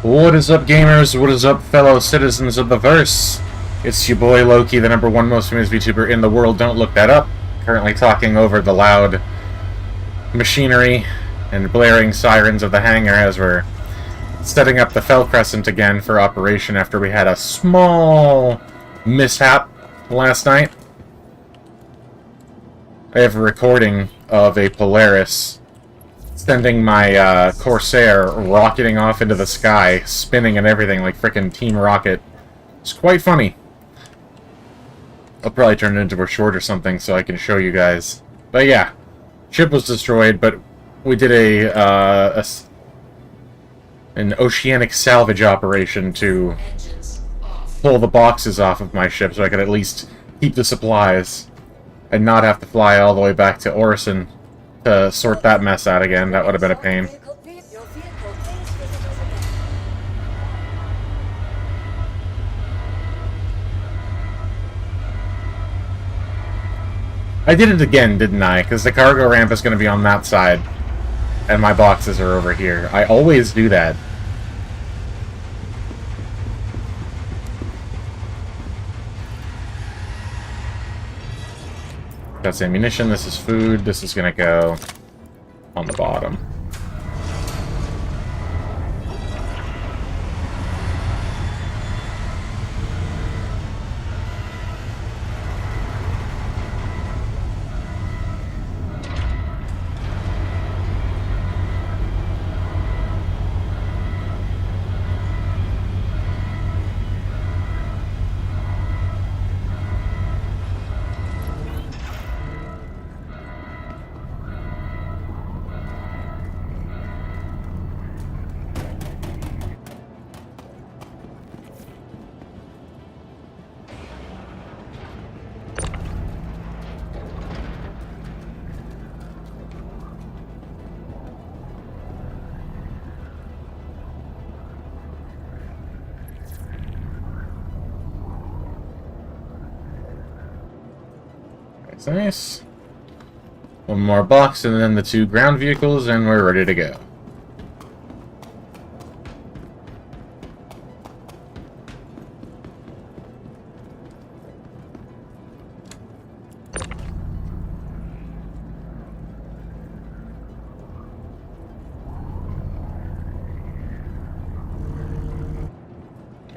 What is up, gamers? What is up, fellow citizens of the verse? It's your boy Loki, the #1 most famous VTuber in the world. Don't look that up. Currently talking over the loud machinery and blaring sirens of the hangar as we're setting up the Fell Crescent again for operation after we had a small mishap last night. I have a recording of a Polaris sending my Corsair rocketing off into the sky, spinning and everything like frickin' Team Rocket. It's quite funny. I'll probably turn it into a short or something so I can show you guys. But yeah, ship was destroyed, but we did an oceanic salvage operation to pull the boxes off of my ship so I could at least keep the supplies and not have to fly all the way back to Orison to sort that mess out again. That would have been a pain. I did it again, didn't I? Because the cargo ramp is going to be on that side, and my boxes are over here. I always do that. That's ammunition, this is food, this is gonna go on the bottom. That's nice. One more box and then the 2 ground vehicles and we're ready to go.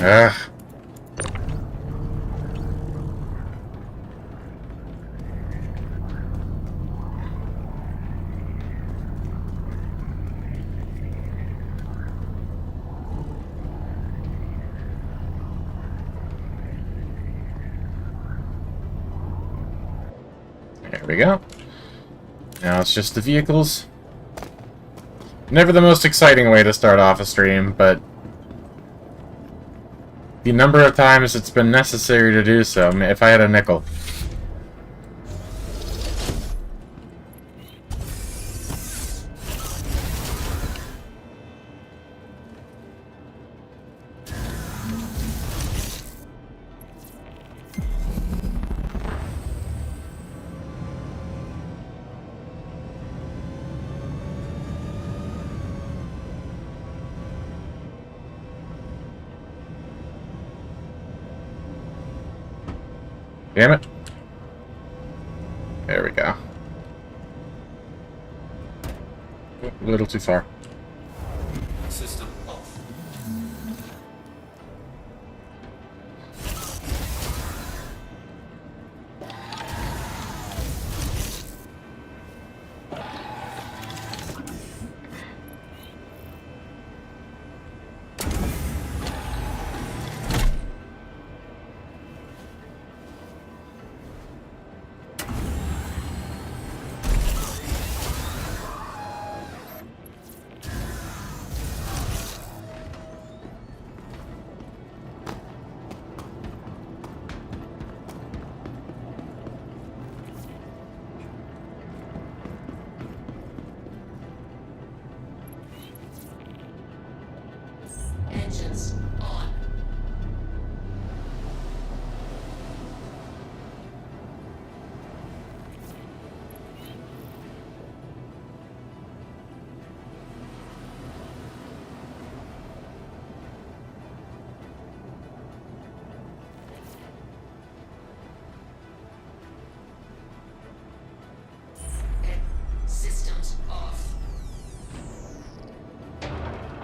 Ugh. There we go. Now it's just the vehicles. Never the most exciting way to start off a stream, but the number of times it's been necessary to do so, if I had a nickel. Damn it. There we go. A little too far. System off.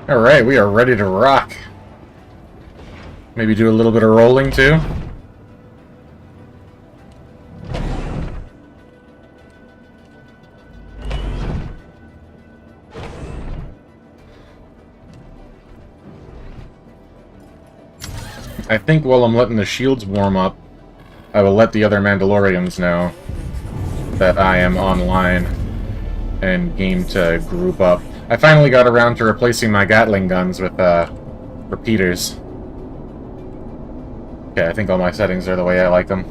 Alright, we are ready to rock. Maybe do a little bit of rolling, too. I think while I'm letting the shields warm up, I will let the other Mandalorians know that I am online and game to group up. I finally got around to replacing my Gatling guns with repeaters. Okay, I think all my settings are the way I like them.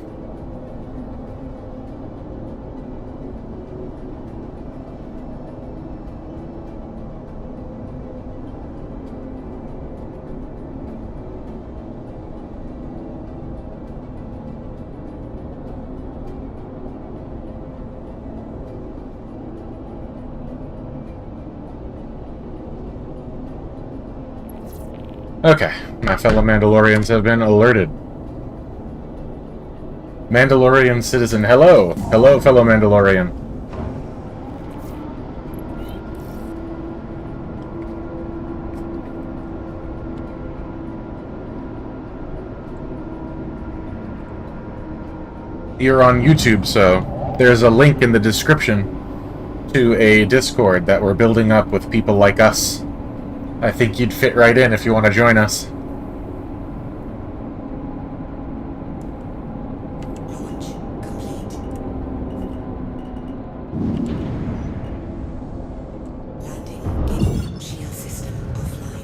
Okay, my fellow Mandalorians have been alerted. Mandalorian citizen, hello! Hello, fellow Mandalorian. You're on YouTube, so there's a link in the description to a Discord that we're building up with people like us. I think you'd fit right in if you want to join us. Launch complete. Landing. Getting shield system offline.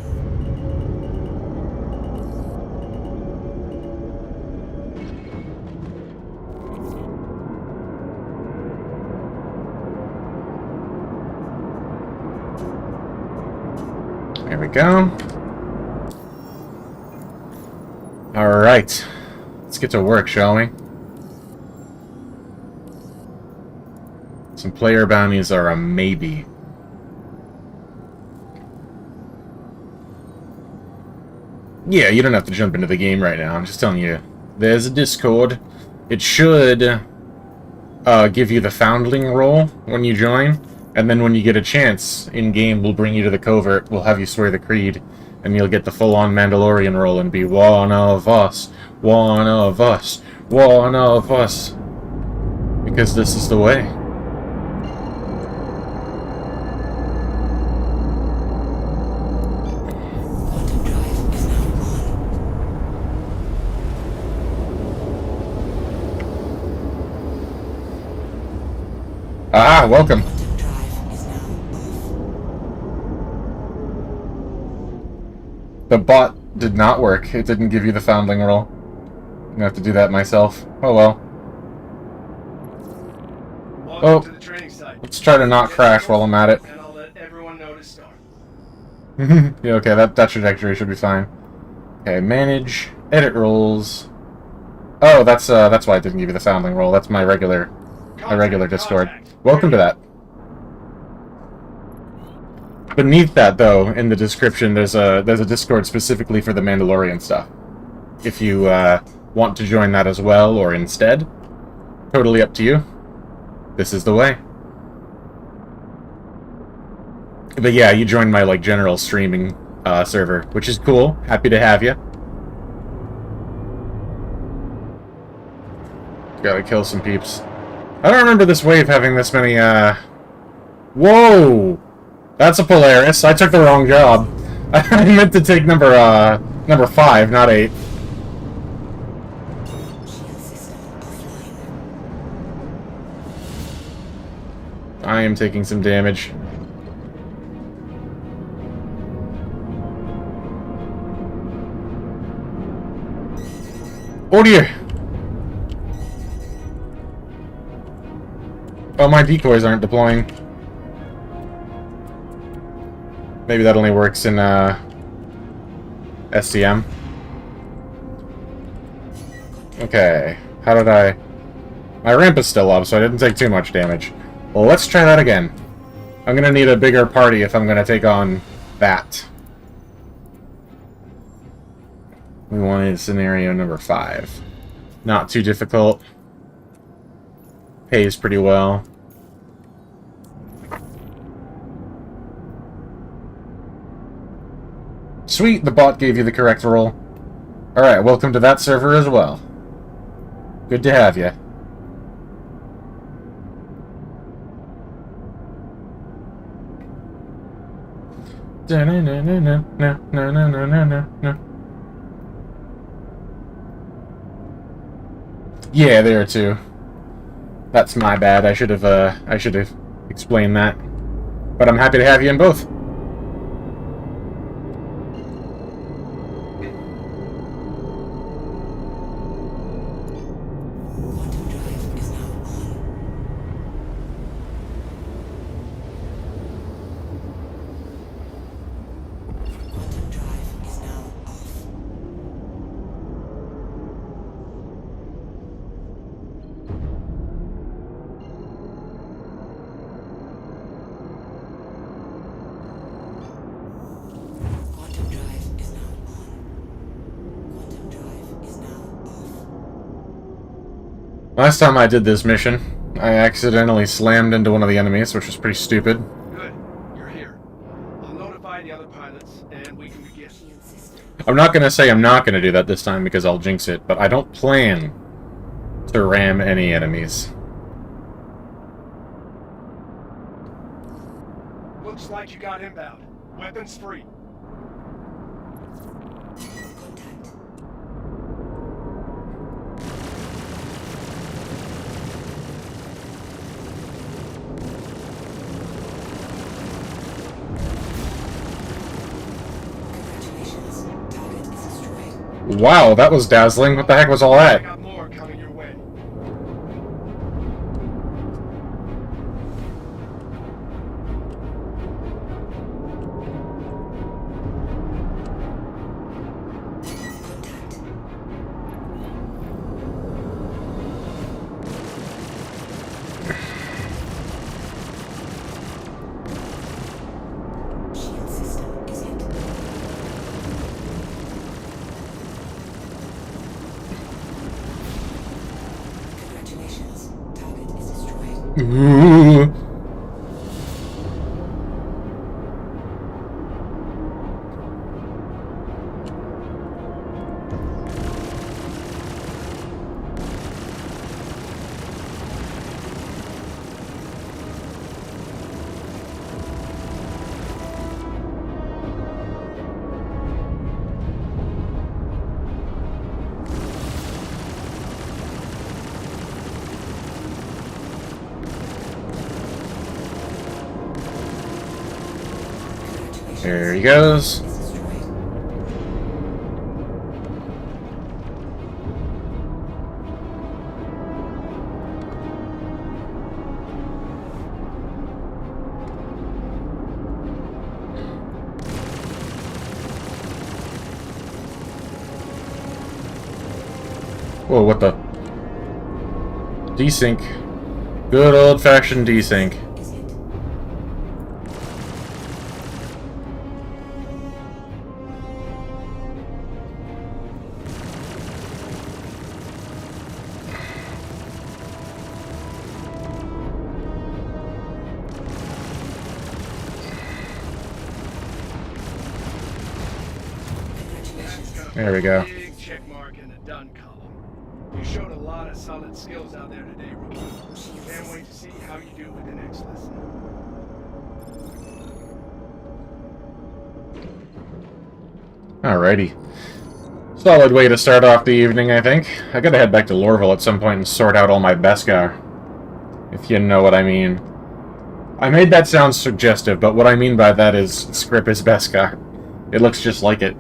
There we go. Alright. Let's get to work, shall we? Some player bounties are a maybe. Yeah, you don't have to jump into the game right now. I'm just telling you. There's a Discord. It should give you the Foundling role when you join. And then when you get a chance, in-game, we'll bring you to the covert, we'll have you swear the creed, and you'll get the full-on Mandalorian role and be one of us, one of us, one of us. Because this is the way. Quantum drive is now on. Ah, welcome. Quantum drive is now off. The bot did not work. It didn't give you the Foundling role. I'm gonna have to do that myself. Oh well. Welcome to the training site. Let's try to not crash while I'm at it. And I'll let everyone know to start. Yeah, okay, that trajectory should be fine. Okay, manage, edit roles. Oh, that's why it didn't give you the Foundling role. That's my regular Discord. Contact. Welcome to that. Beneath that, though, in the description, there's a Discord specifically for the Mandalorian stuff. If you want to join that as well, or instead, totally up to you. This is the way. But yeah, you joined my general streaming server, which is cool. Happy to have you. Gotta kill some peeps. I don't remember this wave having this many, Whoa! That's a Polaris. I took the wrong job. I meant to take number 5, not 8. Shield system offline. I am taking some damage. Oh dear! Oh, my decoys aren't deploying. Maybe that only works in, SCM. Okay. How did I... My ramp is still up, so I didn't take too much damage. Well, let's try that again. I'm gonna need a bigger party if I'm gonna take on that. We wanted scenario number 5. Not too difficult. Pays pretty well. Sweet, the bot gave you the correct roll. Alright, welcome to that server as well. Good to have you. Yeah, there too. That's my bad. I should have explained that. But I'm happy to have you in both. Quantum drive is now on. Quantum drive is now off. Quantum drive is now on. Quantum drive is now off. Last time I did this mission, I accidentally slammed into one of the enemies, which was pretty stupid. Good. You're here. I'll notify the other pilots, and we can begin. Shield system. I'm not going to say I'm not going to do that this time because I'll jinx it, but I don't plan to ram any enemies. Looks like you got inbound. Weapons free. Contact. Congratulations. Target is destroyed. Wow, that was dazzling. What the heck was all I that? got more coming your way. Contact. Shield system is hit. Congratulations. Target is destroyed. Ooh. There he goes. Is destroyed. Whoa, what the? Desync. Good old-fashioned desync. Is hit. Congratulations. There we go. Big check mark in the done column. You showed a lot of solid skills out there today, rookie. Can't wait to see how you do with the next lesson. Alrighty. Solid way to start off the evening, I think. I gotta head back to Lorville at some point and sort out all my Beskar. If you know what I mean. I made that sound suggestive, but what I mean by that is Scrip is Beskar. It looks just like it.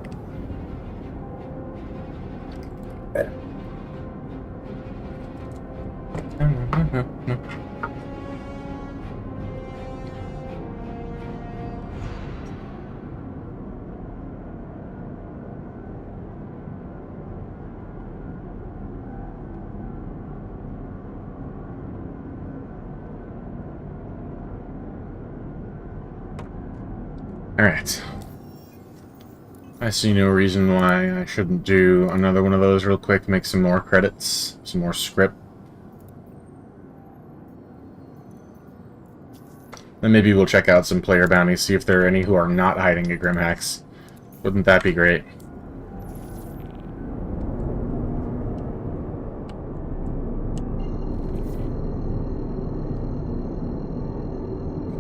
Alright. I see no reason why I shouldn't do another one of those real quick, make some more credits, some more script. Then maybe we'll check out some player bounties, see if there are any who are not hiding at Grimhacks. Wouldn't that be great?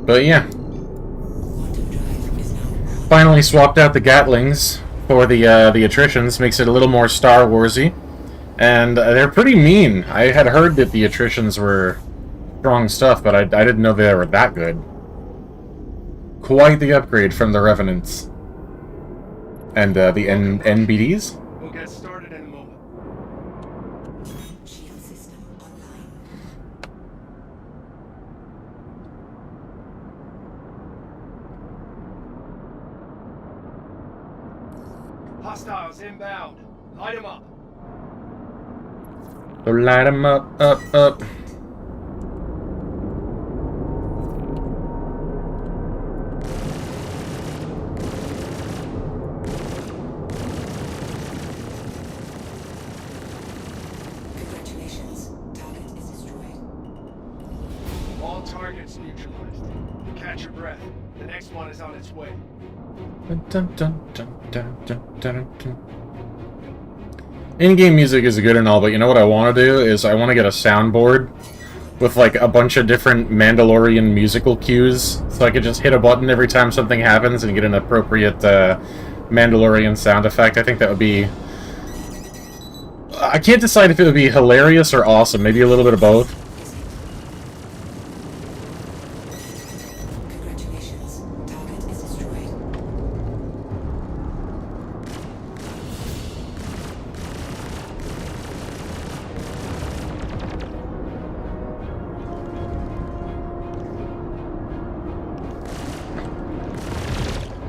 But yeah. Finally swapped out the Gatlings for the attritions. Makes it a little more Star Warsy. And they're pretty mean. I had heard that the attritions were strong stuff, but I didn't know they were that good. Quite the upgrade from the Revenants. And the NBDs? We'll get started in a moment. Shield system online. Hostiles inbound. Light them up. So light 'em up, up. Congratulations. Target is destroyed. All targets neutralized. Catch your breath. The next one is on its way. Dun, dun, dun, dun, dun, dun, dun, dun. In-game music is good and all, but you know what I want to do is I want to get a soundboard with like a bunch of different Mandalorian musical cues, so I could just hit a button every time something happens and get an appropriate Mandalorian sound effect. I think that would be... I can't decide if it would be hilarious or awesome. Maybe a little bit of both. Congratulations. Target is destroyed.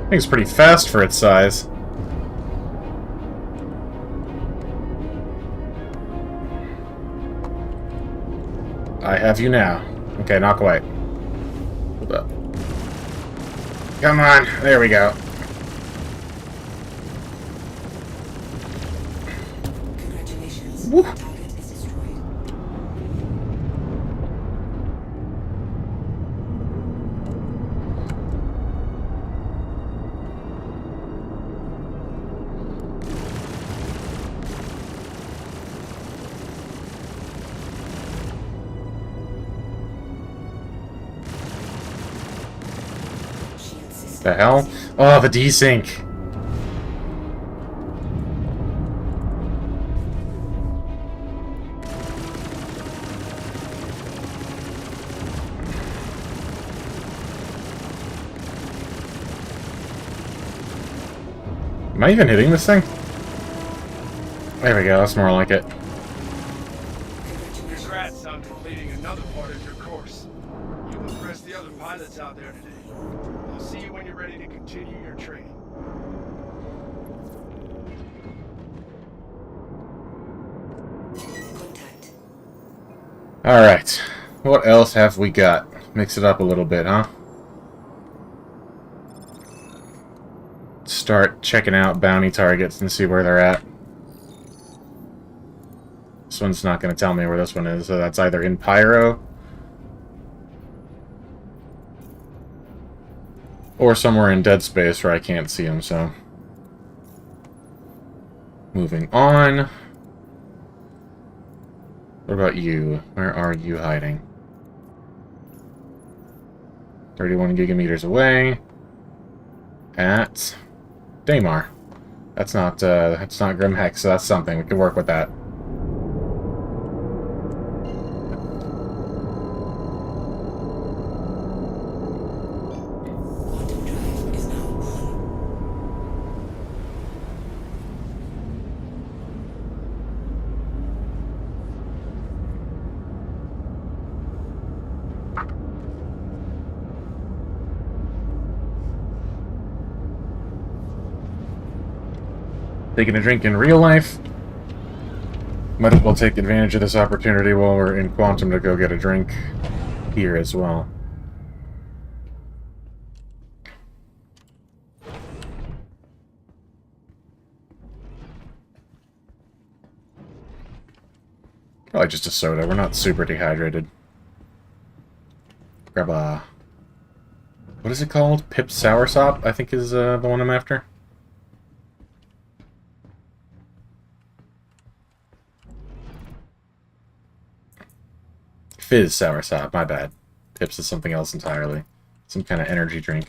I think it's pretty fast for its size. I have you now. Okay, not quite. Hold up. Come on, there we go. Congratulations. Woo. Target is destroyed. Shield system. The hell? Oh, the desync. Am I even hitting this thing? There we go, that's more like it. Congrats on completing another part of your course. You impressed the other pilots out there today. I'll see you when you're ready to continue your training. Contact. Alright, what else have we got? Mix it up a little bit, huh? Start checking out bounty targets and see where they're at. This one's not going to tell me where this one is, so that's either in Pyro or somewhere in Dead Space where I can't see them, so... Moving on. What about you? Where are you hiding? 31 gigameters away. At Daymar. That's not Grim Hex, so that's something. We can work with that. Quantum drive is now on. Taking a drink in real life. Might as well take advantage of this opportunity while we're in Quantum to go get a drink here as well. Probably just a soda. We're not super dehydrated. Grab a... What is it called? Pip Soursop, I think is the one I'm after. Fizz soursop, my bad. Pips is something else entirely. Some kind of energy drink.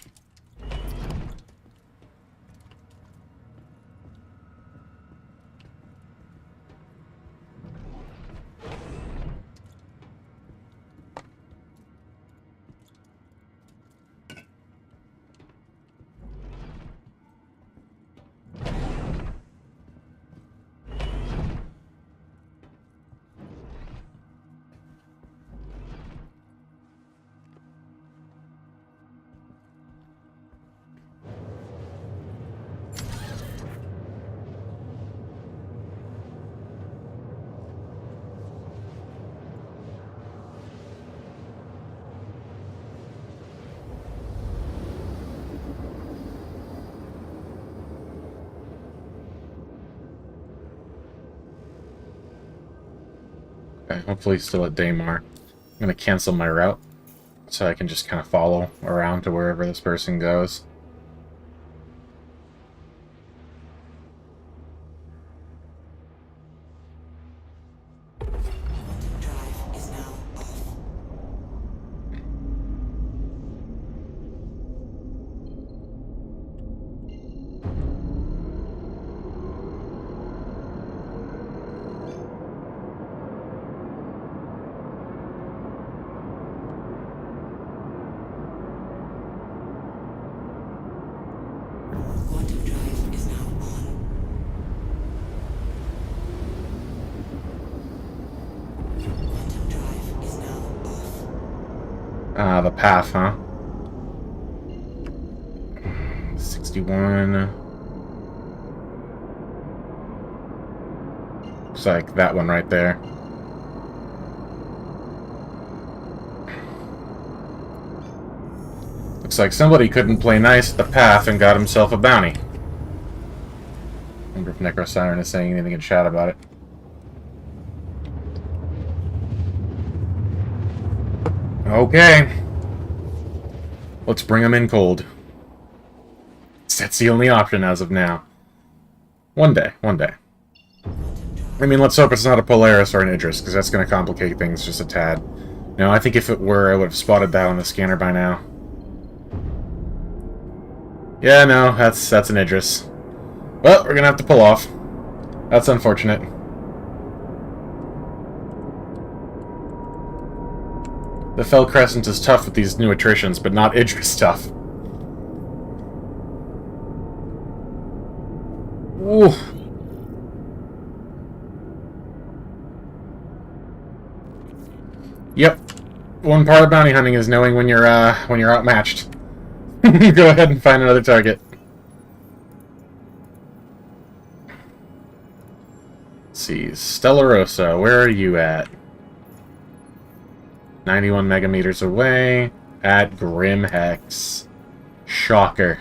Okay, hopefully still at Daymar. I'm gonna cancel my route so I can just kind of follow around to wherever this person goes. Quantum drive is now off. Quantum drive is now on. Quantum drive is now off. Ah, the path, huh? 61. Looks like that one right there. Looks like somebody couldn't play nice at the path and got himself a bounty. Wonder if Necrosiren is saying anything in chat about it. Okay. Let's bring him in cold. That's the only option as of now. One day, one day. I mean, let's hope it's not a Polaris or an Idris, because that's going to complicate things just a tad. No, I think if it were, I would have spotted that on the scanner by now. Yeah, no, that's an Idris. Well, we're gonna have to pull off. That's unfortunate. The Fell Crescent is tough with these new attritions, but not Idris tough. Ooh. Yep. One part of bounty hunting is knowing when you're outmatched. Go ahead and find another target. Let's see, Stella Rosa, where are you at? 91 megameters away at Grim Hex. Shocker.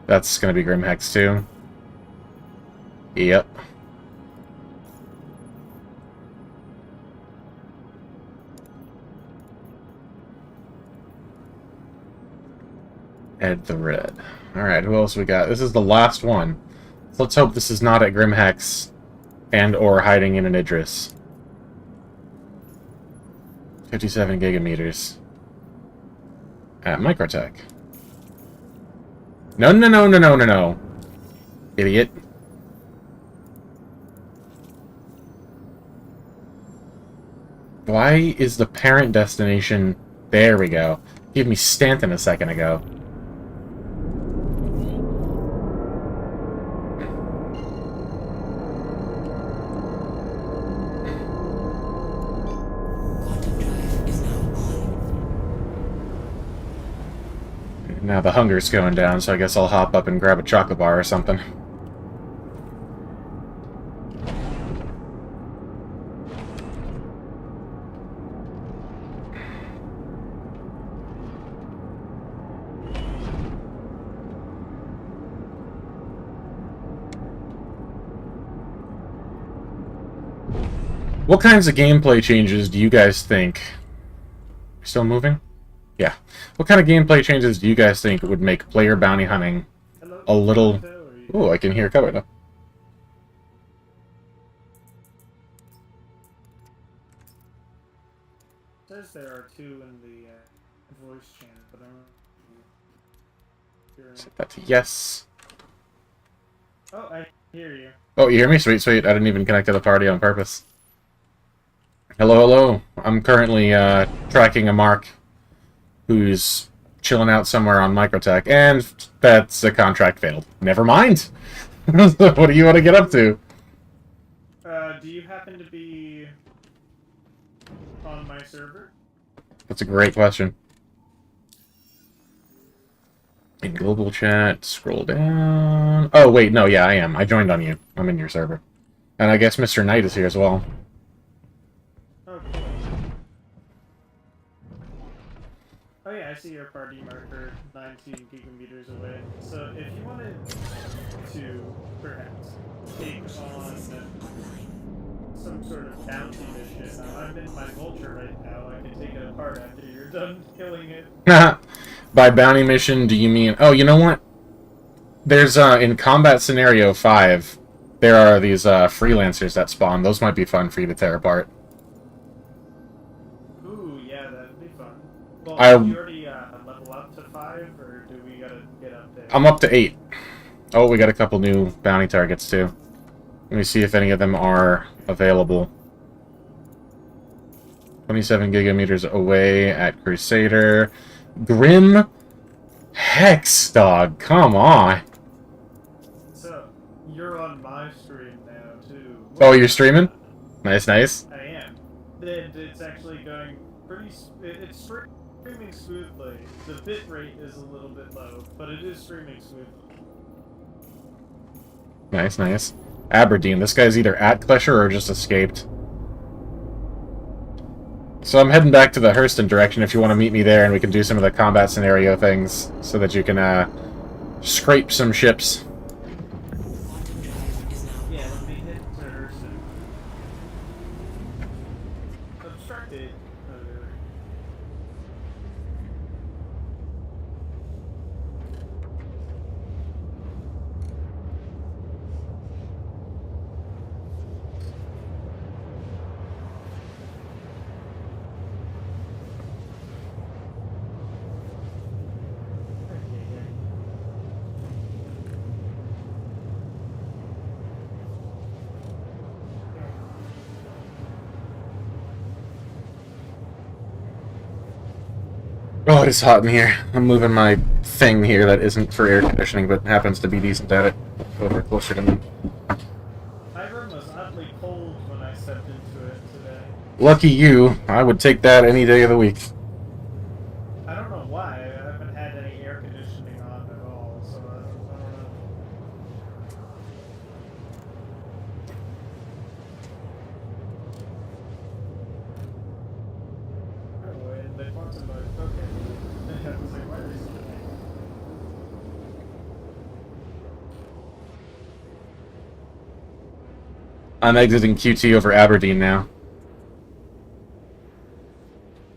That's gonna be Grim Hex too. Yep. Ed the Red. Alright, who else we got? This is the last one. So let's hope this is not at Grim Hex and or hiding in an Idris. 57 gigameters. At Microtech. No, no, no, no, no, no, no. Idiot. Why is the parent destination... There we go. Give me Stanton a second ago. Now the hunger's going down, so I guess I'll hop up and grab a chocolate bar or something. What kinds of gameplay changes do you guys think? Still moving? Yeah. What kind of gameplay changes do you guys think would make player bounty hunting a little... Or you... Ooh, I can hear cover now. Says there are two in the voice channel, but I don't hear Set that to yes. Oh, I hear you. Oh, you hear me? Sweet, sweet. I didn't even connect to the party on purpose. Hello, hello. I'm currently tracking a mark who's chilling out somewhere on Microtech, and that's a contract failed. Never mind. What do you want to get up to? Do you happen to be on my server? That's a great question. In global chat, scroll down. Oh, wait, no, yeah, I am. I joined on you. I'm in your server. And I guess Mr. Knight is here as well. Okay. Oh yeah, I see your party marker 19 gigameters away. So if you wanted to, perhaps, take on some sort of bounty mission, I'm in my vulture right now. I can take it apart after you're done killing it. By bounty mission, do you mean... Oh, you know what? There's, in Combat Scenario 5, there are these, freelancers that spawn. Those might be fun for you to tear apart. Ooh, yeah, that'd be fun. Well, I- did you already level up to 5, or do we gotta get up there? I'm up to 8. Oh, we got a couple new bounty targets, too. Let me see if any of them are available. 27 gigameters away at Crusader. Grim Hex, dog. Come on. So, you're on my stream now, too. Oh, you're streaming? Nice, nice. I am. It's actually going pretty... It's streaming smoothly. The bit rate is a little bit low, but it is streaming smoothly. Nice, nice. Aberdeen. This guy's either at Klesher or just escaped. So I'm heading back to the Hurston direction if you want to meet me there, and we can do some of the combat scenario things so that you can scrape some ships. Yeah, let me hit to Hurston. Obstructed. Oh, it's hot in here. I'm moving my thing here that isn't for air conditioning, but happens to be decent at it. Over closer to me. My room was oddly cold when I stepped into it today. Lucky you. I would take that any day of the week. I don't know why. I haven't had any air conditioning on at all, so I don't know. Oh, and the quantum mode. Okay. I was like, why are they so bad? I'm exiting QT over Aberdeen now.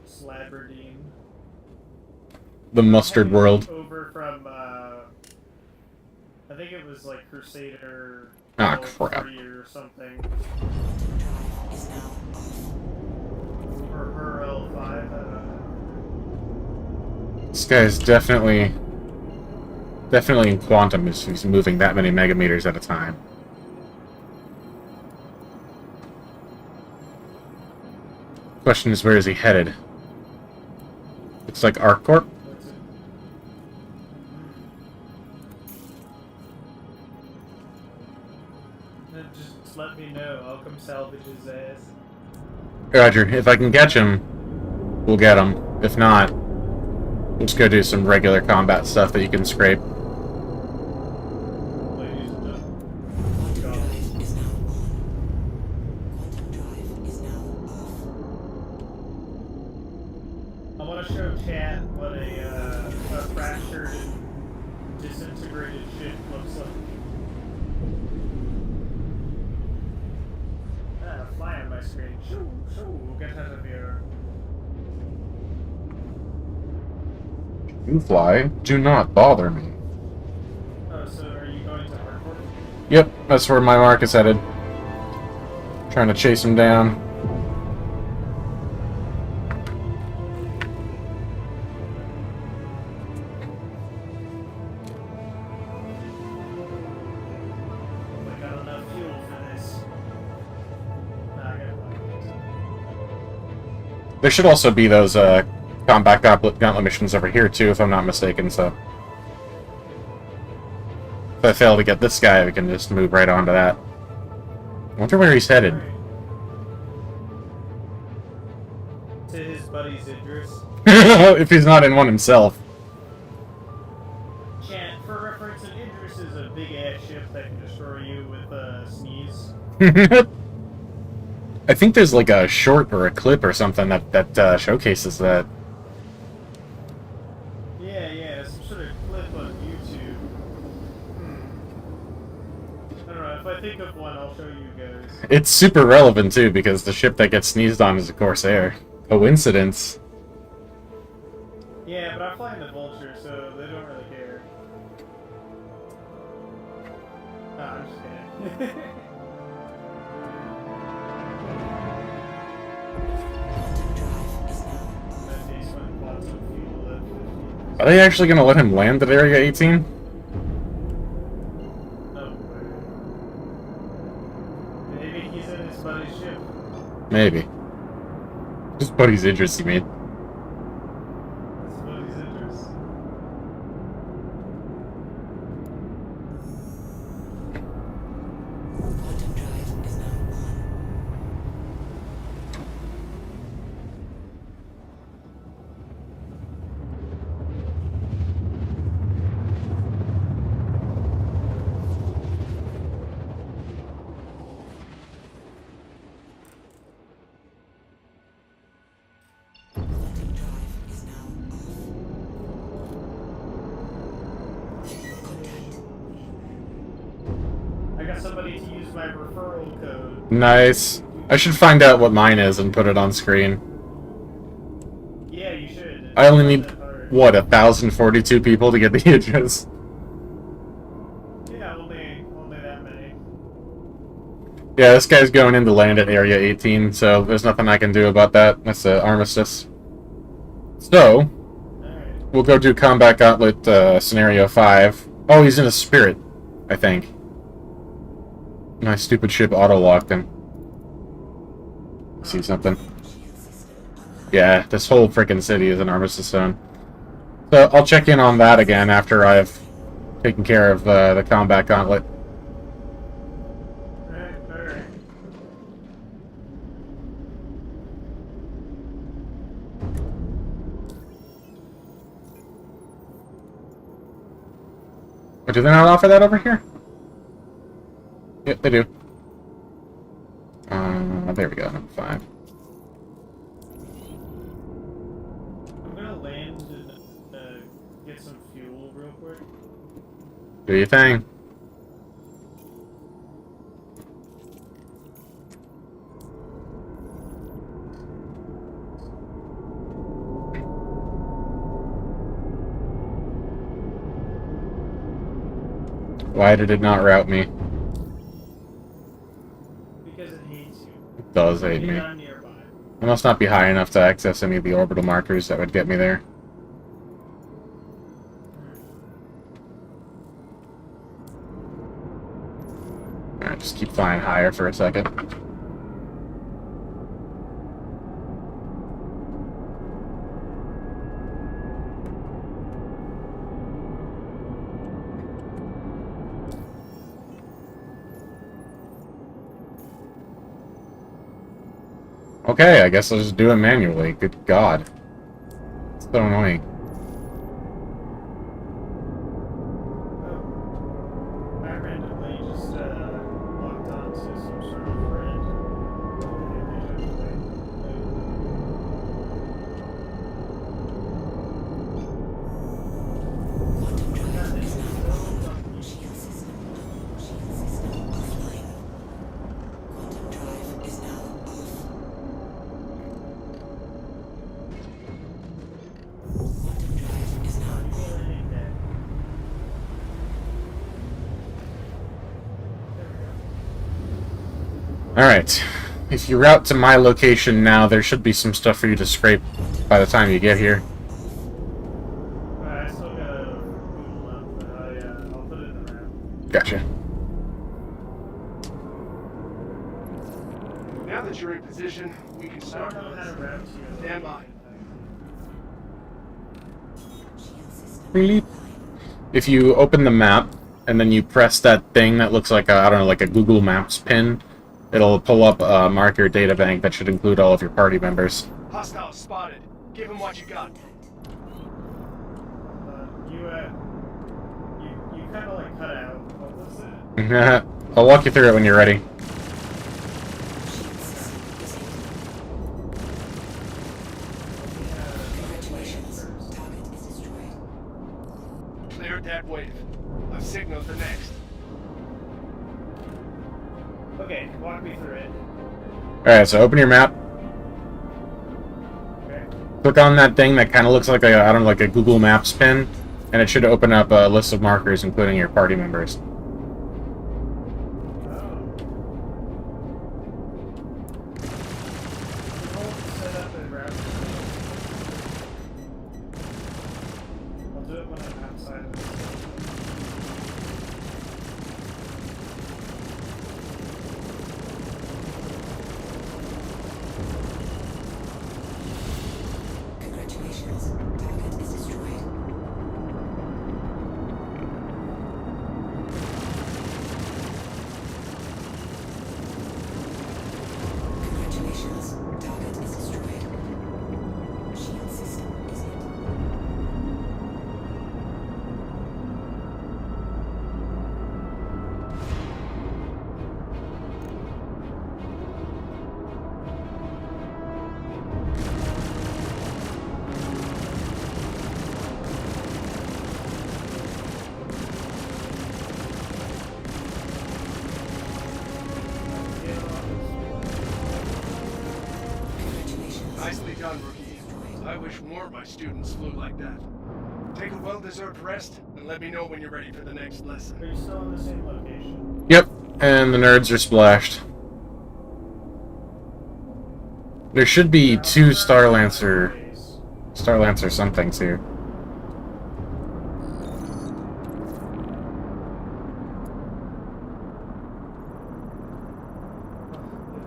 Slaberdine. The mustard world. Over from, I think it was like Crusader. Ah, World crap. 3 or something. Is now off. Or L5, I don't know. This guy's definitely in quantum if he's moving that many megameters at a time. Question is, where is he headed? Looks like ArcCorp. What's it? Just let me know. I'll come salvage his ass. Roger, if I can catch him, we'll get him. If not, we'll just go do some regular combat stuff that you can scrape. Ladies and gentlemen. Quantum Go. drive is now on. Quantum drive is now off. I want to show chat what a fractured and disintegrated ship looks like. Fly on my screen. Shoo, shoo, get out of here. You fly. Do not bother me. Oh, so That's where my mark is headed. Trying to chase him down. I got enough fuel for this. Nah, I gotta find There should also be those combat gauntlet missions over here too, if I'm not mistaken. So if I fail to get this guy, we can just move right on to that. I wonder where he's headed. Alright. To his buddy's Idris. If he's not in one himself. Chat, for reference, an Idris is a big ass ship that can destroy you with a sneeze. I think there's like a short or a clip or something that showcases that. Yeah, some sort of clip on YouTube. I don't know, if I think of one, I'll show you guys. It's super relevant too, because the ship that gets sneezed on is a Corsair. Coincidence. Yeah, but I'm flying the Vulture, so they don't really care. Nah, I'm just kidding. Are they actually going to let him land at Area 18? No way. Maybe he's in his buddy's ship. Maybe. His buddy's interest, you mean? His buddy's interest. Quantum drive is now on. Quantum drive is now off. Contact. I got somebody to use my referral code. Nice. I should find out what mine is and put it on screen. Yeah, you should. I only need, It's not that hard. what, 1,042 people to get the address? Yeah, only that many. Yeah, this guy's going in to land at Area 18, so there's nothing I can do about that. That's an armistice. So, Alright. we'll go do Combat Gauntlet Scenario 5. Oh, he's in a Spirit, I think. My stupid ship auto-locked him. See something? Yeah, this whole freaking city is an armistice zone. So, I'll check in on that again after I've taken care of the Combat Gauntlet. Alright. But do they not offer that over here? Yep, they do. There we go, number 5. I'm gonna land and get some fuel real quick. Do your thing. Why did it not route me? Because it hates you. It does hate Maybe me. I'm nearby. I must not be high enough to access any of the orbital markers that would get me there. Alright, just keep flying higher for a second. Okay, I guess I'll just do it manually. Good God. It's so annoying. I randomly just logged on to some sort of thread. Quantum drive is now on. Shield system offline. Quantum drive is now off. Quantum drive is now on. Alright. If you route to my location now, there should be some stuff for you to scrape by the time you get here. I still got a Google up, but I'll put it in the map. Gotcha. Now that you're in position, we can I start. don't know how to route to you. Stand by. Really? If you open the map, and then you press that thing that looks like a, I don't know, like a Google Maps pin, it'll pull up a marker data bank that should include all of your party members. Hostile spotted. Give him what you got. You kind of like cut out. What was it? I'll walk you through it when you're ready. Cleared that wave. I've signaled the next. Okay, walk me through it. Alright, so open your map. Okay. Click on that thing that kind of looks like a, I don't know, like a Google Maps pin, and it should open up a list of markers, including your party members. Set up and route. I'll do it when I'm outside of it. Congratulations. Target is destroyed. Congratulations. Target is destroyed. Shield system is hit. Congratulations. Nicely done, rookie. I wish more of my students flew like that. Take a well-deserved rest, and let me know when you're ready for the next lesson. Are you still in the same location? Yep, and the nerds are splashed. There should be two Starlancer somethings here. It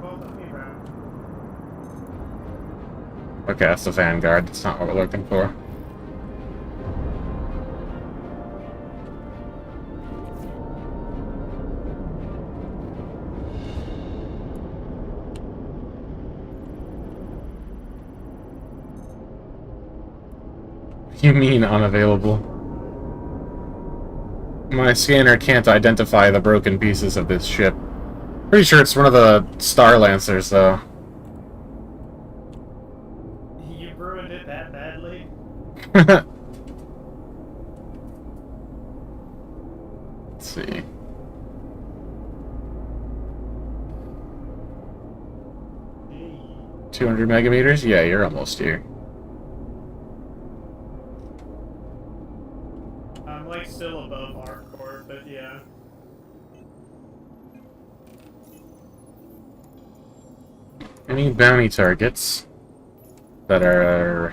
won't let me route. Okay, that's the Vanguard. That's not what we're looking for. You mean unavailable? My scanner can't identify the broken pieces of this ship. Pretty sure it's one of the Star Lancers, though. You ruined it that badly? Let's see. Hey. 200 megameters? Yeah, you're almost here. I'm like still above our core, but yeah. Any bounty targets that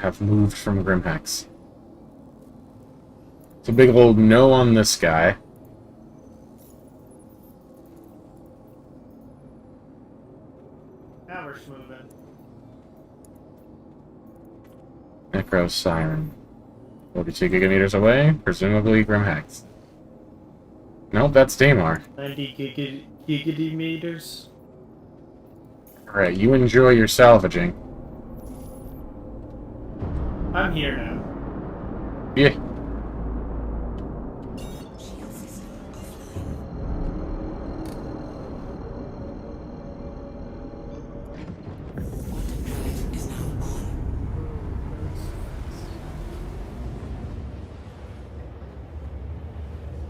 have moved from Grimhex? It's a big old no on this guy. Now we're moving. Necro Siren. 42 gigameters away, presumably Grimhex. Nope, that's Daymar. 90 gigameters. Alright, you enjoy your salvaging. I'm here now. Yeah. Shield system offline. Quantum drive is now on.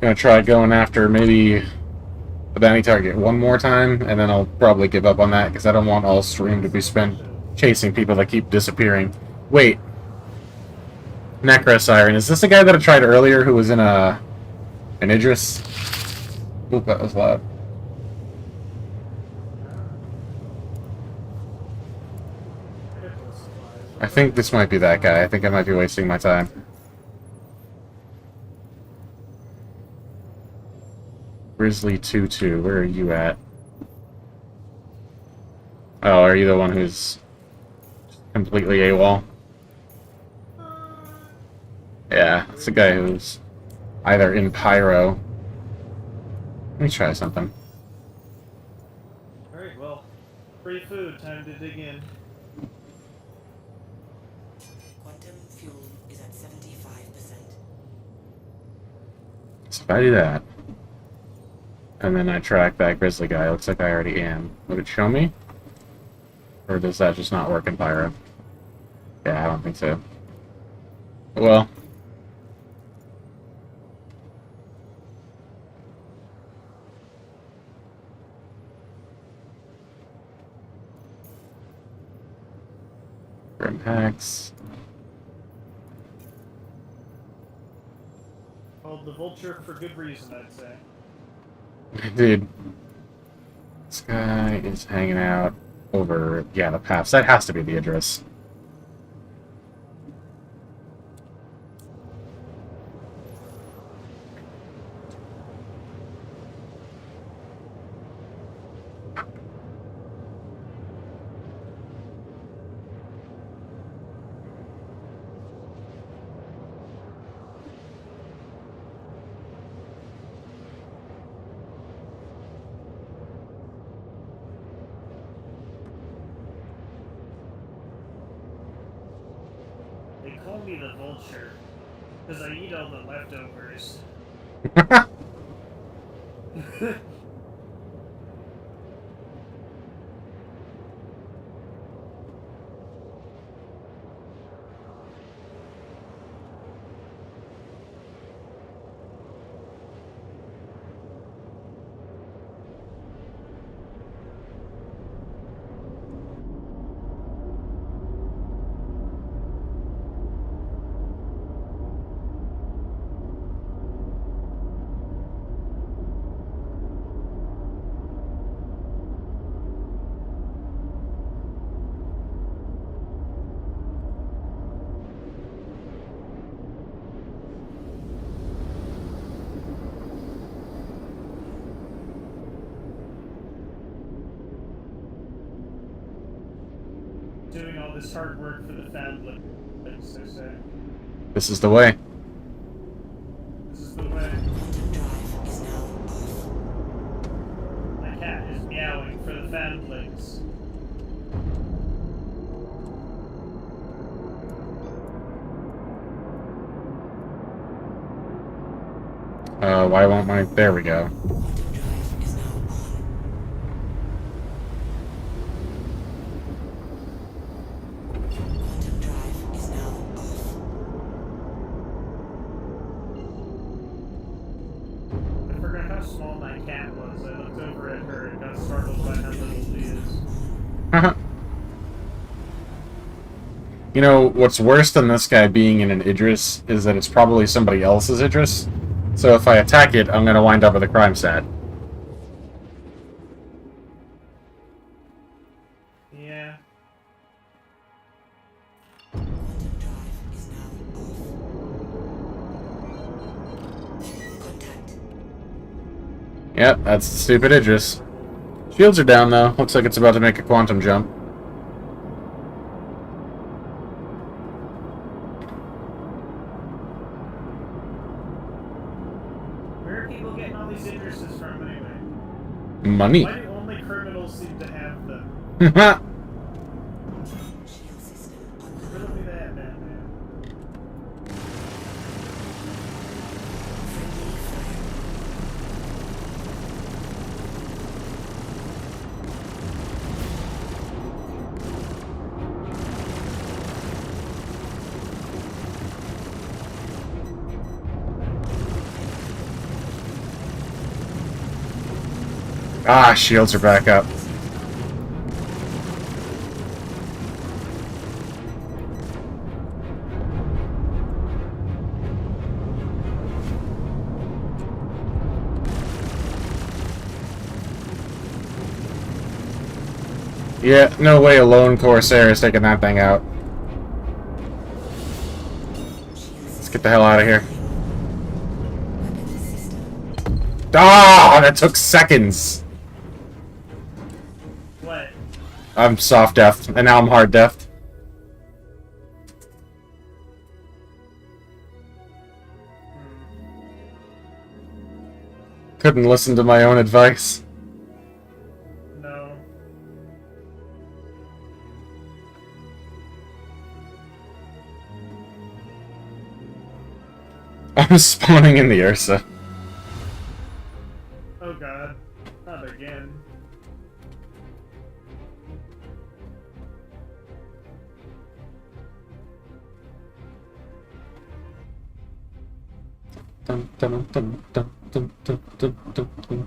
Gonna try going after maybe the bounty target one more time, and then I'll probably give up on that, because I don't want all stream to be spent chasing people that keep disappearing. Wait. Necro Siren. Is this the guy that I tried earlier who was in an Idris? Oop, that was loud. medical supplies. I think this might be that guy. I think I might be wasting my time. Grizzly 2-2, where are you at? Oh, are you the one who's completely AWOL? Yeah, it's the guy who's either in Pyro. Let me try something. Alright, well, free food, time to dig in. Quantum fuel is at 75%. So if I do that, and then I track that Grizzly guy, looks like I already am. Would it show me? Or does that just not work in Pyro? Yeah, I don't think so. Well. Grim Hacks. Called the Vulture for good reason, I'd say. Dude. This guy is hanging out over, yeah, the paths. That has to be the address. They call me the Vulture, because I eat all the leftovers. Doing all this hard work for the family, they say. This is the way. This is the way. Quantum drive is now off. My cat is meowing for the fanblades. Why won't my... There we go. Quantum drive is now on. Quantum drive is now off. I forgot how small my cat was. I looked over at her and got startled by how little she is. You know, what's worse than this guy being in an Idris is that it's probably somebody else's Idris. So if I attack it, I'm gonna wind up with a crime stat. Yeah. Quantum drive is now off. Contact. Yep, that's stupid Idris. Shields are down, though. Looks like it's about to make a quantum jump. Where are people getting all these Idrises from anyway? Money. Why do only criminals seem to have them? Shield system online. Riddle me that, man. Friendly fire. Ah, shields are back up. Yeah, no way a lone Corsair is taking that thing out. Let's get the hell out of here. Ah, that took seconds! What? I'm soft death, and now I'm hard death. Couldn't listen to my own advice. No. I'm spawning in the Ursa. Oh god. Not again. Dun, dun, dun, dun, dun, dun, dun, dun, dun.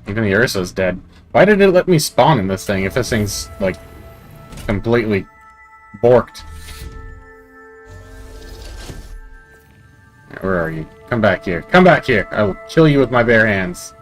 Even the Ursa's dead. Why did it let me spawn in this thing if this thing's, like, completely borked? Where are you? Come back here. Come back here! I will kill you with my bare hands.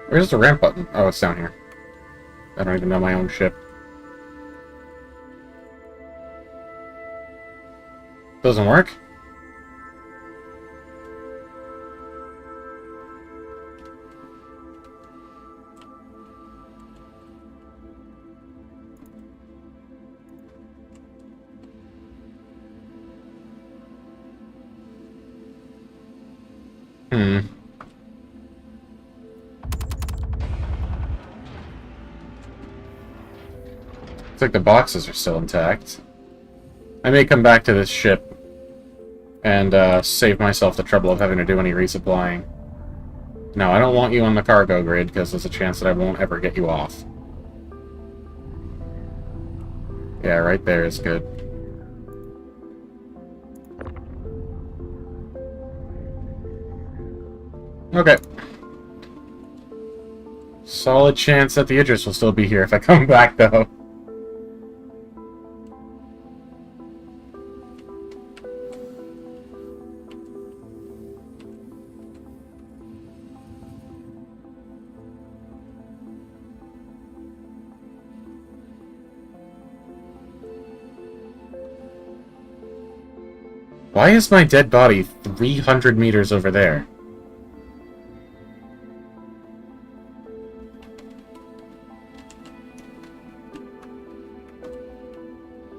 Where's the ramp button? Oh, it's down here. I don't even know my own ship. Doesn't work? Looks like the boxes are still intact. I may come back to this ship and save myself the trouble of having to do any resupplying. No, I don't want you on the cargo grid because there's a chance that I won't ever get you off. Yeah, right there is good. Okay. Solid chance that the Idris will still be here if I come back, though. Why is my dead body 300 meters over there?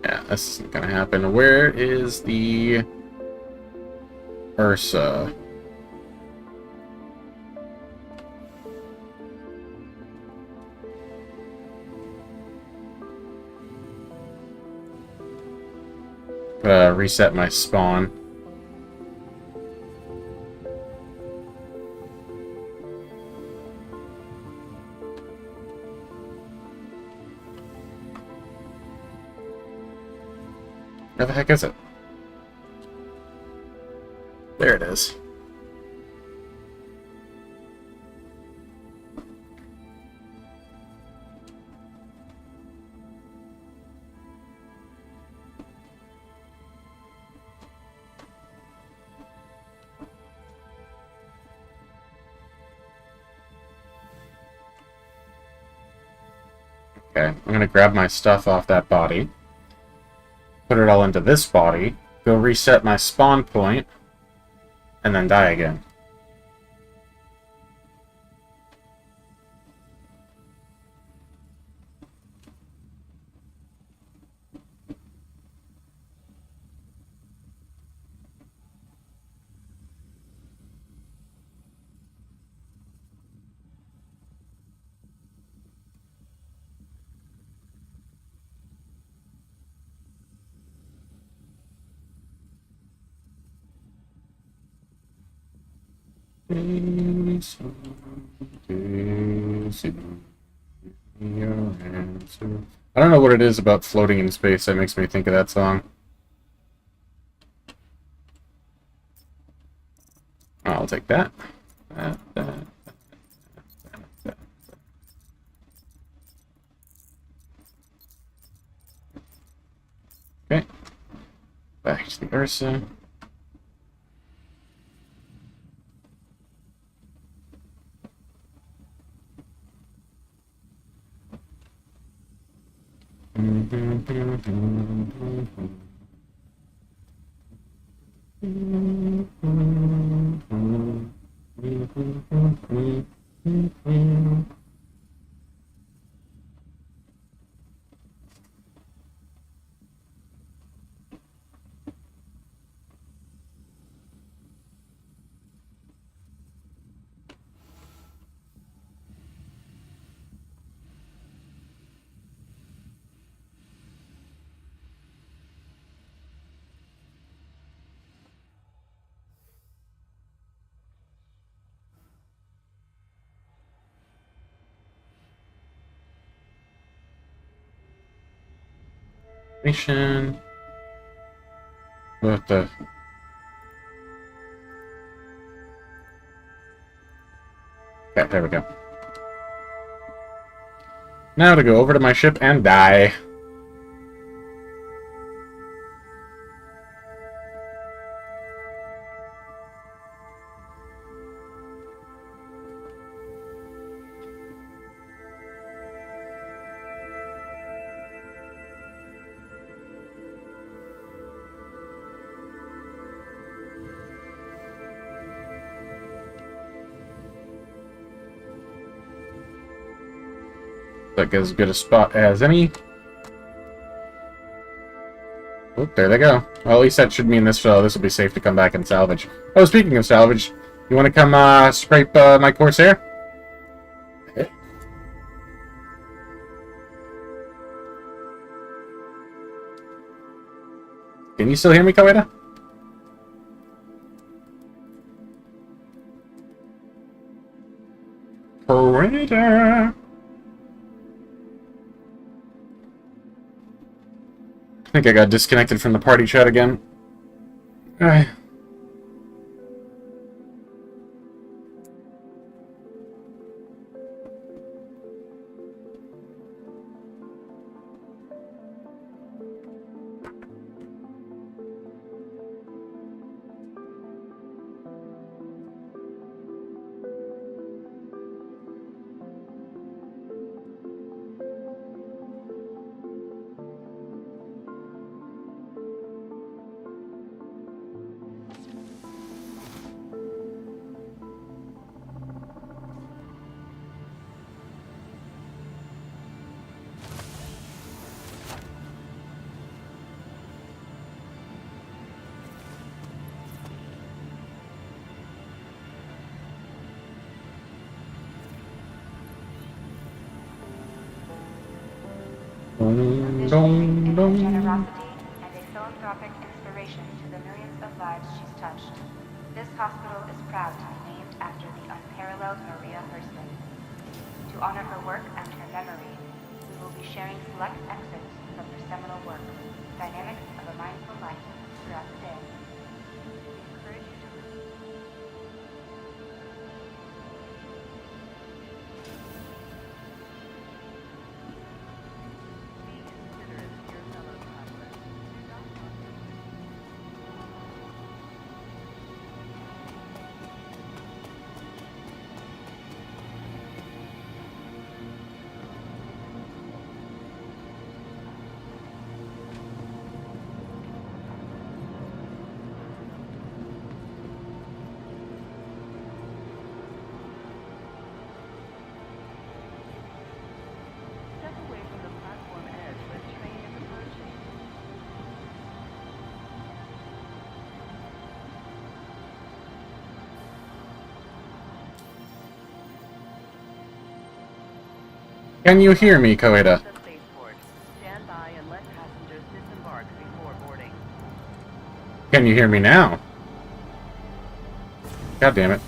Yeah, this isn't gonna happen. Where is the Ursa? Reset my spawn. Where the heck is it? There it is. Okay, I'm gonna grab my stuff off that body. Put it all into this body. Go reset my spawn point. And then die again. I don't know what it is about floating in space that makes me think of that song. I'll take that. Okay. Back to the Ursa. Mission. What the? Okay, there we go. Now to go over to my ship and die. Like as good a spot as any. Oh, there they go. Well, at least that should mean this will be safe to come back and salvage. Oh, speaking of salvage, you want to come scrape my Corsair? Can you still hear me, Koeda? Koeda! I think I got disconnected from the party chat again. Alright. Envisioning in her generosity and a philanthropic inspiration to the millions of lives she's touched. This hospital is proud to be named after the unparalleled Maria Hurston. To honor her work and her memory, we will be sharing select excerpts from her seminal work, Dynamics of a Mindful Life, throughout the day. We encourage you to Can you hear me, Koeda? Stand by and let passengers disembark before boarding. Can you hear me now? God damn it.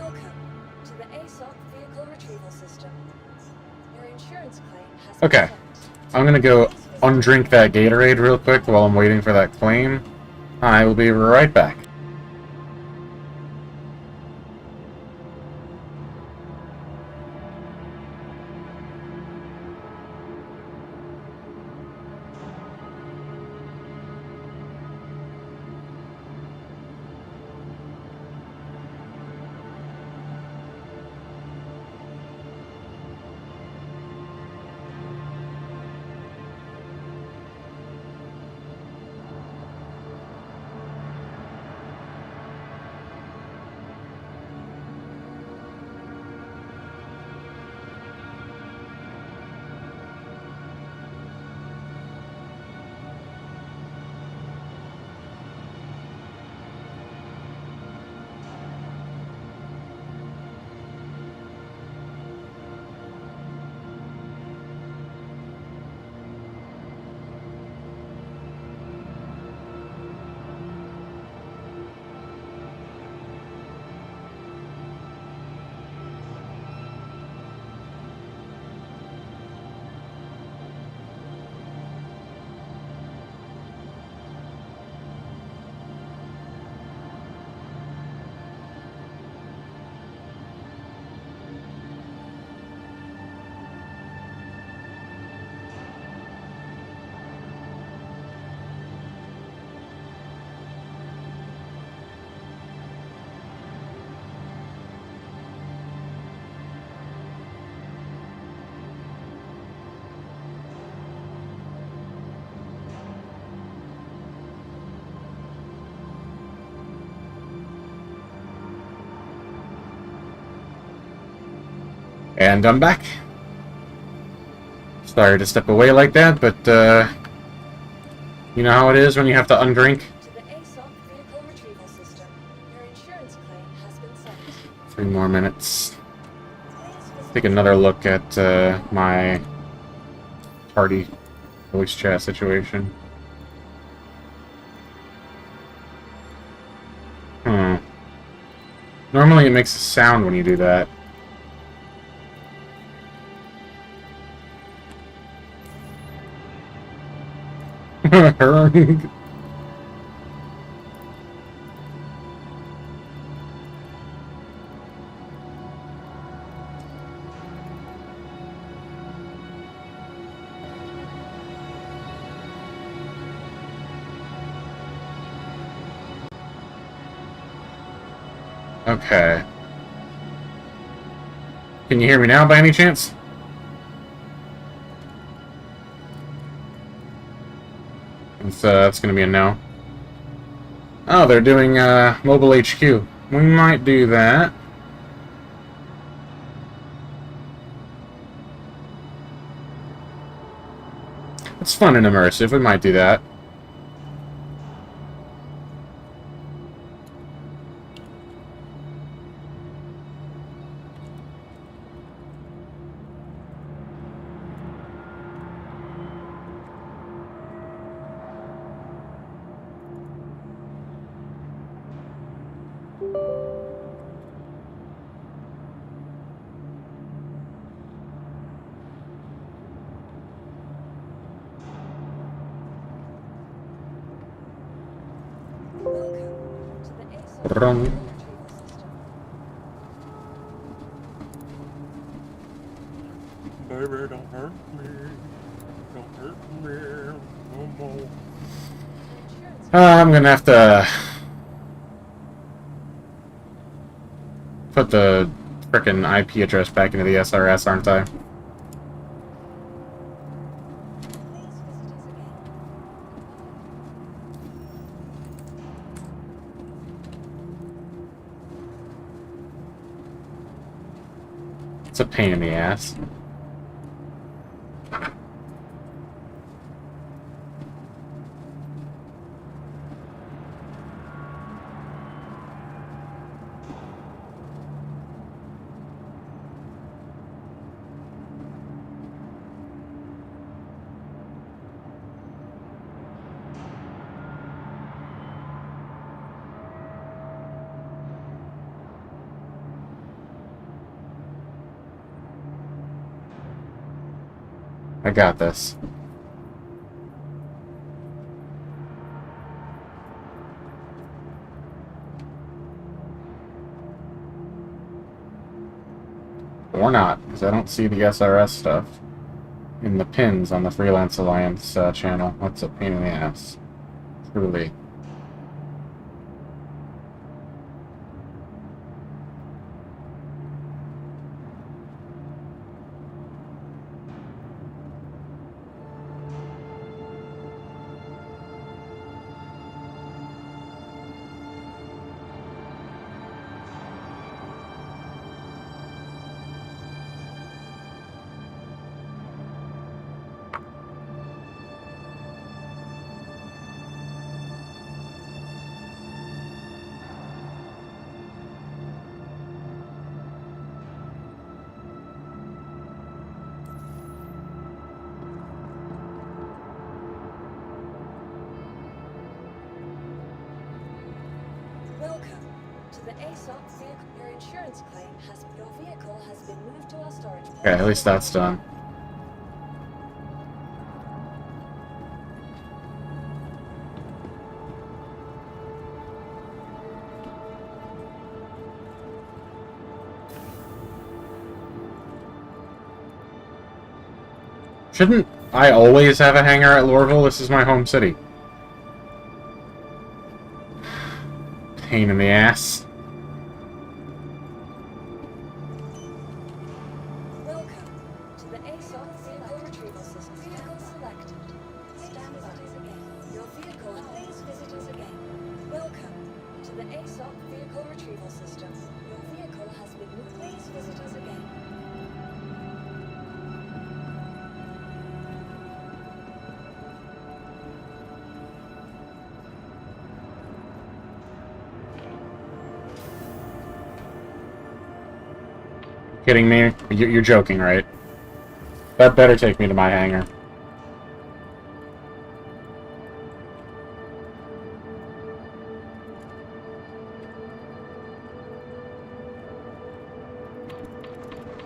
Welcome to the ASOC vehicle retrieval system. Your insurance claim has Okay. been sent. I'm gonna go undrink that Gatorade real quick while I'm waiting for that claim. I will be right back. And I'm back. Sorry to step away like that, but, you know how it is when you have to undrink? To the ASOC vehicle retrieval system. Your insurance claim has been sent. 3 more minutes. Please visit Take another look at, my party voice chat situation. Normally it makes a sound when you do that. Okay. Can you hear me now by any chance? That's gonna be a no. Oh, they're doing mobile HQ. We might do that. It's fun and immersive. We might do that. welcome to the ASOC Wrong. vehicle retrieval system. Baby, don't hurt me. Don't hurt me no more. Your insurance I'm gonna have to put the frickin' IP address back into the SRS, aren't I? please visit us again. It's a pain in the ass. I got this. Or not, because I don't see the SRS stuff in the pins on the Freelance Alliance channel. That's a pain in the ass. Truly. Welcome to the ASOP vehicle. Your insurance claim has your vehicle has been moved to our storage. Okay, at least that's done. Shouldn't I always have a hangar at Lorville? This is my home city. Pain in the ass. Welcome to the ASOP vehicle retrieval system. Vehicle selected. Stand by again. Your vehicle, please visit us again. Welcome to the ASOP vehicle retrieval system. Your vehicle has been moved. Please visit us again. Kidding me? You're joking, right? That better take me to my hangar.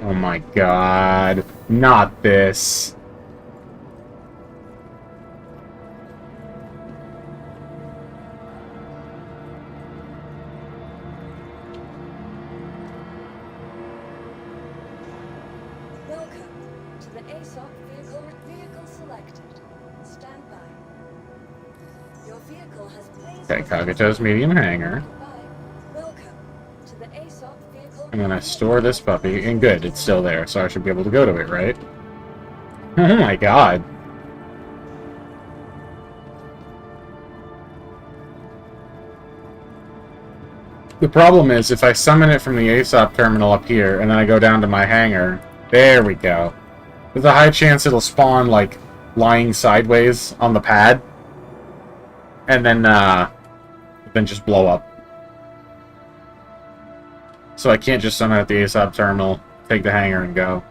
Oh my god. Not this. Welcome to the ASOP vehicle selected. Stand by. Your vehicle has please. Okay, Kagato's medium hangar. Welcome to the ASOP vehicle. And then I store this puppy, and good, it's still there, so I should be able to go to it, right? Oh my god. The problem is, if I summon it from the ASOP terminal up here, and then I go down to my hangar, there we go. There's a high chance it'll spawn, like, lying sideways on the pad, and then just blow up. So I can't just summon at the ASOP terminal, take the hangar, and go.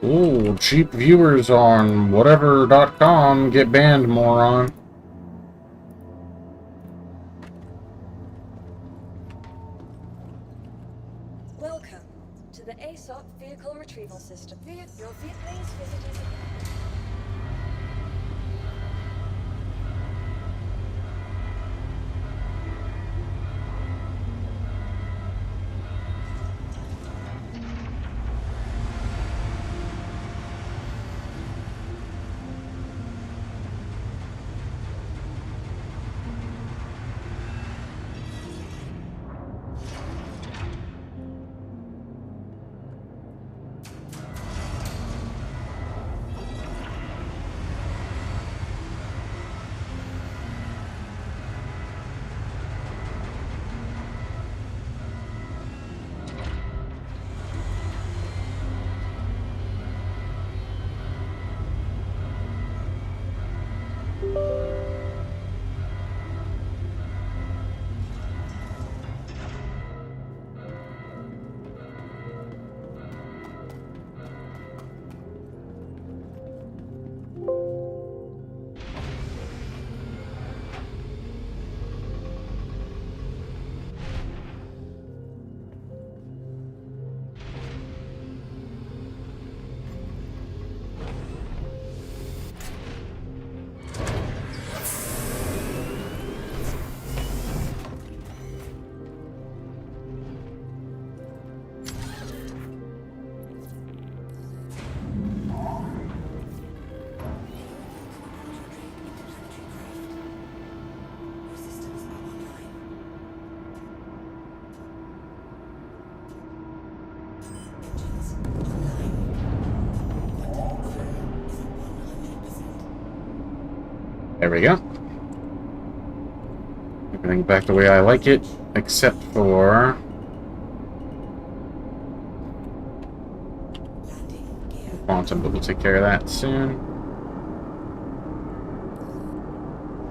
Ooh, cheap viewers on whatever.com get banned, moron. Welcome to the ASOP vehicle retrieval system. Your vehicle, please visit us again. There we go. Everything back the way I like it, except for... quantum, but we'll take care of that soon.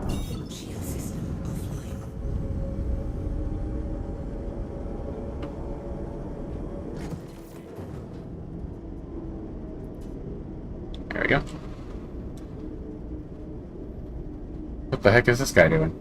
Shield system offline. There we go. What the heck is this guy doing?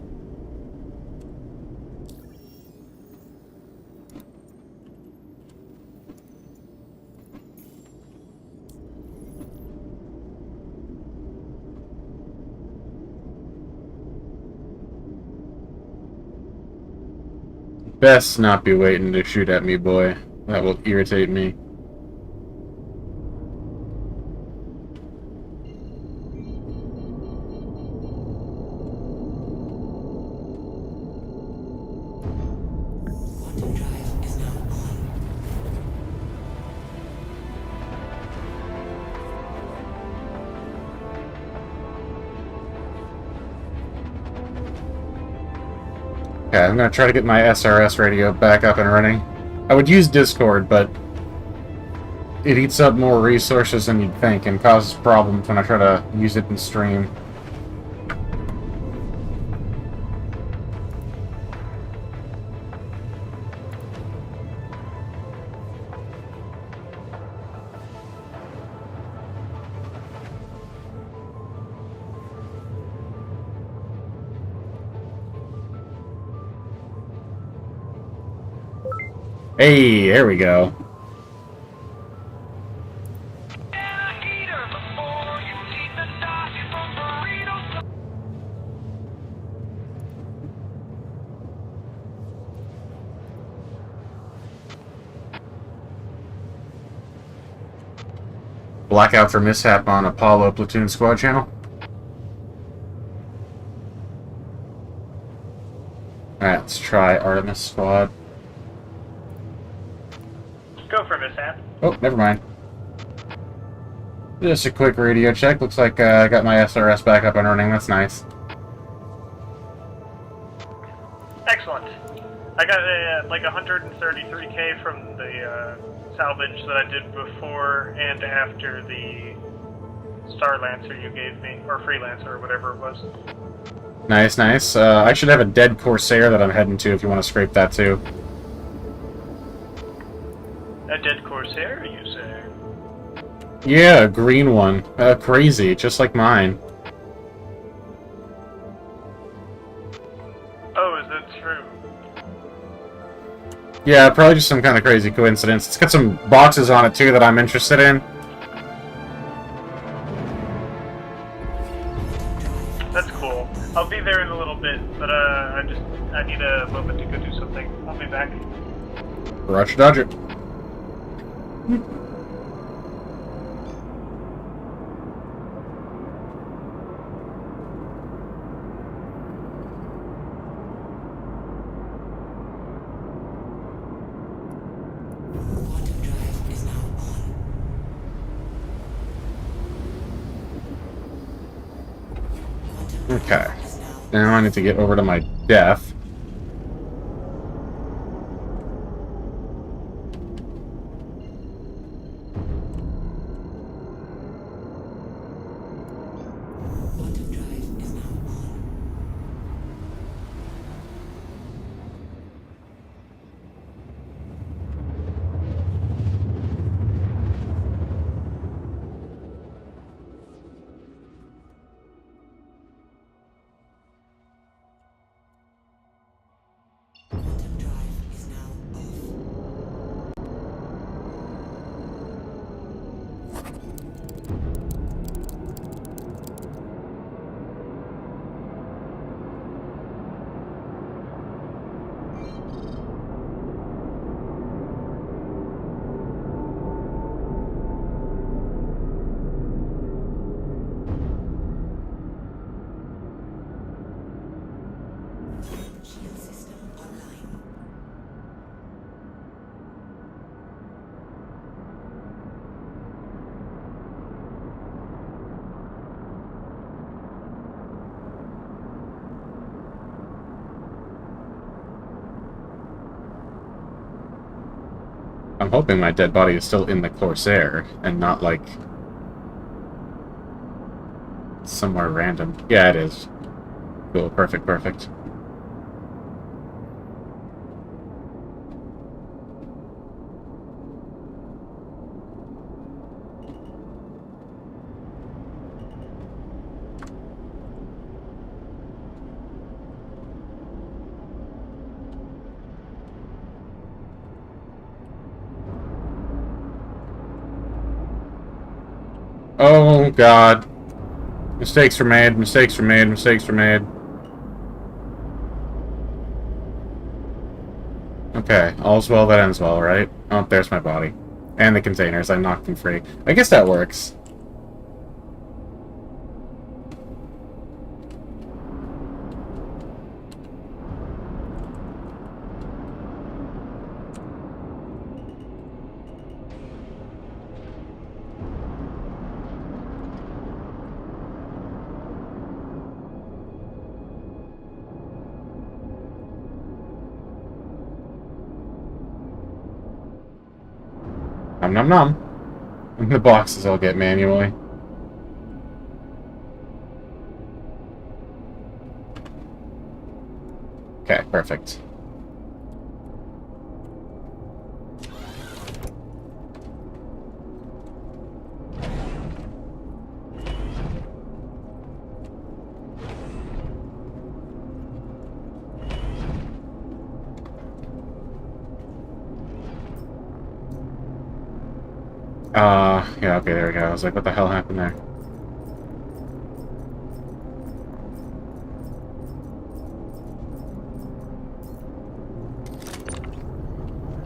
Best not be waiting to shoot at me, boy. That will irritate me. Quantum drive is now on. Okay, I'm gonna try to get my SRS radio back up and running. I would use Discord, but it eats up more resources than you'd think and causes problems when I try to use it in stream. Hey, there we go. Blackout for mishap on Apollo Platoon Squad channel. Alright, let's try Artemis Squad. Go for mishap. Oh, never mind. Just a quick radio check. Looks like I got my SRS back up and running. That's nice. Excellent. I got like 133k from the salvage that I did before and after the Star Lancer you gave me, or Freelancer, or whatever it was. Nice, nice. I should have a dead Corsair that I'm heading to if you want to scrape that too. A dead Corsair, you say? Yeah, a green one. Crazy, just like mine. Oh, is that true? Yeah, probably just some kind of crazy coincidence. It's got some boxes on it too that I'm interested in. That's cool. I'll be there in a little bit, but I need a moment to go do something. I'll be back. Roger, Dodger. Quantum drive is now on. Quantum Okay. drive is now Now I need to get over to my death. Quantum drive is now on. I'm hoping my dead body is still in the Corsair and not, like, somewhere random. Yeah, it is. Cool, perfect, perfect. Oh, God. Mistakes were made, mistakes were made, mistakes were made. Okay, all's well that ends well, right? Oh, there's my body. And the containers, I knocked them free. I guess that works. Nom nom nom. And the boxes I'll get manually. Okay, perfect. Yeah, okay, there we go. I was like, what the hell happened there?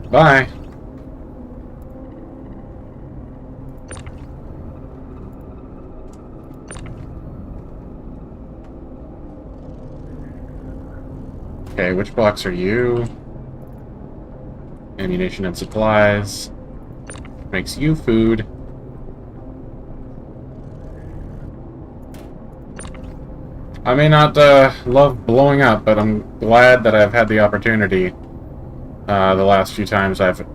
Bye! Okay, which box are you? Ammunition and supplies. Makes you food. I may not love blowing up, but I'm glad that I've had the opportunity the last few times I've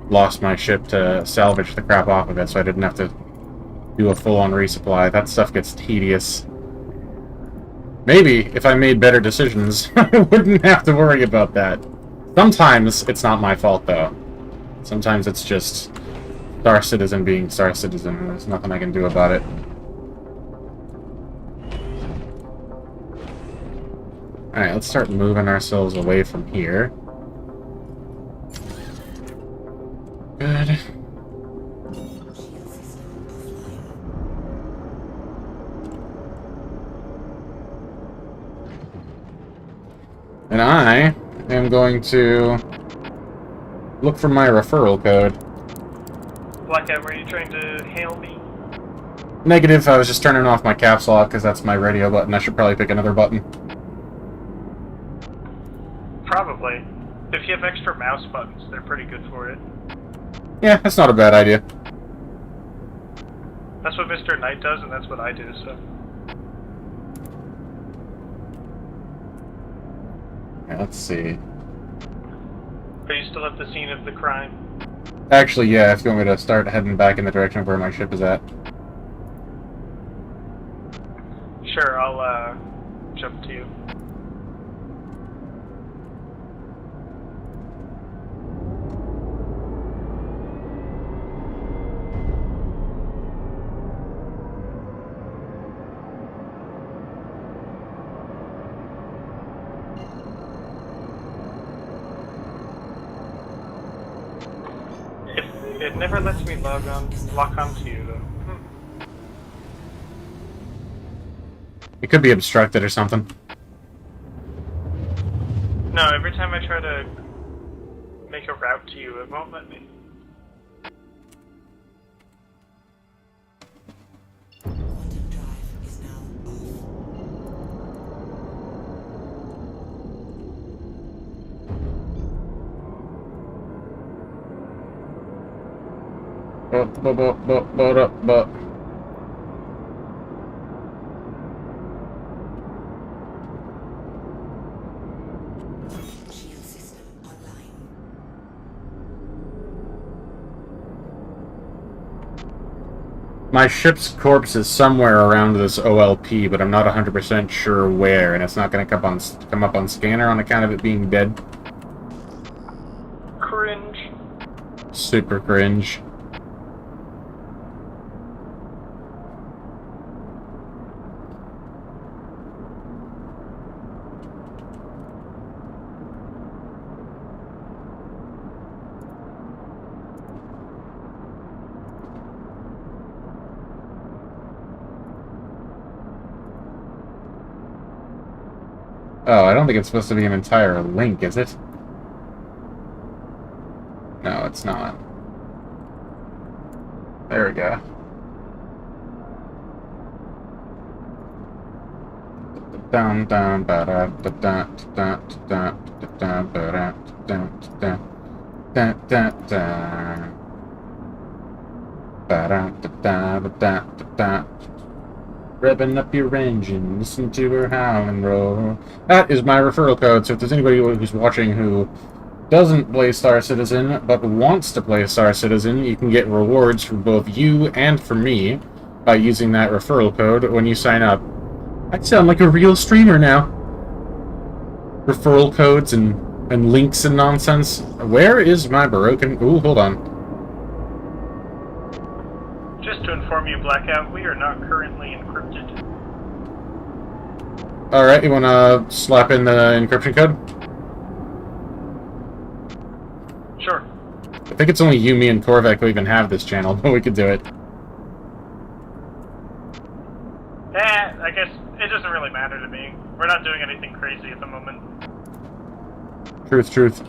lost my ship to salvage the crap off of it, so I didn't have to do a full-on resupply. That stuff gets tedious. Maybe, if I made better decisions, I wouldn't have to worry about that. Sometimes it's not my fault, though. Sometimes it's just Star Citizen being Star Citizen, and there's nothing I can do about it. Alright, let's start moving ourselves away from here. Good. And I am going to look for my referral code. Blackout, were you trying to hail me? Negative, I was just turning off my caps lock because that's my radio button. I should probably pick another button. Probably. If you have extra mouse buttons, they're pretty good for it. Yeah, that's not a bad idea. That's what Mr. Knight does, and that's what I do, so... Yeah, let's see. Are you still at the scene of the crime? Actually, yeah, if you want me to start heading back in the direction of where my ship is at. Sure, I'll, jump to you. It never lets me lock on to you, though. It could be obstructed or something. No, every time I try to make a route to you, it won't let me. Quantum drive is now off. But. Shield system online. My ship's corpse is somewhere around this OLP, but I'm not 100% sure where, and it's not going to come up on scanner on account of it being dead. Cringe. Super cringe. Oh, I don't think it's supposed to be an entire link, is it? No, it's not. There we go. Dun dun ba da da da da da da ba da da da da da da ba da da da da da. Revving up your engine, listen to her howl and roar. That is my referral code, so if there's anybody who's watching who doesn't play Star Citizen, but wants to play Star Citizen, you can get rewards from both you and from me by using that referral code when you sign up. I sound like a real streamer now. Referral codes and links and nonsense. Where is my broken... Ooh, hold on. Just to inform you, Blackout, we are not currently encrypted. Alright, you wanna slap in the encryption code? Sure. I think it's only you, me, and Korvac who even have this channel, but we could do it. I guess it doesn't really matter to me. We're not doing anything crazy at the moment. Truth, truth.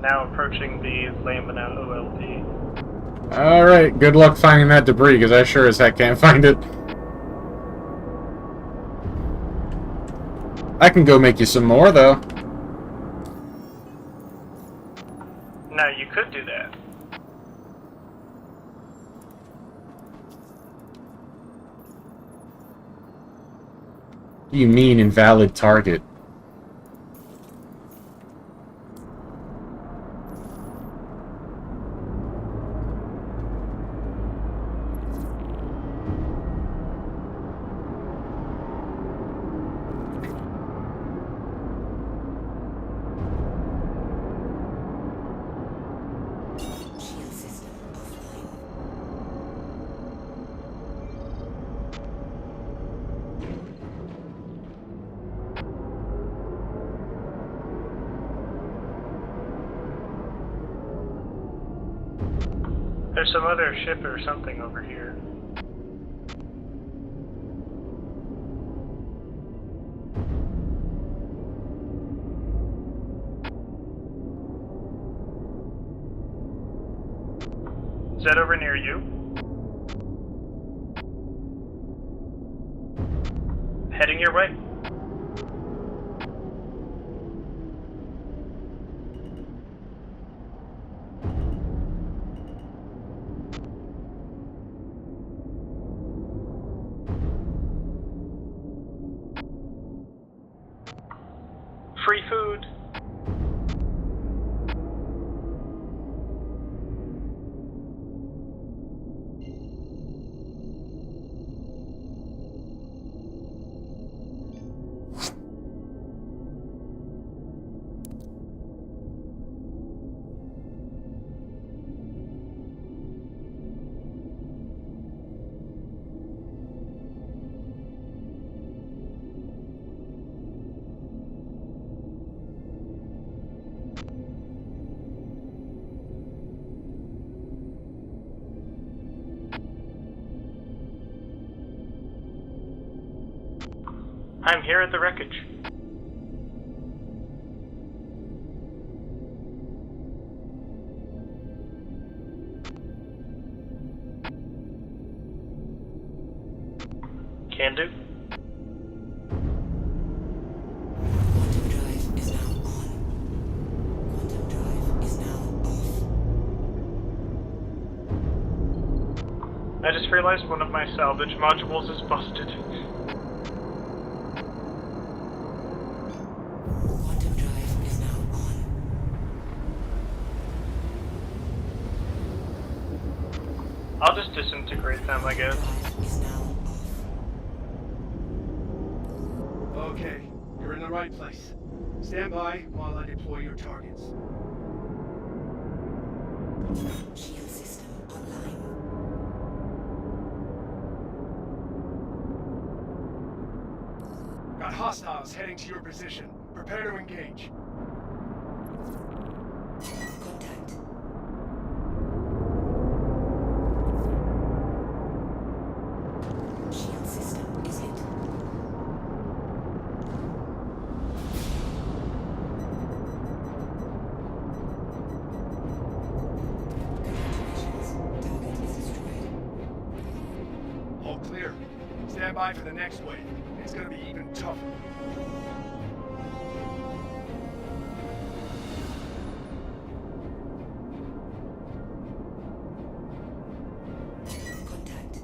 Now approaching the Lamina OLP. Alright, good luck finding that debris, because I sure as heck can't find it. I can go make you some more, though. Now, you could do that. You mean invalid target? There's some other ship or something over here. Is that over near you? Heading your way. Free food. I'm here at the wreckage. Can do. Quantum drive is now on. Quantum drive is now off. I just realized one of my salvage modules is busted. Quantum drive is now on. I'll just disintegrate them, I guess. Is now off. Okay, you're in the right place. Stand by while I deploy your targets. Shield system online. Got hostiles heading to your position. Prepare to engage. Contact. Shield system is hit. Congratulations. Target is destroyed. All clear. Stand by for the next wave. It's gonna be even tougher. Contact.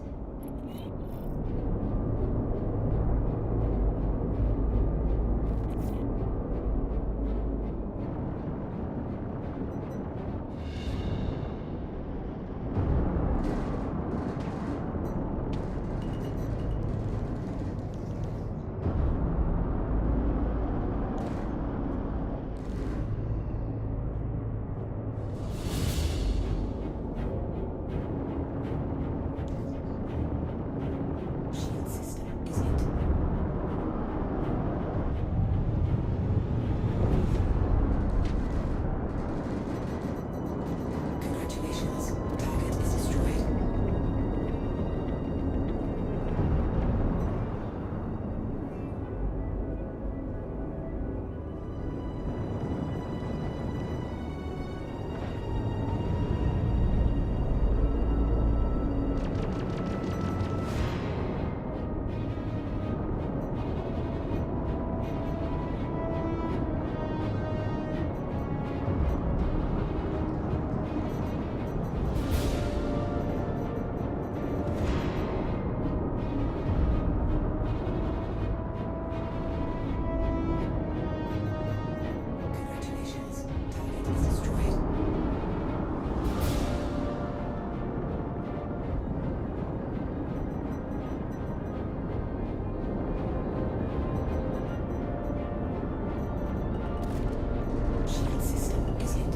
Shield system is hit. Congratulations. Target is destroyed. Congratulations. Target is destroyed. Shield system is hit.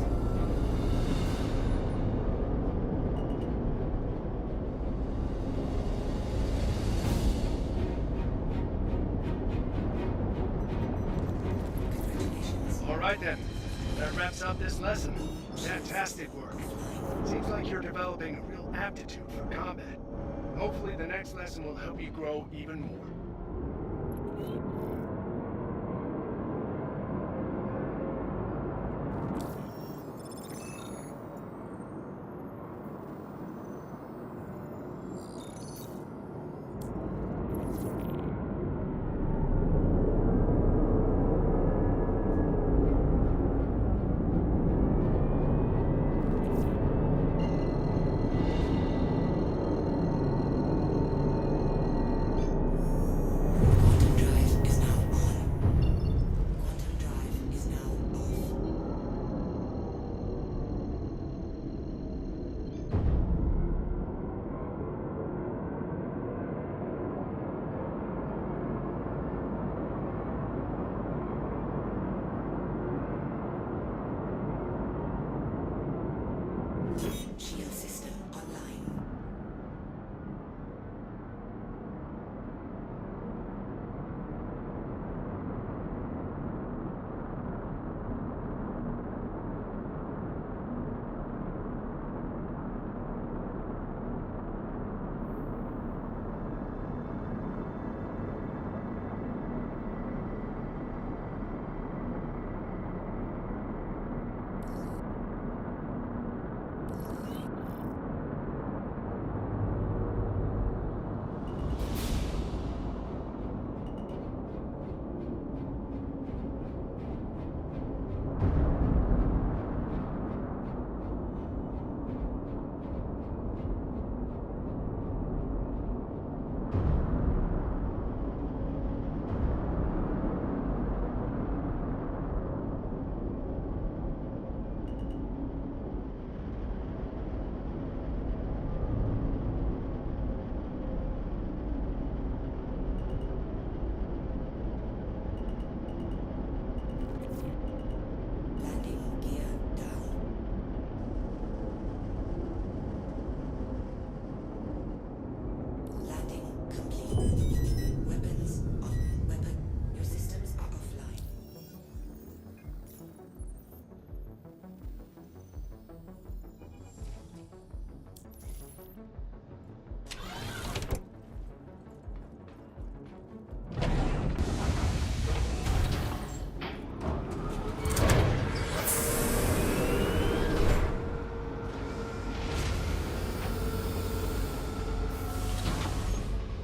Congratulations. All right then. That wraps up this lesson. Fantastic work. Seems like you're developing a real aptitude for combat. Hopefully the next lesson will help you grow even more. Quantum drive is now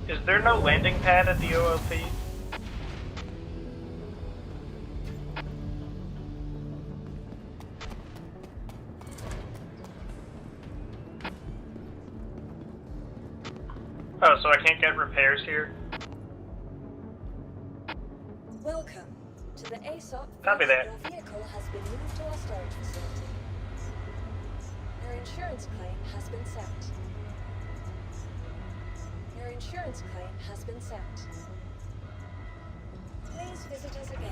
Is there no landing pad at the OLP? Oh, so I can't get repairs here? Welcome to the ASOP. Copy that. Your vehicle has been moved to our storage facility. Your insurance claim has been set. Your insurance claim has been set. Please visit us again.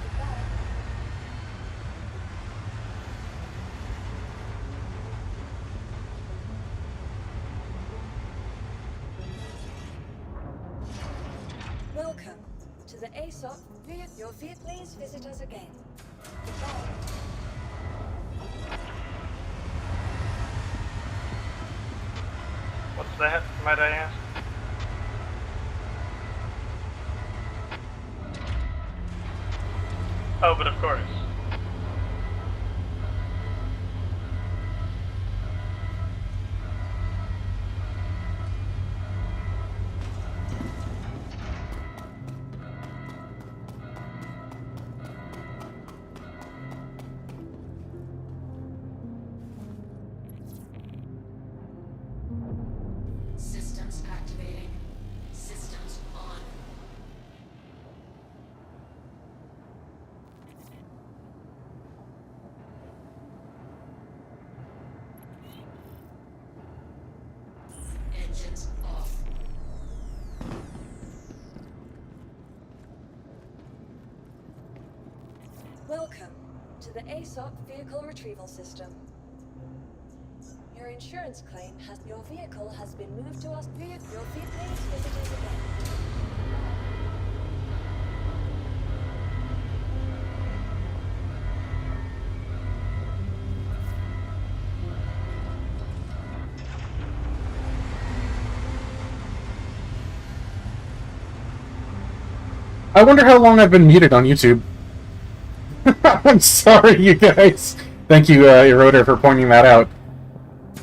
Goodbye. Welcome to the ASOP. Your vehicle. Please visit us again. Goodbye. What's that, might I ask? Oh, but of course. Systems activating. Systems on. Engines off. Welcome to the ASOP vehicle retrieval system. Your insurance claim has. Your vehicle has been moved to us. Your vehicle. Please visit us again. I wonder how long I've been muted on YouTube. I'm sorry, you guys. Thank you, Eroder, for pointing that out.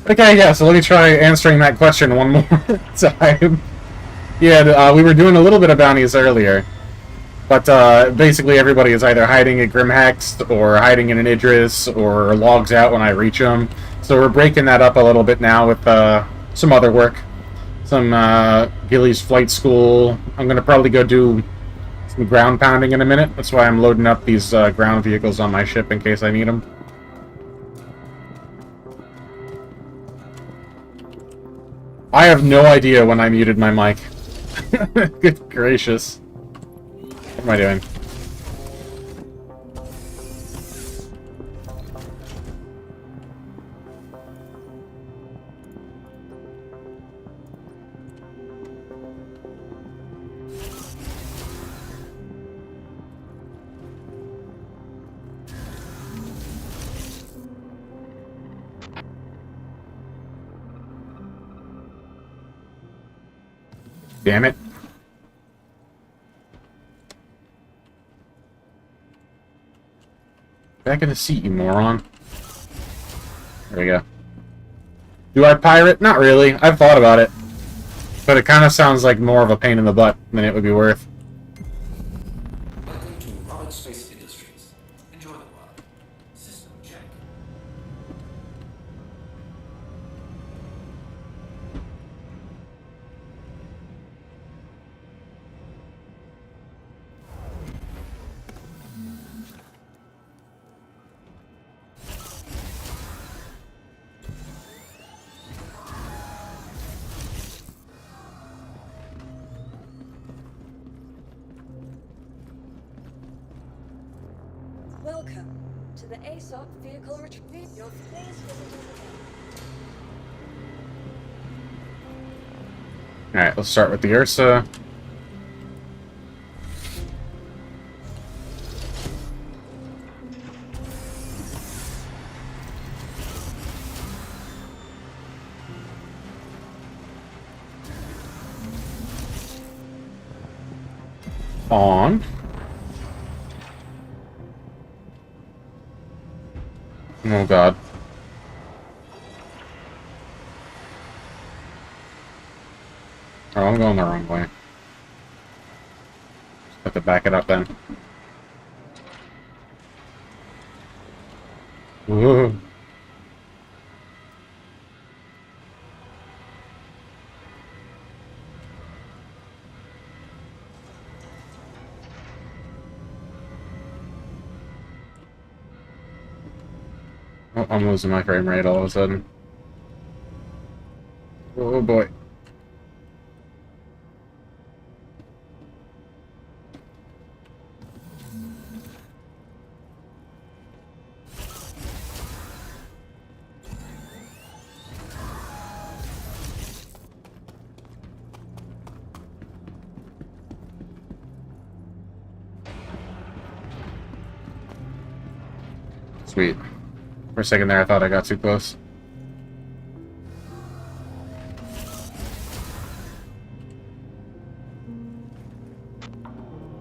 Okay, yeah, so let me try answering that question one more time. Yeah, we were doing a little bit of bounties earlier. But basically everybody is either hiding at Grimhext, or hiding in an Idris, or logs out when I reach them. So we're breaking that up a little bit now with some other work. Some Gilly's Flight School. I'm going to probably go do some ground pounding in a minute. That's why I'm loading up these ground vehicles on my ship in case I need them. I have no idea when I muted my mic. Good gracious. What am I doing? Damn it. Back in the seat, you moron. There we go. Do I pirate? Not really. I've thought about it. But it kind of sounds like more of a pain in the butt than it would be worth. Welcome to Robert Space Industries. Enjoy the ride. System check. Welcome to the ASOP vehicle retrieval. Your please visit us again. Alright, let's start with the Ursa. On. Oh god. Oh, I'm going the wrong way. Just have to back it up then. Whoa. Oh, I'm losing my frame rate all of a sudden. Oh boy. Sweet. For a second there, I thought I got too close.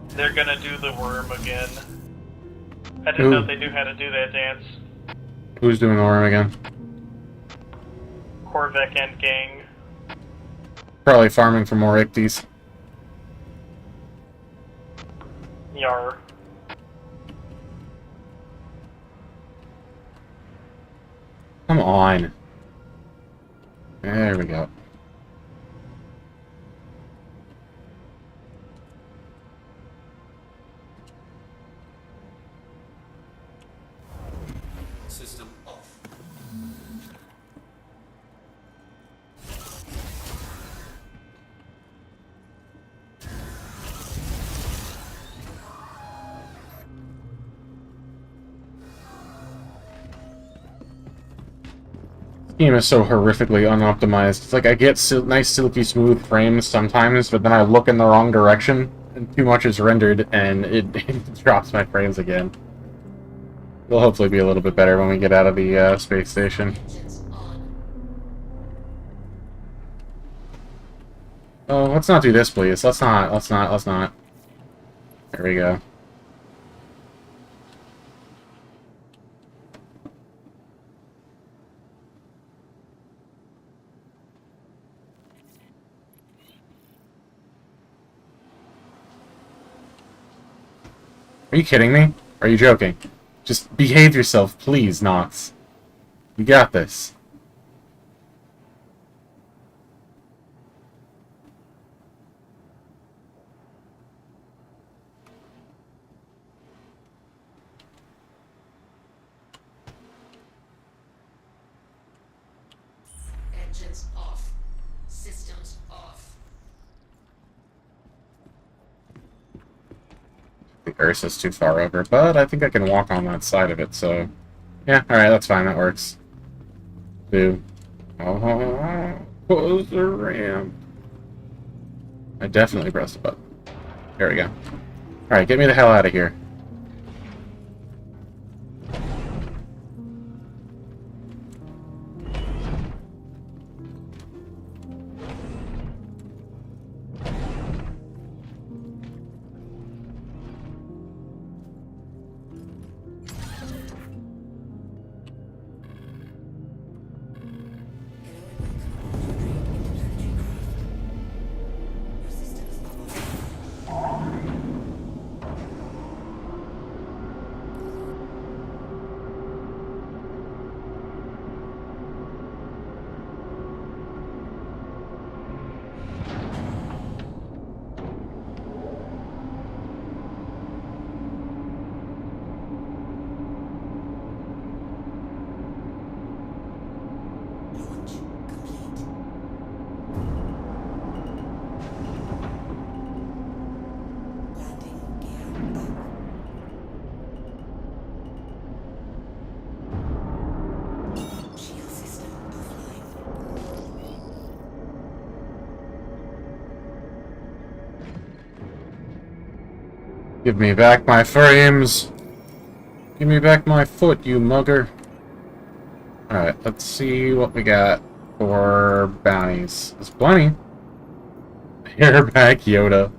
They're gonna do the worm again. I didn't know they knew how to do that dance. Who's doing the worm again? Korvek and gang. Probably farming for more icties. Yar. Come on. There we go. System off. Game is so horrifically unoptimized. It's like I get nice silky smooth frames sometimes, but then I look in the wrong direction and too much is rendered and it drops my frames again. It'll hopefully be a little bit better when we get out of the space station. Oh, let's not do this, please. Let's not. There we go. Are you kidding me? Are you joking? Just behave yourself, please, Nox. You got this. Engines off. Systems off. The Ursa's too far over, but I think I can walk on that side of it, so... Yeah, alright, that's fine, that works. Do. Oh, close the ramp. I definitely pressed the button. There we go. Alright, get me the hell out of here. Give me back my frames! Give me back my foot, you mugger! Alright, let's see what we got for bounties. There's plenty. Hairback Yoda.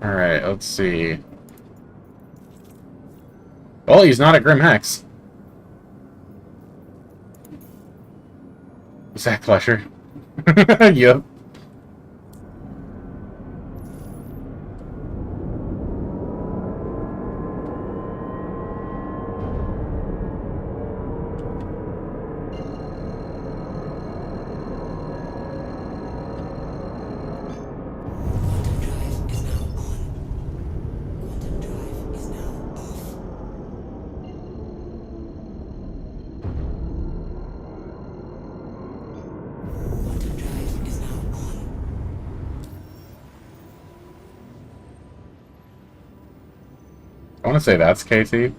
Alright, let's see. Well, he's not a Grim Hex. Zach Fletcher. Yep. Quantum drive is now on. Quantum drive is now off. Quantum drive is now on. I want to say that's KT.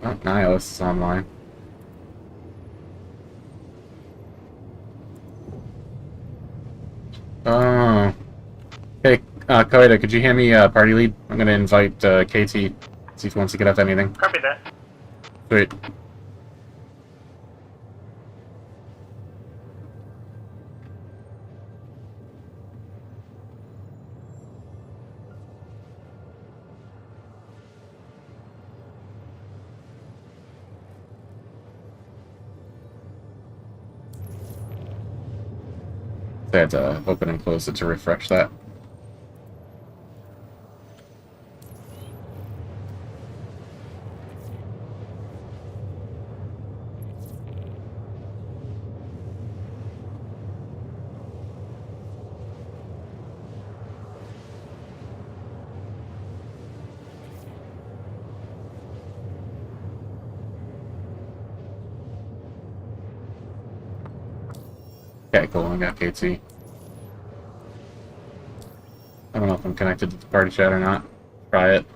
Oh, Nihilus is online. Oh. Hey, Koida, could you hand me party lead? I'm gonna invite KT. See if he wants to get up to anything. Copy that. Sweet. I had to open and close it to refresh that. Okay, cool, I got KT. I don't know if I'm connected to the party chat or not. Try it.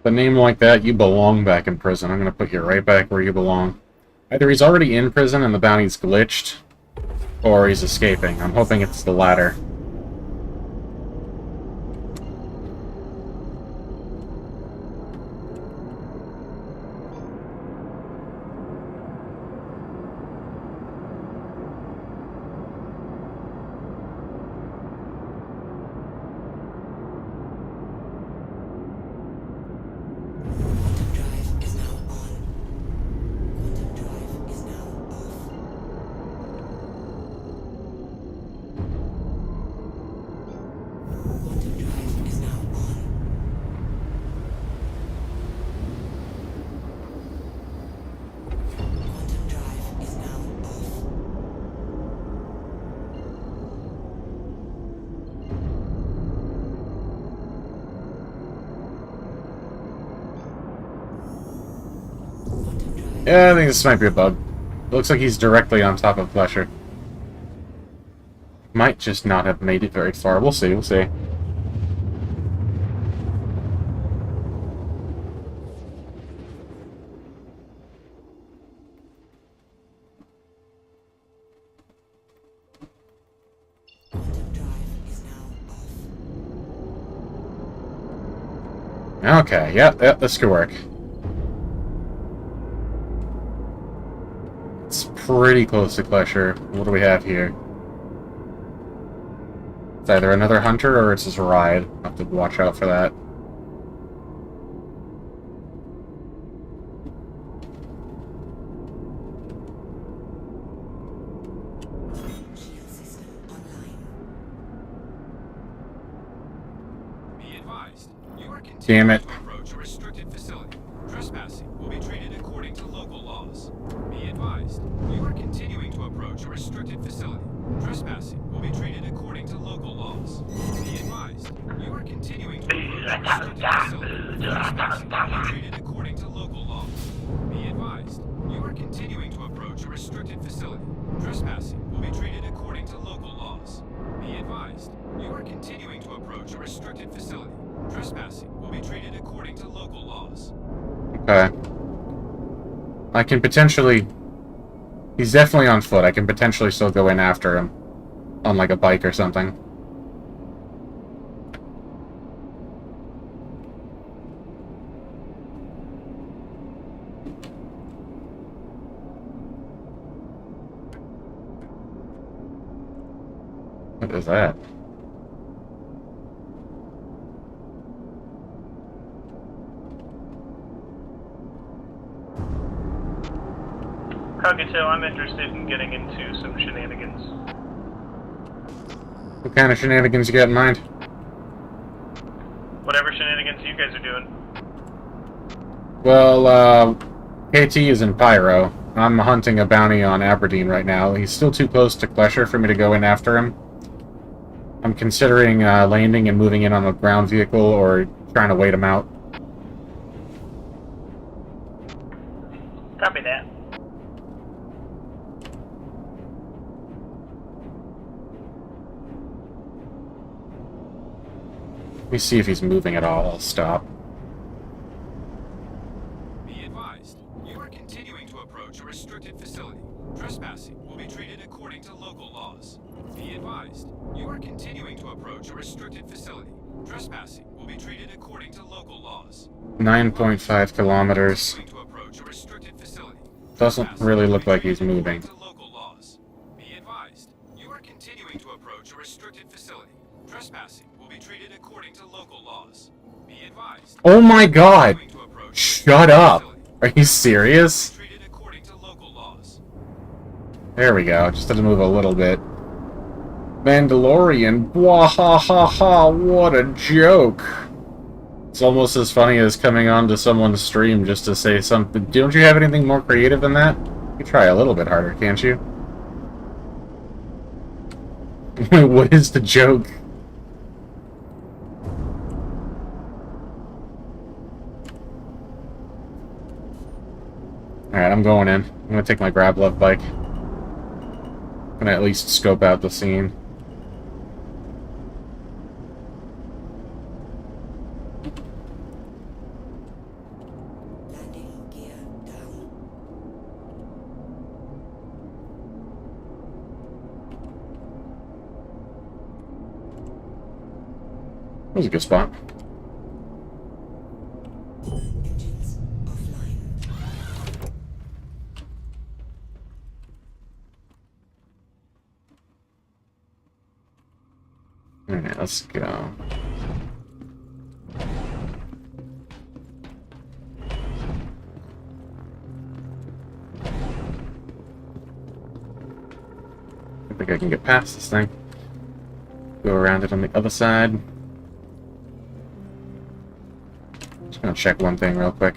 A name like that, you belong back in prison. I'm gonna put you right back where you belong. Either he's already in prison and the bounty's glitched, or he's escaping. I'm hoping it's the latter. Quantum drive is now on. Quantum drive is now off. Quantum drive is now on. Quantum drive is now off. Quantum drive. Yeah, I think this might be a bug. It looks like he's directly on top of Flesher. Might just not have made it very far. We'll see, we'll see. Quantum drive is now off. Okay, yep, this could work. It's pretty close to Flesher. What do we have here? It's either another hunter or it's his ride. I'll have to watch out for that. Shield system online. Be advised, you are Damn it. continuing to approach a restricted facility. Trespassing will be treated according to local laws. Be advised, you are continuing to approach a restricted facility. Trespassing will be treated according to local laws. Be advised, you are continuing to approach a restricted facility. Trespassing will be treated according to local laws. Be advised, you are continuing to approach a restricted facility. Trespassing will be treated according to local laws. Be advised. advised. You are continuing to approach a restricted facility. Trespassing will be treated according to local laws. Okay. I can potentially... He's definitely on foot. I can potentially still go in after him. On, like, a bike or something. What is that? Kagato, I'm interested in getting into some shenanigans. What kind of shenanigans you got in mind? Whatever shenanigans you guys are doing. Well, KT is in Pyro. I'm hunting a bounty on Aberdeen right now. He's still too close to Klesher for me to go in after him. I'm considering landing and moving in on a ground vehicle or trying to wait him out. Copy that. Let me see if he's moving at all. I'll stop. Be advised, you are continuing to approach a restricted facility. Trespassing will be treated according to local laws. Be advised, you are continuing to approach a restricted facility. Trespassing will be treated according to local laws. 9.5 kilometers. Continuing to approach a restricted facility. Doesn't really look like he's moving. To local laws. Be advised, you are continuing to approach a restricted facility. Trespassing will be treated according to local laws. Be advised. Oh my god! Continuing to approach Shut up! Are you serious? treated according to local laws. There we go. Just had to move a little bit. Mandalorian. Bwahahaha, what a joke. It's almost as funny as coming onto someone's stream just to say something. Don't you have anything more creative than that? You try a little bit harder, can't you? What is the joke? Alright, I'm going in. I'm gonna take my grab love bike. I'm gonna at least scope out the scene. Landing gear down. That was a good spot. Engines offline. Alright, let's go. I think I can get past this thing. Go around it on the other side. Just gonna check one thing real quick.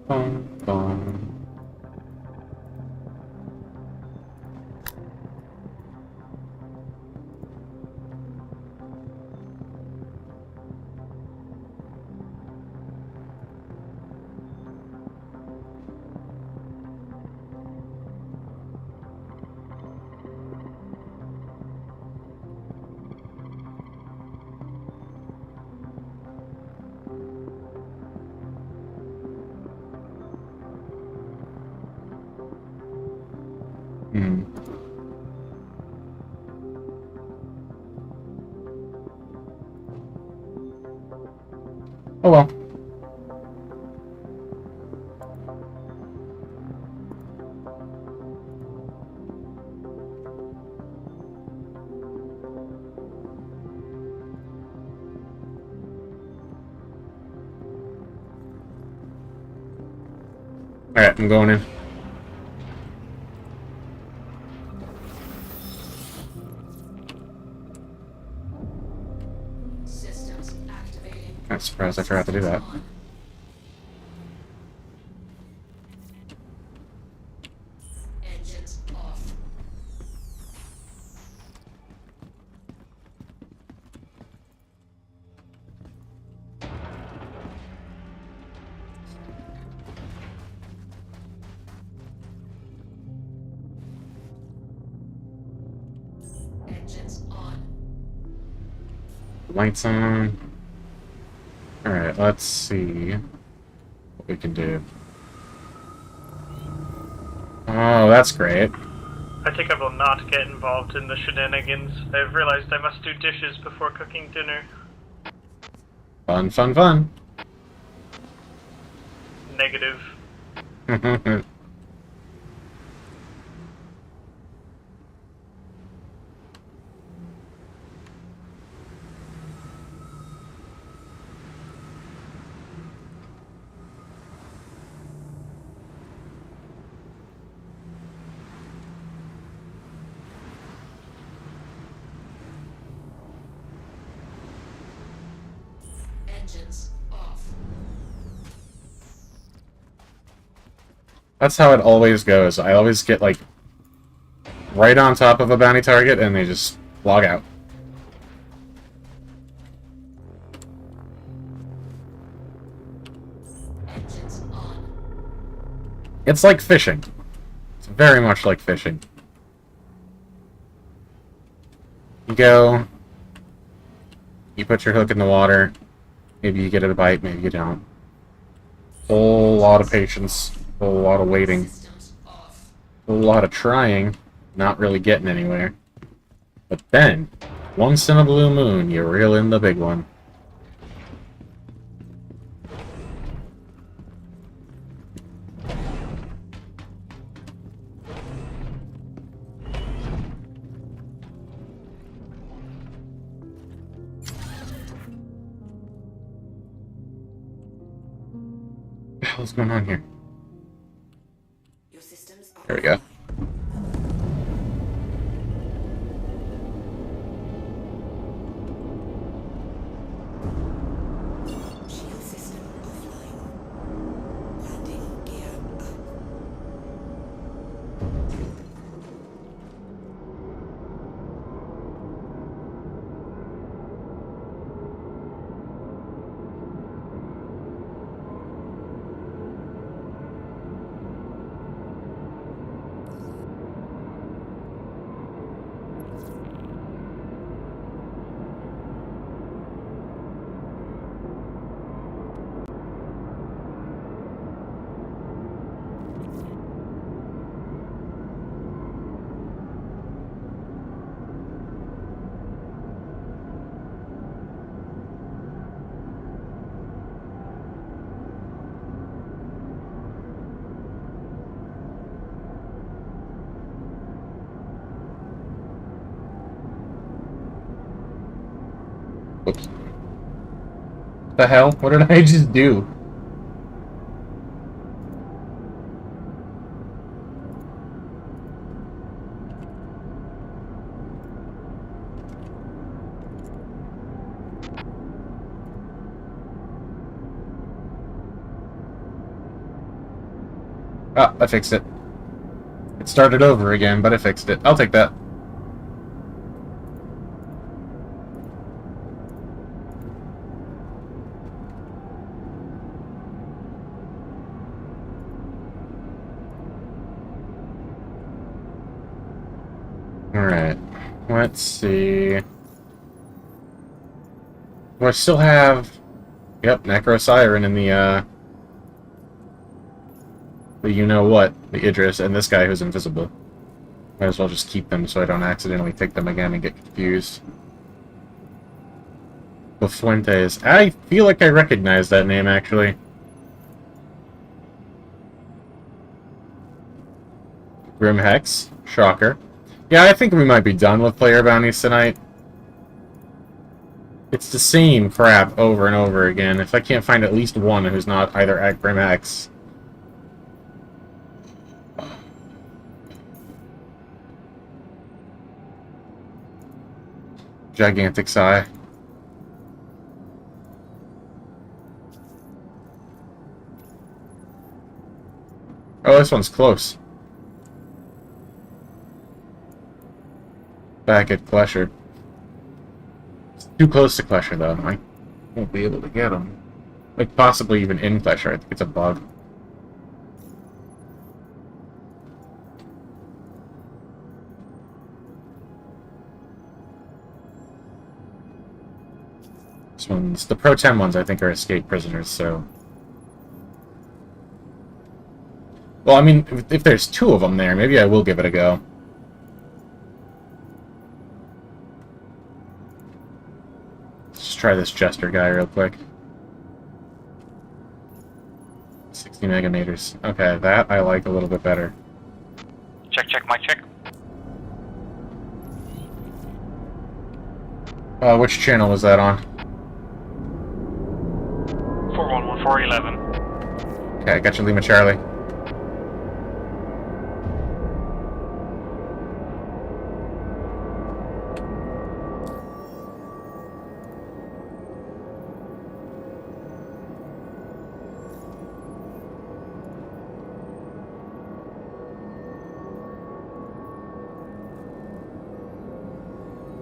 Bum, bum. Hmm. Oh well. Alright, I'm going in. Systems activating. I'm surprised I forgot to do that. Engines off. Lights on. Alright, let's see what we can do. Oh, that's great. I think I will not get involved in the shenanigans. I've realized I must do dishes before cooking dinner. Fun, fun, fun. Negative. Engines off. That's how it always goes. I always get, like, right on top of a bounty target, and they just log out. Engines on. It's like fishing. It's very much like fishing. You go, you put your hook in the water, maybe you get a bite, maybe you don't. Whole lot of patience, whole lot of waiting, Systems off. whole lot of trying, not really getting anywhere. But then, once in a blue moon, you reel in the big one. What the hell's going on here? Your systems are There we go. Shield system offline. Landing gear up. Whoops. The hell? What did I just do? Ah, I fixed it. It started over again, but I fixed it. I'll take that. Alright. Let's see. Do I still have... Yep, Necro Siren in the you-know-what, the Idris, and this guy who's invisible. Might as well just keep them so I don't accidentally take them again and get confused. Bufuentes. I feel like I recognize that name, actually. Grim Hex. Shocker. Yeah, I think we might be done with player bounties tonight. It's the same crap over and over again. If I can't find at least one who's not either at Grim Hex... Gigantic sigh. Oh, this one's close. Back at Klesher. It's too close to Klesher, though. I won't be able to get him. Like, possibly even in Klesher. I think it's a bug. ones, the Pro 10 ones, I think are escape prisoners, so... Well, I mean, if there's 2 of them there, maybe I will give it a go. Let's just try this Jester guy real quick. 60 megameters. Okay, that I like a little bit better. Check, mic check. Which channel was that on? 411, 411. Okay, I got you, Lima Charlie.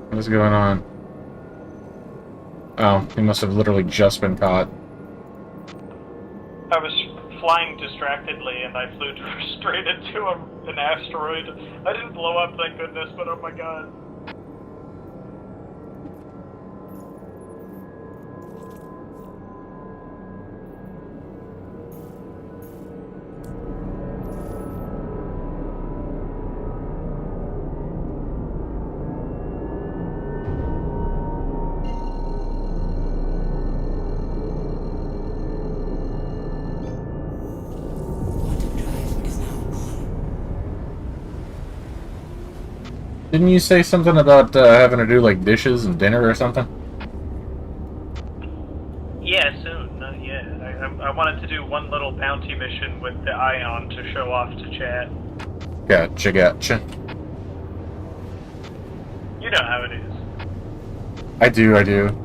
What's going on? Oh, he must have literally just been caught. I was flying distractedly and I flew straight into an asteroid. I didn't blow up, thank goodness, but oh my god. Didn't you say something about having to do, like, dishes and dinner or something? Yeah, soon. Not yet. I wanted to do one little bounty mission with the Ion to show off to chat. Gotcha, gotcha. You know how it is. I do.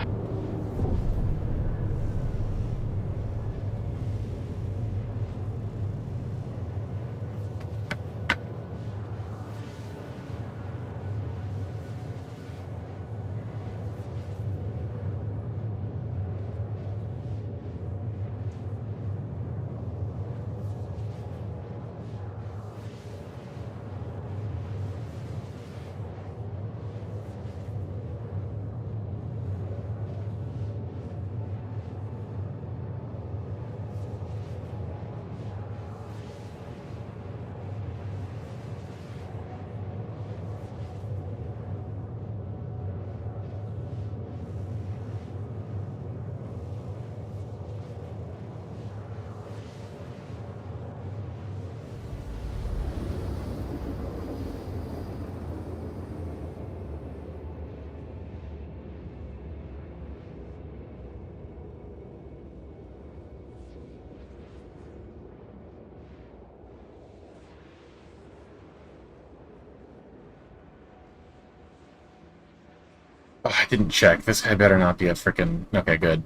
Oh, I didn't check. This guy better not be a frickin'... Okay, good.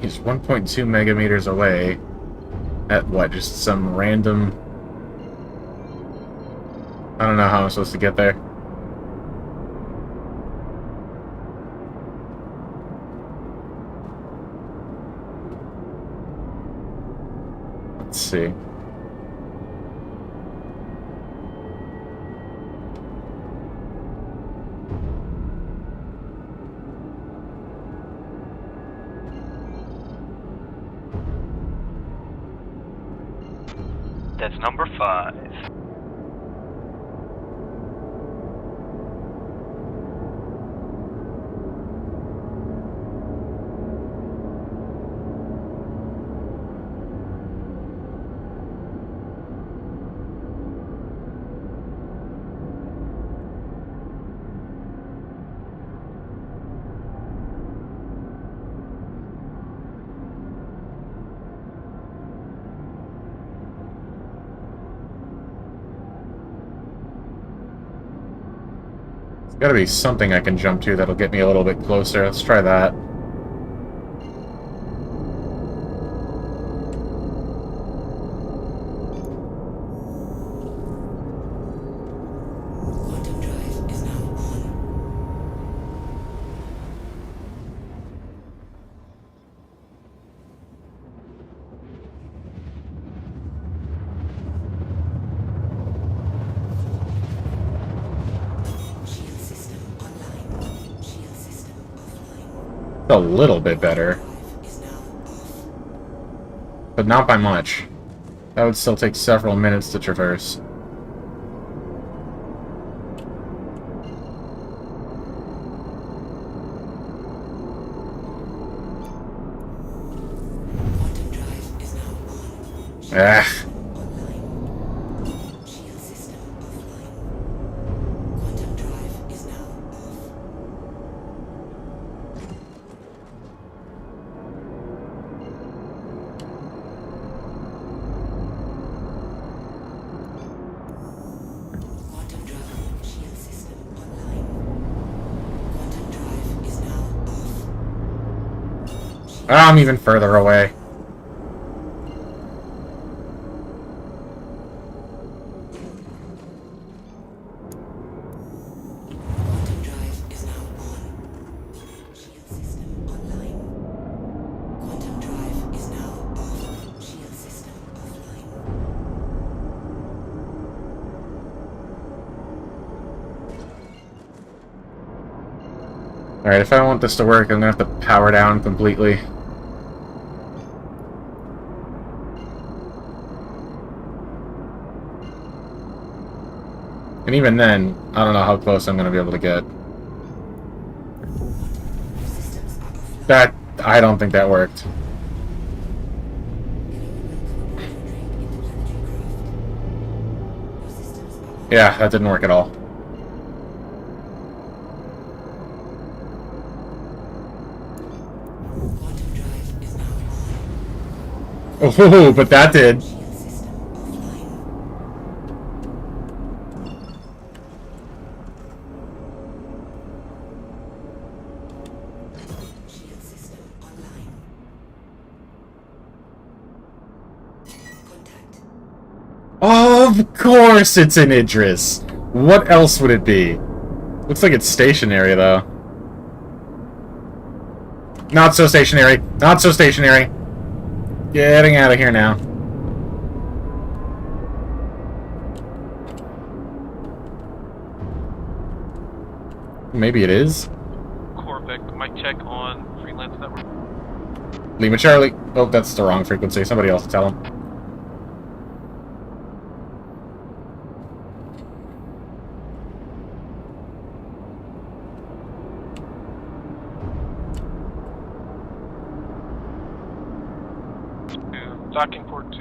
He's 1.2 megameters away. At what? Just some random... I don't know how I'm supposed to get there. Let's see. That's number 5. Gotta be something I can jump to that'll get me a little bit closer. Let's try that. A little bit better. But not by much. That would still take several minutes to traverse. Ah. I'm even further away. Alright, if I want this to work, I'm gonna have to power down completely. And even then, I don't know how close I'm gonna be able to get. That... I don't think that worked. Yeah, that didn't work at all. Oh, but that did. Of course it's an Idris! What else would it be? Looks like it's stationary, though. Not so stationary. Not so stationary. Getting out of here now. Maybe it is. Corvec, mic check on freelance network. Lima Charlie. Oh, that's the wrong frequency. Somebody else tell him. Docking port 2.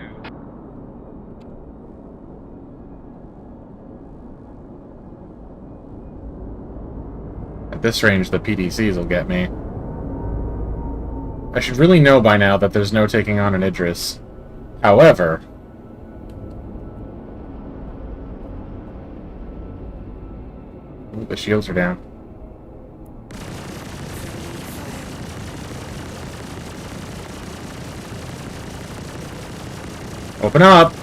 At this range, the PDCs will get me. I should really know by now that there's no taking on an Idris. However... Ooh, the shields are down. Open up!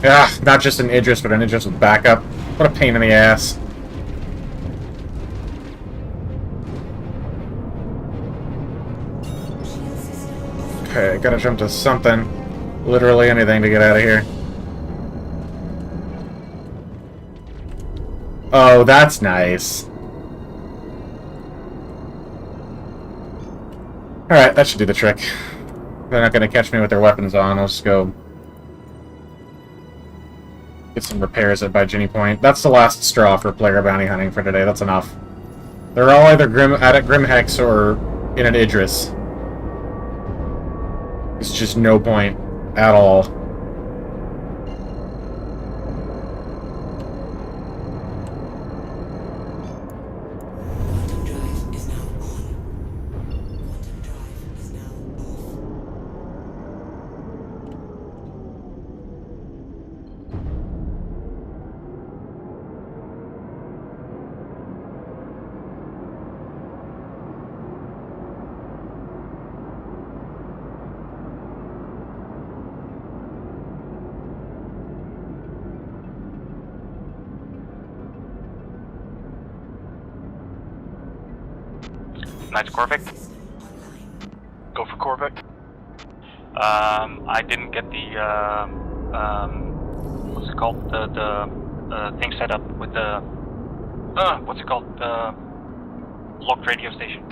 Ah, not just an Idris, but an Idris with backup. What a pain in the ass. Okay, gotta jump to something. Literally anything to get out of here. Oh, that's nice. Alright, that should do the trick. They're not gonna catch me with their weapons on. I'll just go get some repairs at by Ginny Point. That's the last straw for player bounty hunting for today. That's enough. They're all either at a Grim Hex or in an Idris. It's just no point at all. Nice, Corvic. Go for Corvic. I didn't get the, what's it called? The thing set up with the, what's it called? The locked radio station.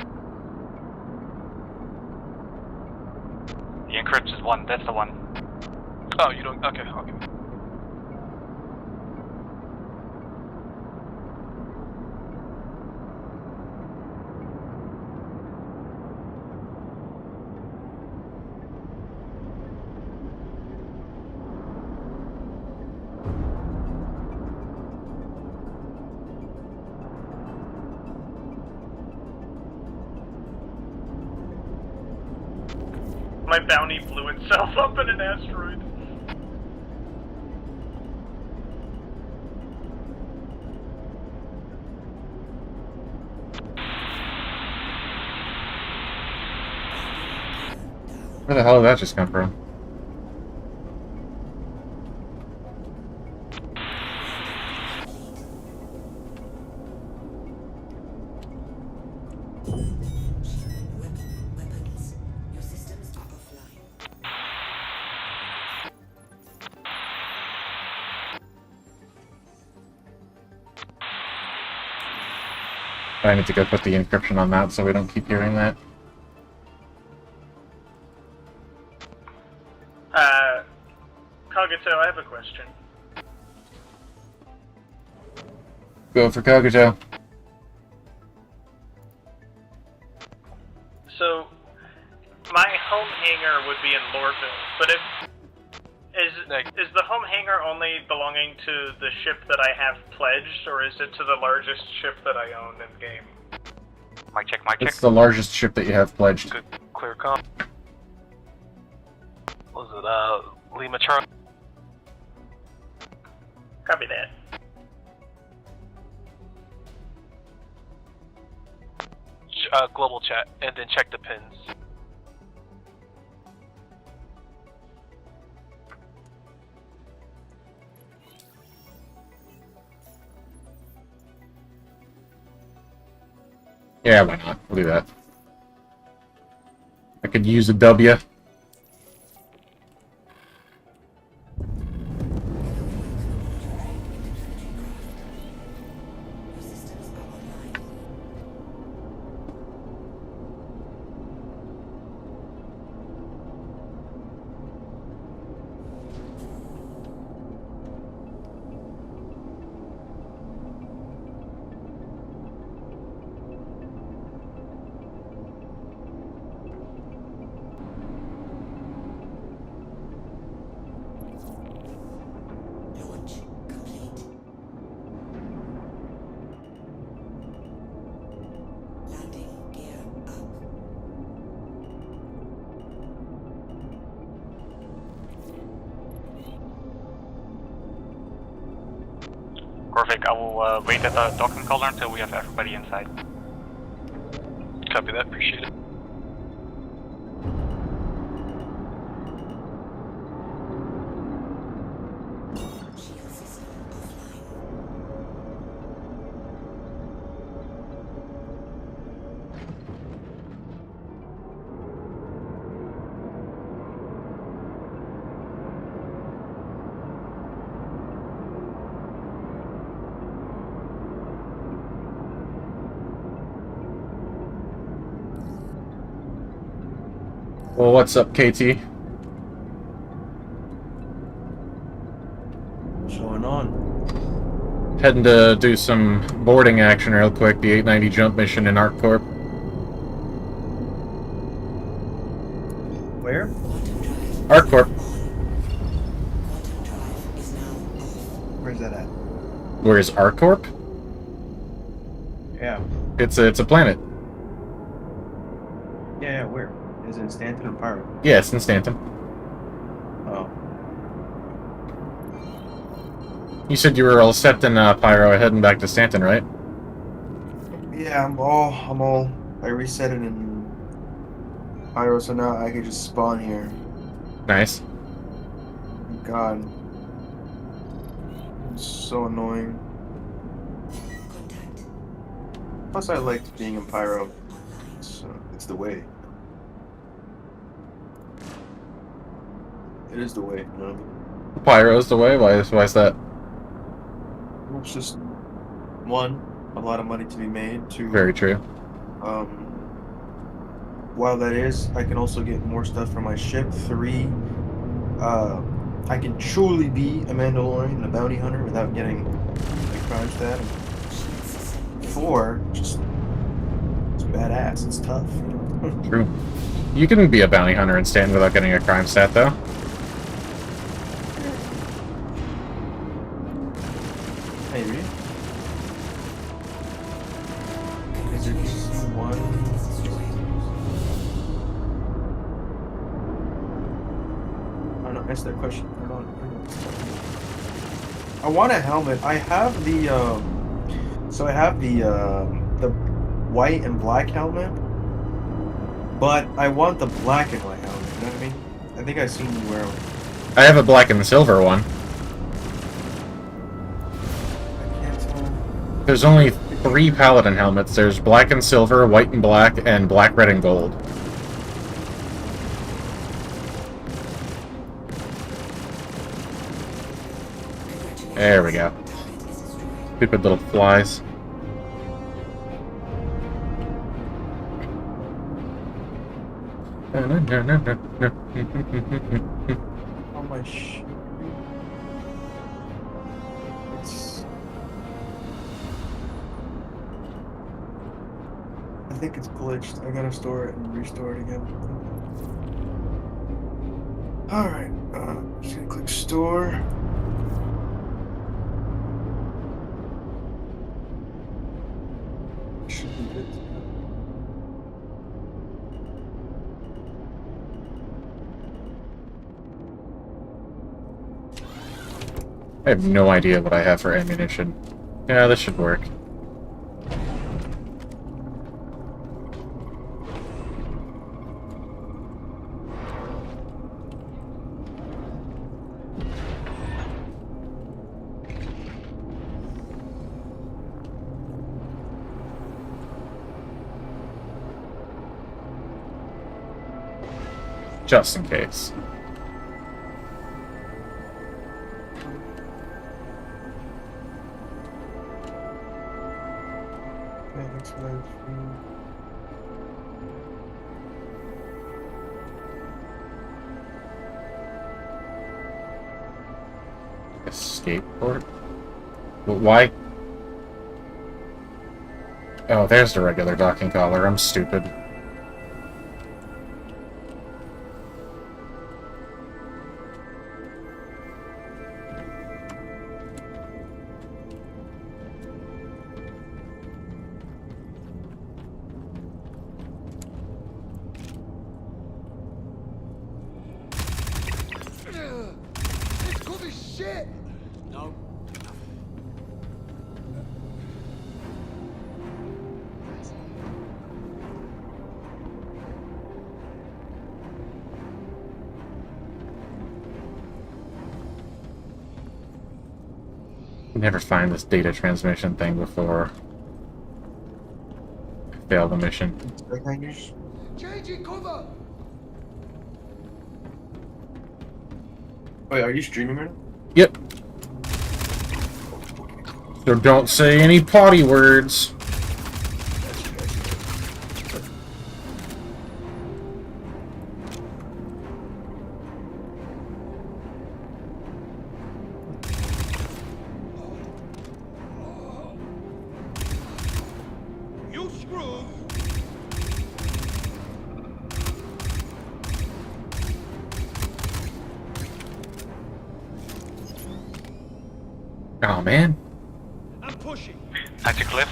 The encrypt is 1, that's the one. Oh, you don't, okay. My bounty blew itself up in an asteroid. Where the hell did that just come from? Weapons. Your systems are offline. I need to go put the encryption on that so we don't keep hearing that. Kagato, I have a question. Go for Kagato. So, my home hangar would be in Lorville, but is the home hangar only belonging to the ship that I have pledged, or is it to the largest ship that I own in game? Mic check. It's the largest ship that you have pledged. Good, clear comm. Was it, Lima Charlie? Copy that. Global chat, and then check the pins. Yeah, why not? We'll do that. I could use a W. Corvic, I will wait at the docking collar until we have everybody inside. Copy that, appreciate it. Well, what's up, KT? What's going on? Heading to do some boarding action real quick, the 890 jump mission in ArcCorp. Where? ArcCorp. Where's that at? Where's ArcCorp? Yeah. It's a planet. Yeah, where? Is it in Stanton or Pyro? Yeah, it's in Stanton. Oh. You said you were all set in Pyro, heading back to Stanton, right? Yeah, I reset it in Pyro, so now I can just spawn here. Nice. God. It's so annoying. Plus I liked being in Pyro. It's the way. It is the way, you know? Pyro's the way? Why is that? It's just, one, a lot of money to be made. Two, Very true. While that is, I can also get more stuff from my ship. Three, I can truly be a Mandalorian and a bounty hunter without getting a crime stat. Four, just it's badass. It's tough. You know? True. You can be a bounty hunter and stand without getting a crime stat, though. Maybe. Is there just one? I don't know. Answer that question. I don't know. I want a helmet. I have the so I have the white and black helmet, but I want the black and white helmet. You know what I mean? I think I've seen you wear one. I have a black and silver one. I can't tell. There's only 3 paladin helmets. There's black and silver, white and black, and black, red, and gold. There we go. Stupid little flies. Oh my shit. I think it's glitched. I gotta store it and restore it again. Alright, just gonna click store. Should be good to go. I have no idea what I have for ammunition. Yeah, this should work. Just in case. Okay, thanks for that. Escape port? Well, why? Oh, there's the regular docking collar. I'm stupid. It's cool as shit! No. Never find this data transmission thing before I fail the mission. Changing cover! Wait, are you streaming right now? Yep. So don't say any potty words. You screw! Oh man. I'm pushing. Back to cliff.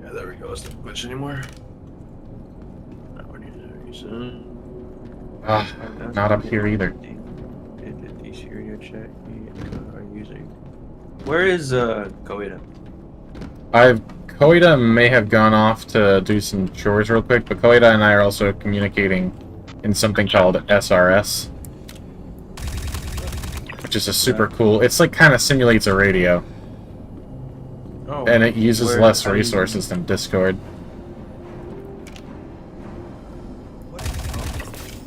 Yeah, there we go. It's not glitch anymore. Now we need to reset. Ah, not up here either. The security check we are using. Where is Goeda? I've Koida may have gone off to do some chores real quick, but Koida and I are also communicating in something called SRS, which is a super cool. It's like kind of simulates a radio, and it uses less resources than Discord.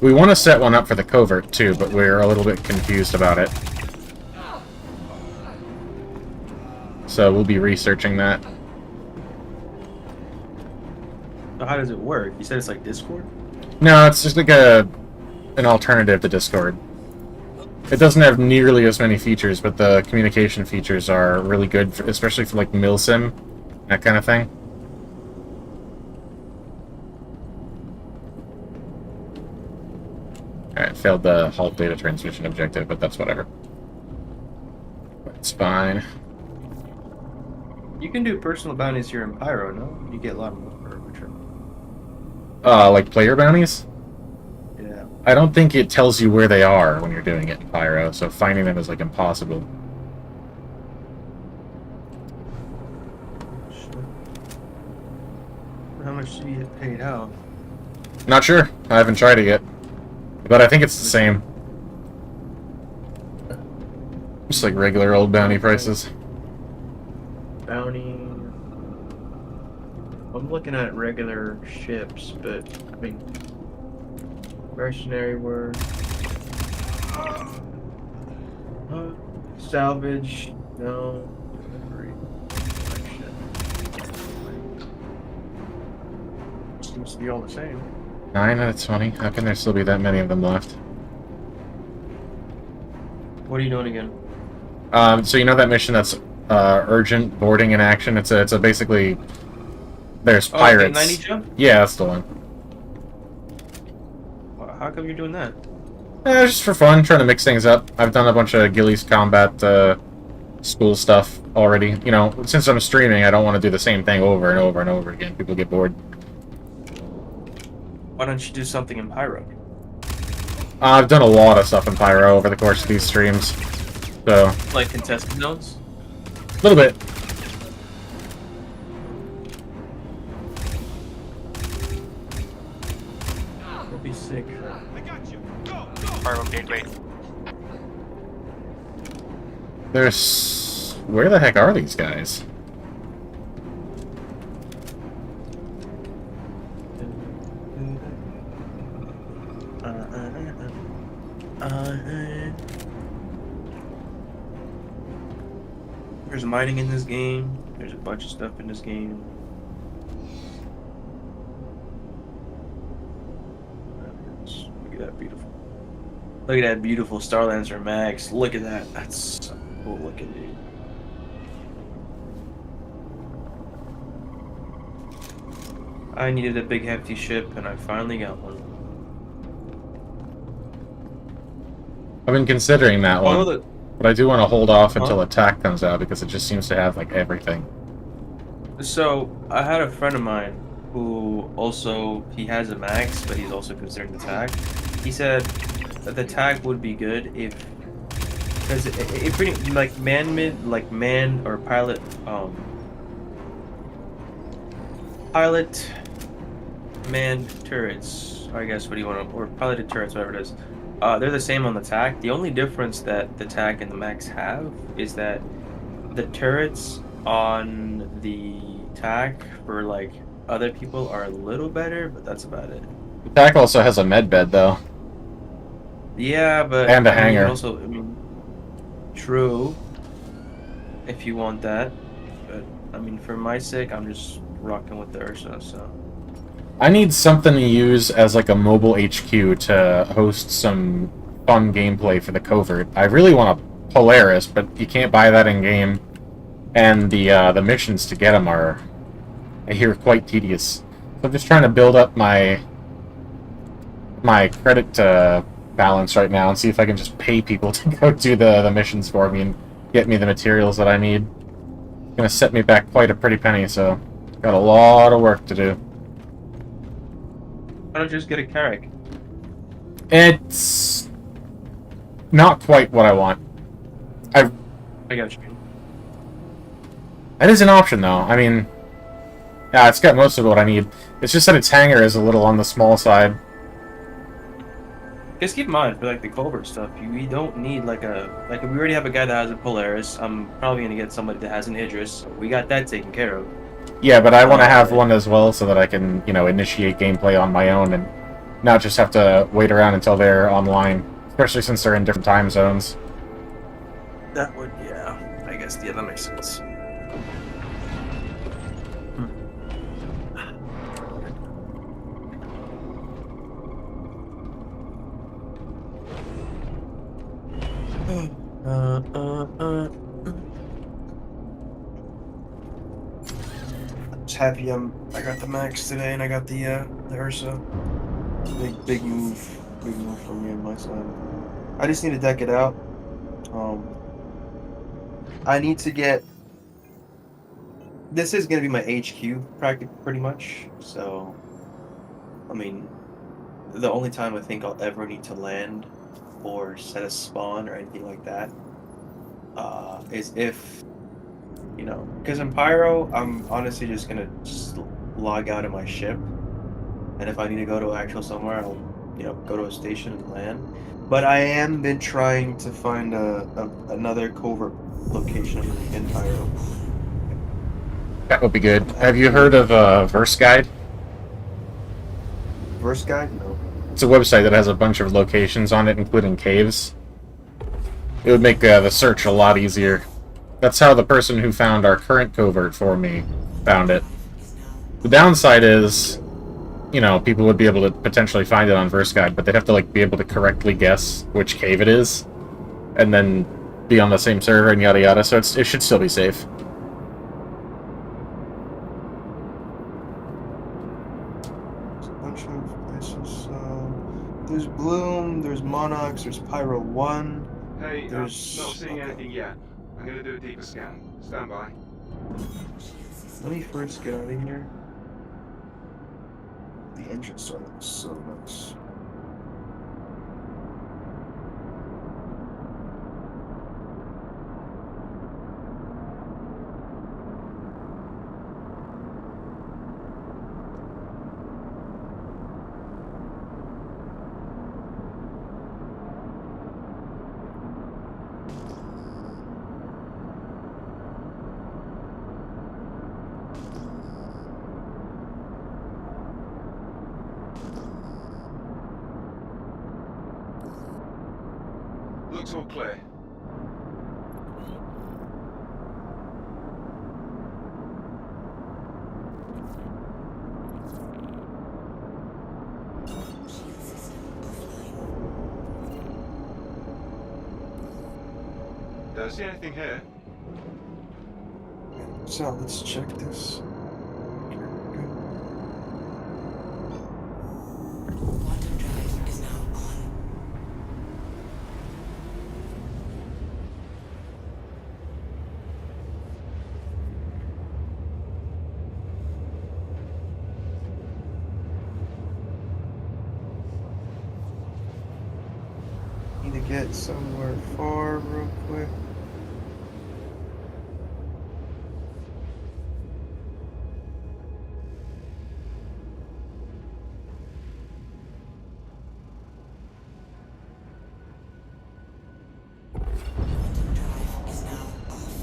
We want to set one up for the covert too, but we're a little bit confused about it. So we'll be researching that. So how does it work? You said it's like Discord? No, it's just like an alternative to Discord. It doesn't have nearly as many features, but the communication features are really good, especially for like milsim, that kind of thing. Alright, failed the halt data transmission objective, but that's whatever. It's fine. You can do personal bounties here in Pyro, no? You get a lot more for every trip. Like player bounties? Yeah. I don't think it tells you where they are when you're doing it in Pyro, so finding them is like impossible. How much do you get paid out? Not sure. I haven't tried it yet. But I think it's the same. Just like regular old bounty prices. Bounty... I'm looking at regular ships, but, I mean... Mercenary work... salvage... No... Seems to be all the same. 9 out of 20. How can there still be that many of them left? What are you doing again? So you know that mission that's urgent boarding in action? It's a basically... There's pirates. 90 jump? Yeah, that's the one. Well, how come you're doing that? Just for fun, trying to mix things up. I've done a bunch of Gillies combat school stuff already. You know, since I'm streaming, I don't want to do the same thing over and over and over again. People get bored. Why don't you do something in Pyro? I've done a lot of stuff in Pyro over the course of these streams. So... Like contested zones? A little bit. That'll be sick. Pyro gateway. There's... Where the heck are these guys? There's mining in this game. There's a bunch of stuff in this game. Look at that beautiful. Look at that beautiful Starlancer Max. Look at that. That's so cool looking, dude. I needed a big hefty ship, and I finally got one. I've been considering that one. that... But I do want to hold off until Attack comes out, because it just seems to have, like, everything. So, I had a friend of mine who also, he has a max, but he's also considering the tag. He said that the tag would be good if, because it pretty, like, man or pilot, pilot manned turrets, I guess, what do you want to, or piloted turrets, whatever it is. They're the same on the TAC. The only difference that the TAC and the Max have is that the turrets on the TAC for like other people are a little better, but that's about it. The TAC also has a med bed though. Yeah, but and a hangar. Also, I mean, true. If you want that, but I mean, for my sake, I'm just rocking with the Ursa. So. I need something to use as like a mobile HQ to host some fun gameplay for the covert. I really want a Polaris, but you can't buy that in game, and the missions to get them are, I hear, quite tedious. So I'm just trying to build up my credit balance right now and see if I can just pay people to go do the missions for me and get me the materials that I need. It's gonna set me back quite a pretty penny, so got a lot of work to do. Why don't you just get a Carrack? It's not quite what I want. I got you. That is an option, though. I mean, Yeah, it's got most of what I need. It's just that its hangar is a little on the small side. Just keep in mind, for like the Covert stuff, we don't need like we already have a guy that has a Polaris. I'm probably gonna get somebody that has an Idris. So we got that taken care of. Yeah, but I want to have one as well so that I can, you know, initiate gameplay on my own and not just have to wait around until they're online, especially since they're in different time zones. That would, yeah. I guess, yeah, that makes sense. I'm just happy I got the Max today and I got the Ursa. Big move for me and my son. I just need to deck it out. I need to get. This is gonna be my HQ pretty much. So, I mean, the only time I think I'll ever need to land or set a spawn or anything like that is if, you know, because in Pyro, I'm honestly just gonna log out of my ship, and if I need to go to actual somewhere, I'll, you know, go to a station and land. But I am been trying to find another covert location in Pyro. That would be good. Have you heard of Verse Guide? Verse Guide? No. It's a website that has a bunch of locations on it, including caves. It would make the search a lot easier. That's how the person who found our current covert for me found it. The downside is, you know, people would be able to potentially find it on Verse Guide, but they'd have to, like, be able to correctly guess which cave it is, and then be on the same server and yada yada, so it should still be safe. There's Bloom, there's Monarchs, there's Pyro 1. Hey, there's... not seeing anything yet. I'm gonna do a deeper scan. Stand by. Let me first get out of here. The entrance door looks so nice. Looks all clear. Don't see anything here. So let's check this. Quantum drive is now on. Need to get somewhere far real quick. Quantum drive is now off.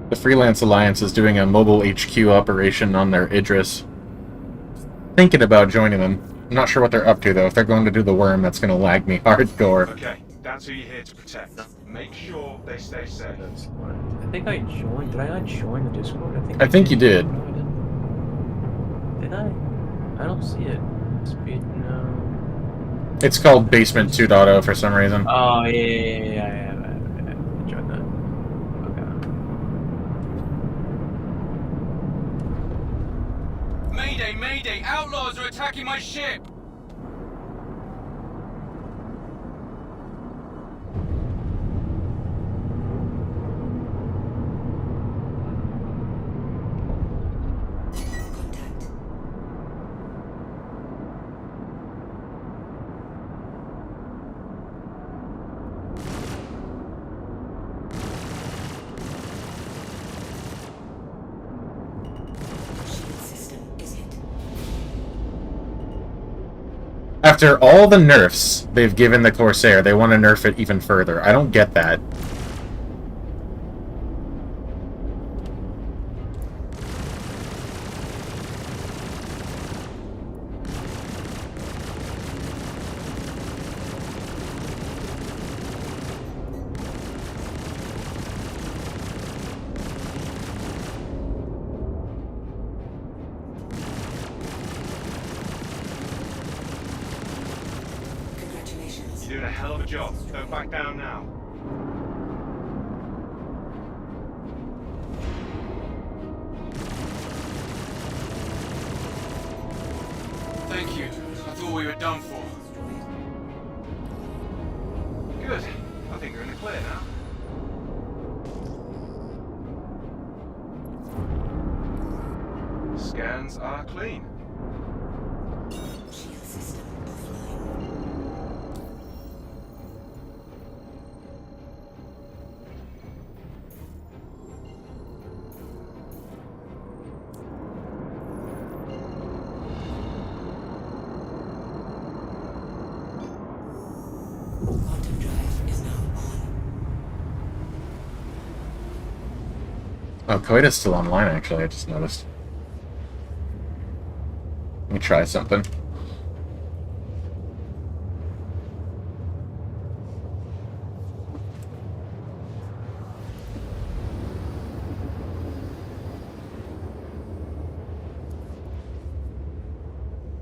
The Freelance Alliance is doing a mobile HQ operation on their Idris. Thinking about joining them. I'm not sure what they're up to, though. If they're going to do the worm, that's going to lag me hardcore. Okay, that's who you're here to protect. Make sure they stay safe. I think I joined. Did I not join the Discord? I think you did. No, I didn't. Did I? I don't see it. Speed, no. It's called Basement 2.0 for some reason. Oh, yeah. I joined that. Okay. Mayday, mayday! Outlaws are attacking my ship! After all the nerfs they've given the Corsair, they want to nerf it even further. I don't get that. You're doing a hell of a job. Don't back down now. Thank you. I thought we were done for. Good. I think we're in the clear now. Scans are clean. Shield system offline. Quantum drive is now on. Oh, Koida's still online, actually, I just noticed. Let me try something.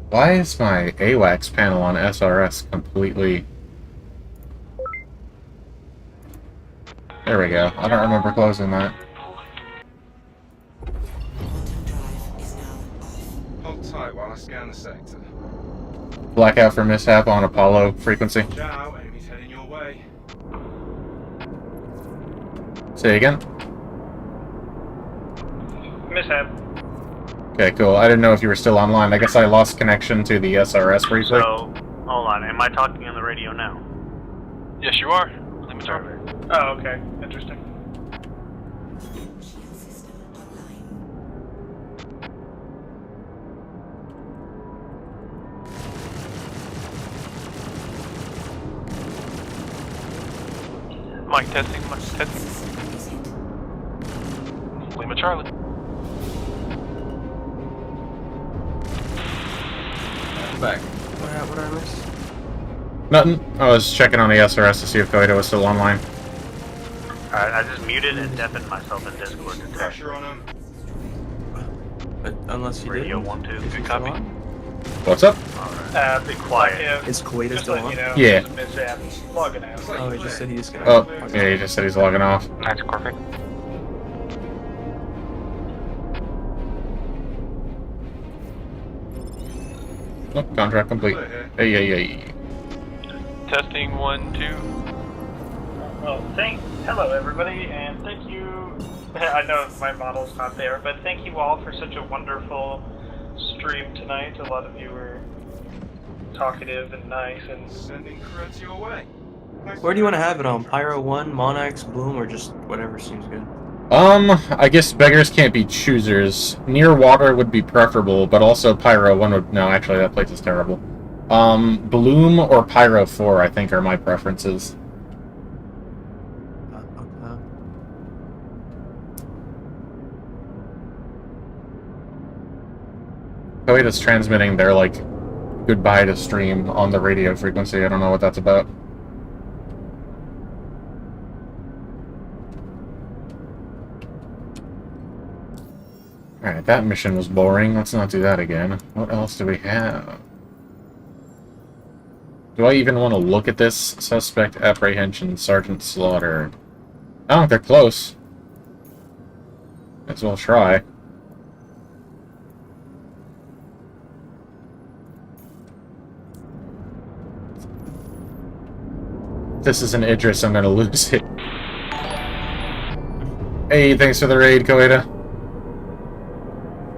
Why is my AWACS panel on SRS completely... There we go. I don't remember closing that. Quantum drive is now off. Hold tight while I scan the sector. Blackout for mishap on Apollo frequency. Watch out, enemies heading your way. Say again? Mishap. Okay, cool. I didn't know if you were still online. I guess I lost connection to the SRS briefly. So, hold on. Am I talking on the radio now? Yes, you are. Let me turn. Oh, okay. Interesting. Shield system online. Mike testing, Mike testing. System is hit. Lima Charlie. Back. What did I miss? Nothing. I was checking on the SRS to see if Koida was still online. Alright, I just muted and deafened myself in Discord to test. Pressure on them. But unless you Radio did. 1, 2. Good Copy. What's up? Alright. Be quiet. Is Kuwait Just still letting on? you know, Yeah. there's a mishap. Logging out. Oh, he just said he just got Oh, yeah, he just said he's logging off. That's perfect. Oh, contract complete. Hey, hey, hey. Testing 1, 2. Well, hello everybody, and thank you. I know my model's not there, but thank you all for such a wonderful stream tonight. A lot of you were talkative and nice, and Sending credits your way. Where do you want to have it on? Pyro 1, Monax, Bloom, or just whatever seems good? I guess beggars can't be choosers. Near water would be preferable, but also Pyro 1 would... No, actually, that place is terrible. Bloom or Pyro 4, I think, are my preferences. Okay. Koida's transmitting their, like, goodbye to stream on the radio frequency. I don't know what that's about. Alright, that mission was boring. Let's not do that again. What else do we have? Do I even want to look at this? Suspect apprehension, Sergeant Slaughter. Oh, they're close. Might as well try. If this is an Idris, I'm gonna lose it. Hey, thanks for the raid, Koida.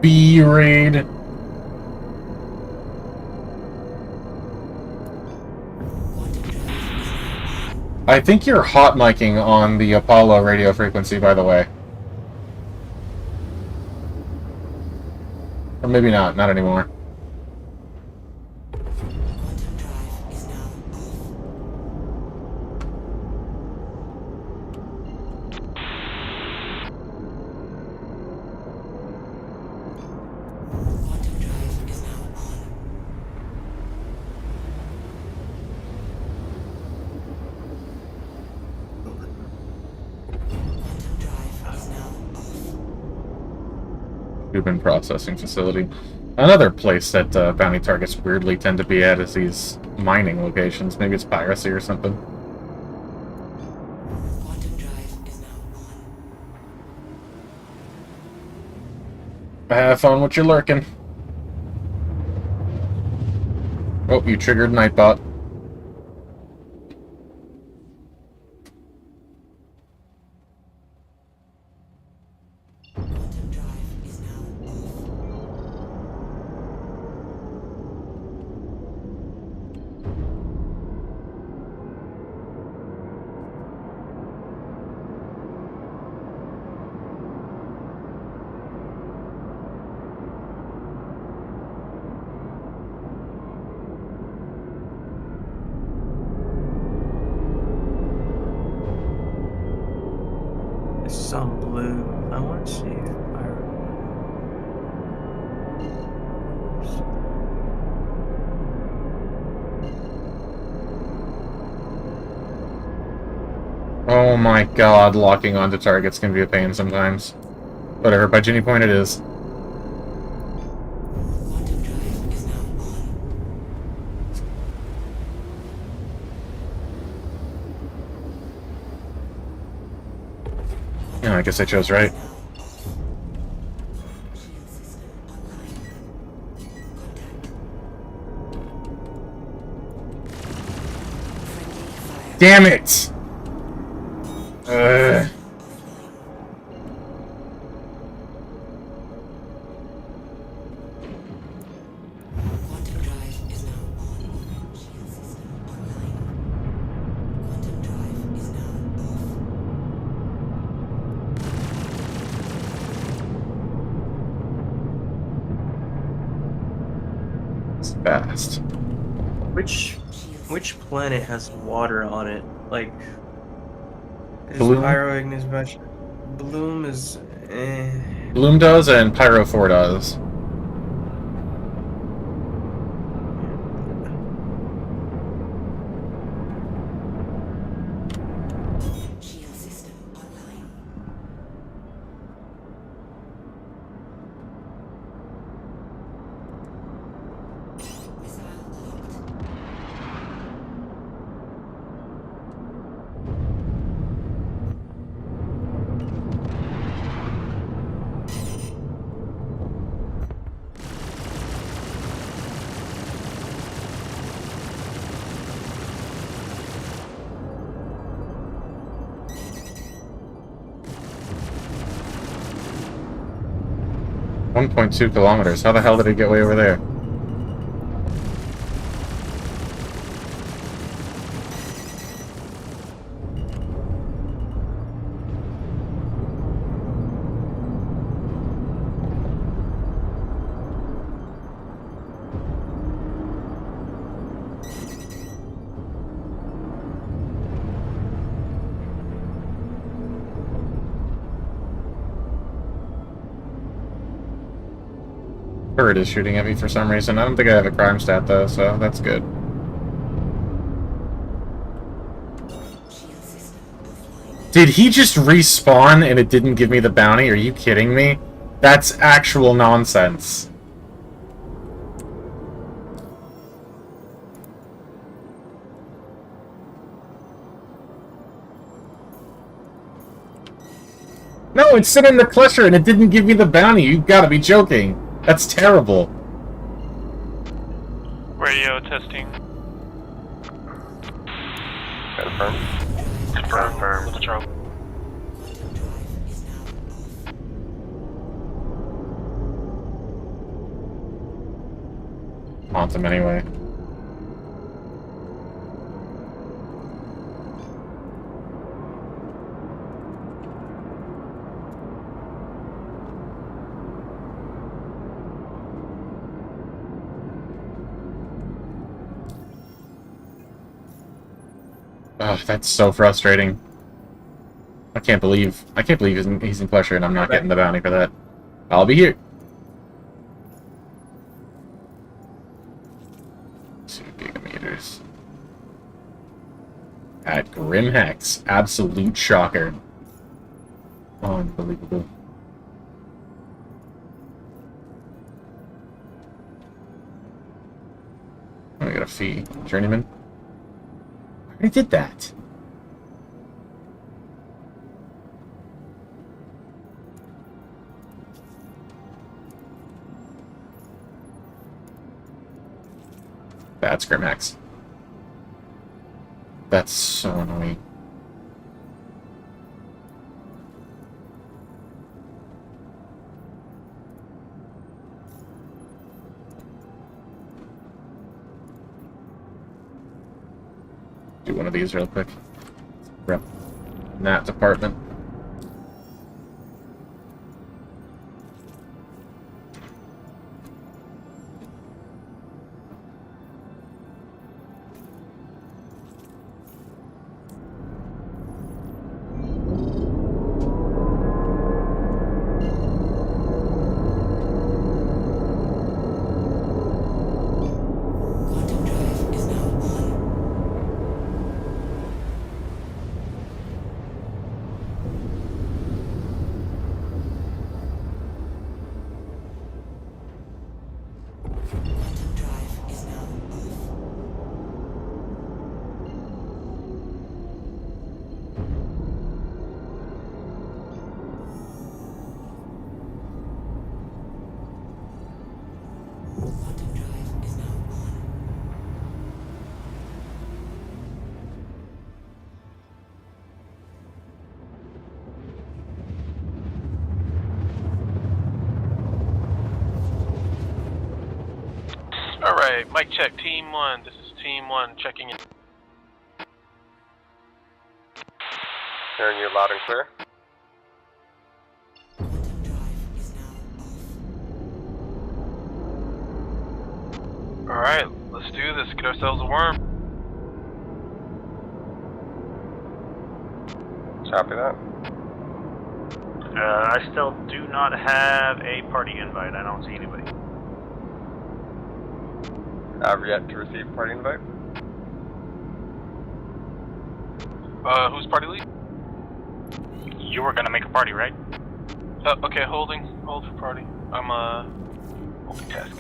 B-raid. I think you're hot micing on the Apollo radio frequency, by the way. Or maybe not. Not anymore. Quantum Human processing facility. Another place that bounty targets weirdly tend to be at is these mining locations. Maybe it's piracy or something. Quantum drive is now on. Have fun with your lurking. Oh, you triggered Nightbot. Quantum drive is now off. It's some blue. I want to see if Pyro. Oh my god, locking onto targets can be a pain sometimes. Whatever, by Ginny Point it is. Quantum drive is now on. Yeah, I guess I chose right. Shield system online. Contact. Friendly fire. Damn it! Ugh. Quantum drive is now on. Shield system online. Quantum drive is now off. It's fast. Which planet has water on it? Like, is Bloom? Pyro Ignis Bloom is Bloom does, and Pyro 4 does. Shield system online. Missile locked. .2 kilometers. How the hell did it get way over there? Turret is shooting at me for some reason. I don't think I have a crime stat though, so that's good. Shield system offline. Did he just respawn and it didn't give me the bounty? Are you kidding me? That's actual nonsense. No, it's sitting in the cluster and it didn't give me the bounty. You've got to be joking. That's terrible. Radio testing. Confirm. Confirm. What's wrong? Quantum drive is now off. Haunt him anyway. Ugh, that's so frustrating. I can't believe he's in pressure and I'm not getting the bounty for that. I'll be here. 2 gigameters. At Grim Hex. Absolute shocker. Unbelievable. fee. Journeyman? I already did that. Bad Scrimax. That's so annoying. Do one of these real quick. Rep in that department. Alright, mic check, Team 1. This is Team 1 checking in. Hearing you loud and clear. Alright, let's do this. Get ourselves a worm. Copy that. I still do not have a party invite. I don't see anybody. I've yet to receive party invite. Who's party lead? You were gonna make a party, right? Okay, hold for party. I'm, multitasking.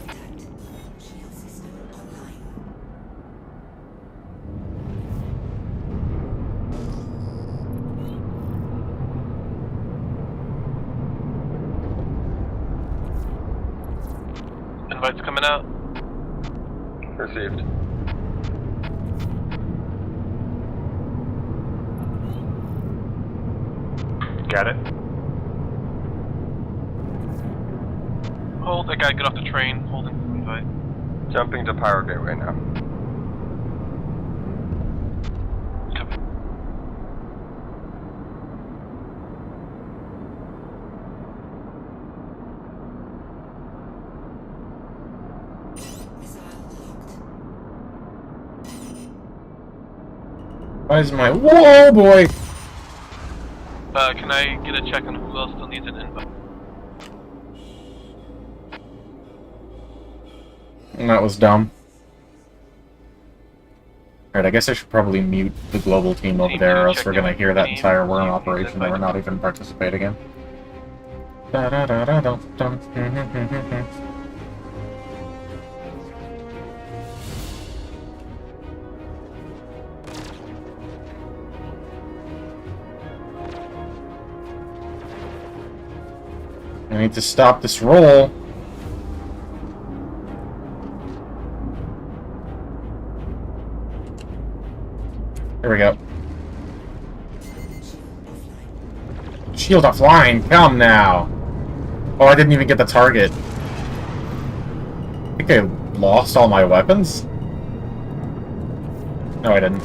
Invites coming out. Received. Got it. Hold, I gotta get off the train. Holding invite. Jumping to Pyro Gateway now. Copy. Why is my... Whoa, boy! Can I get a check on who else still needs an invite? That was dumb. Alright, I guess I should probably mute the global team over there, or else we're gonna hear that entire worm operation that we're not even participating in. I need to stop this roll. Here we go. Shield offline, come now! Oh, I didn't even get the target. I think I lost all my weapons? No, I didn't.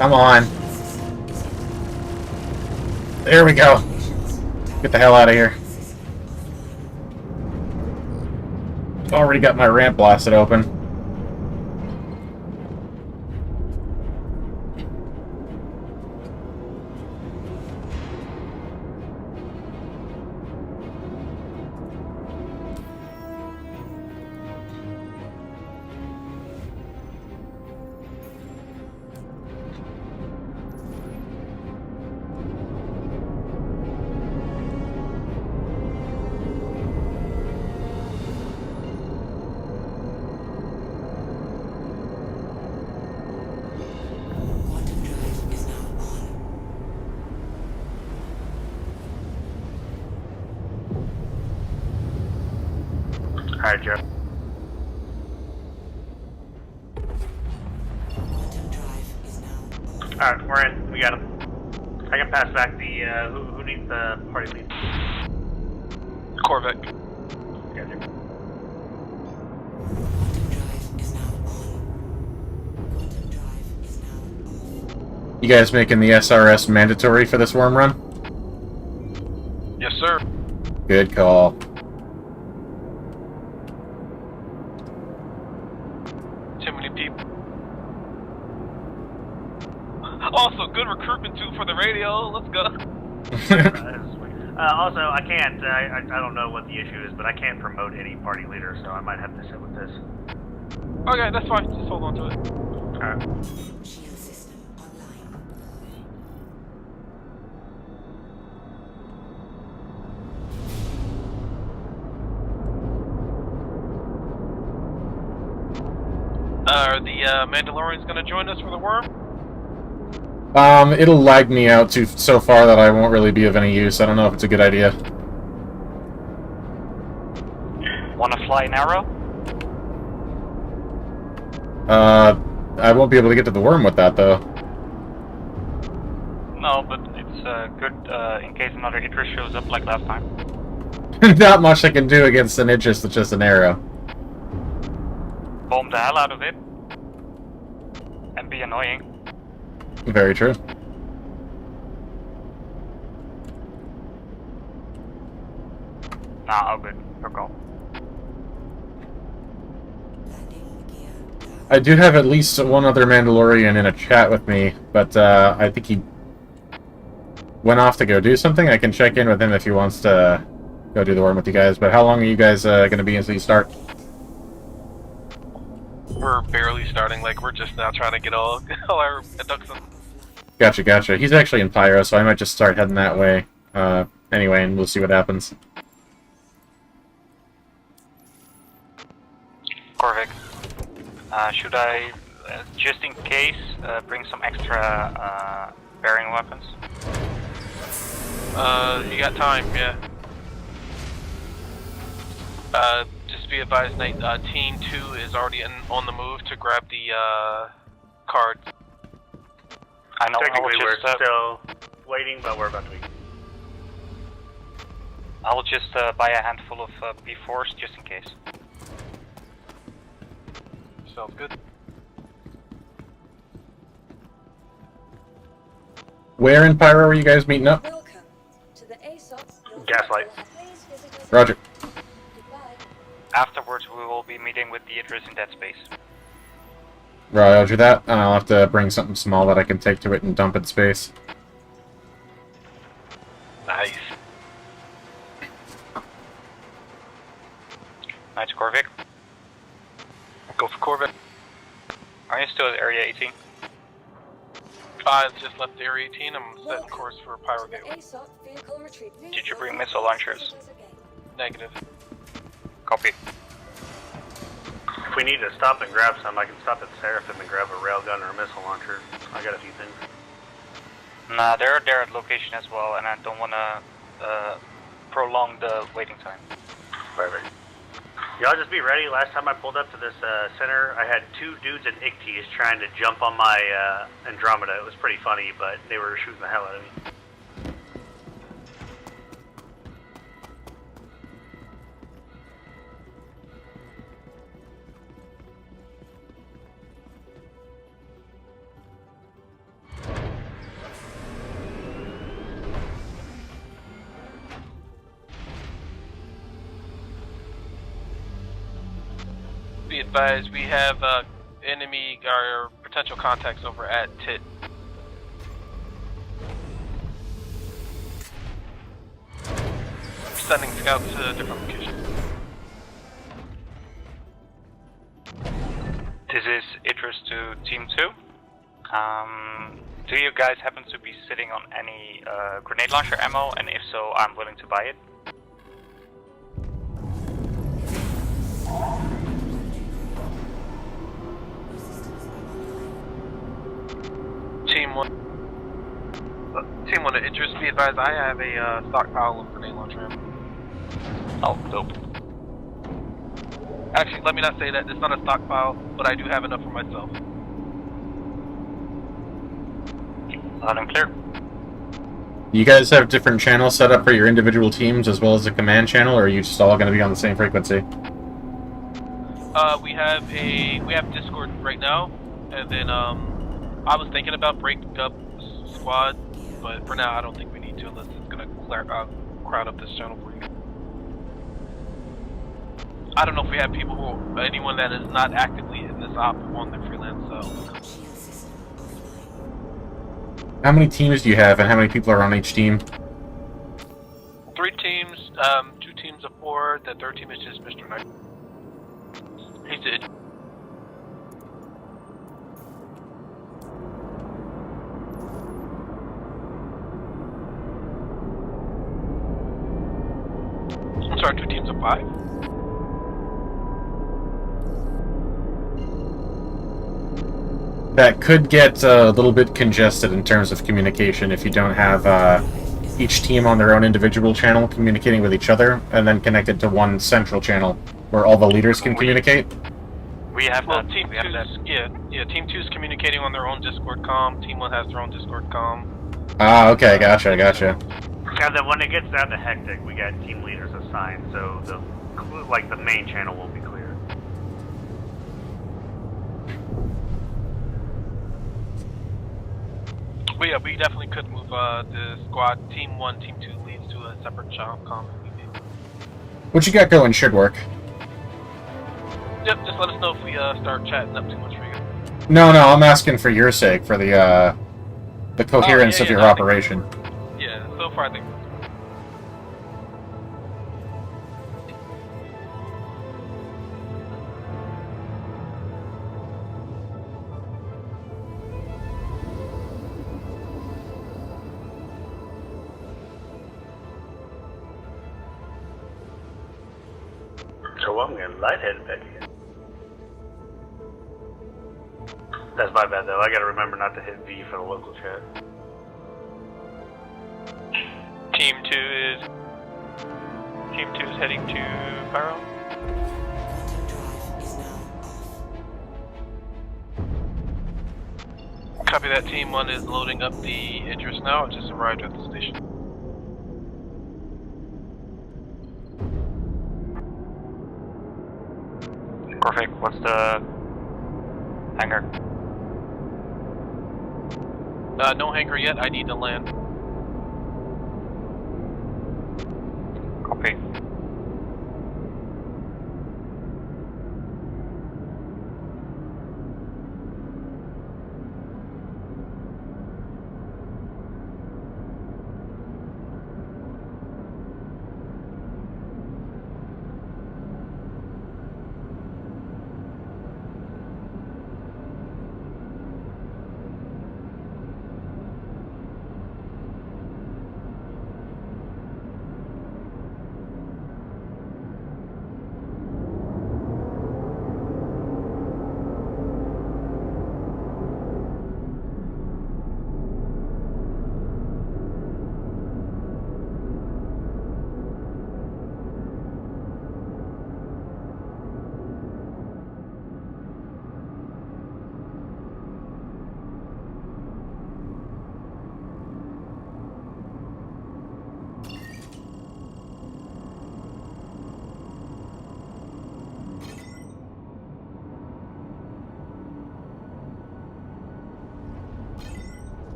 Come on. There we go. Get the hell out of here. Already got my ramp blasted open. Alright, Joe. Alright, we're in. We got him. I can pass back the, who needs the party lead? Corvette. Gotcha. You guys making the SRS mandatory for this worm run? Yes, sir. Good call. Too many people. Also, good recruitment too for the radio. Let's go. Also, I can't, I don't know what the issue is, but I can't promote any party leader, so I might have to sit with this. Okay, that's fine. Just hold on to it. Alright. Are the Mandalorians gonna join us for the worm? It'll lag me out so far that I won't really be of any use. I don't know if it's a good idea. Wanna fly an arrow? I won't be able to get to the worm with that, though. No, but it's good in case another Idris shows up like last time. Not much I can do against an Idris with just an arrow. Bomb the hell out of it. And be annoying. Very true. Nah, all good. You're cool. I do have at least one other Mandalorian in a chat with me, but I think he went off to go do something. I can check in with him if he wants to go do the worm with you guys, but how long are you guys going to be until you start? We're barely starting, like, we're just now trying to get all our ducks in. Gotcha, gotcha. He's actually in Pyro, so I might just start heading that way anyway, and we'll see what happens. Corvic. Should I, just in case, bring some extra bearing weapons? You got time, yeah. Just be advised, Nate, Team 2 is already on the move to grab the cards. I know. Technically, we're still waiting, but we're about to be. I will just buy a handful of P4s just in case. Sounds good. Where in Pyro are you guys meeting up? Gaslight. Roger. Afterwards, we will be meeting with the Idris in Dead Space. Roger that. I'll have to bring something small that I can take to it and dump in space. Nice. Nice, Corvic. Go for Corvette. Are you still at Area 18? I've just left Area 18. I'm setting course for Pyro Gateway. Did you bring missile launchers? Negative. Copy. If we need to stop and grab some, I can stop at Seraphim and grab a railgun or a missile launcher. I got a few things. Nah, they're there at location as well, and I don't want to prolong the waiting time. Perfect. Y'all just be ready. Last time I pulled up to this center, I had two dudes in Icties trying to jump on my Andromeda. It was pretty funny, but they were shooting the hell out of me. advised, we have enemy or potential contacts over at TIT. Sending scouts to different locations. This is Idris to Team 2. Do you guys happen to be sitting on any grenade launcher ammo? And if so, I'm willing to buy it. Team 1. Team 1 to Idris, be advised, I have a stockpile of grenade launcher ammo. Oh, dope. Actually, let me not say that. It's not a stockpile, but I do have enough for myself. Loud and clear. You guys have different channels set up for your individual teams as well as a command channel, or are you just all going to be on the same frequency? We have Discord right now, and then I was thinking about breaking up the squad, but for now I don't think we need to unless it's gonna crowd up this channel for you. I don't know if we have people anyone that is not actively in this op on their freelance, so. How many teams do you have, and how many people are on each team? 3 teams, 2 teams of 4, the 3rd team is just Mr. Knight. He's it. I'm sorry, 2 teams of 5? That could get a little bit congested in terms of communication if you don't have each team on their own individual channel communicating with each other, and then connected to one central channel where all the leaders can communicate. We have well, that. Team 2's, Team 2's communicating on their own Discord comm. Team 1 has their own Discord comm. Ah, okay, gotcha. And then when it gets down to hectic, we got team leaders assigned, so the main channel will be clear. Well, yeah, we definitely could move the squad, Team 1, Team 2 leads to a separate channel comm. What you got going should work. Yep, just let us know if we start chatting up too much for you. No, I'm asking for your sake, for the coherence of your operation. Yeah, so far I think. So I'm getting lightheaded back here. That's my bad though. I gotta remember not to hit V for the local chat. Team 2 is heading to Pyro. Copy that. Team 1 is loading up the Idris now. It just arrived at the station. Perfect. What's the hangar? No hangar yet. I need to land. Copy.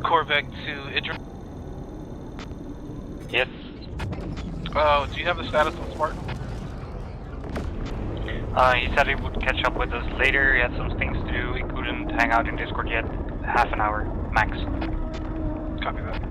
Corvette to Idris. Yes. Do you have the status on Spartan? He said he would catch up with us later. He had some things to do. He couldn't hang out in Discord yet. Half an hour, max. Copy that.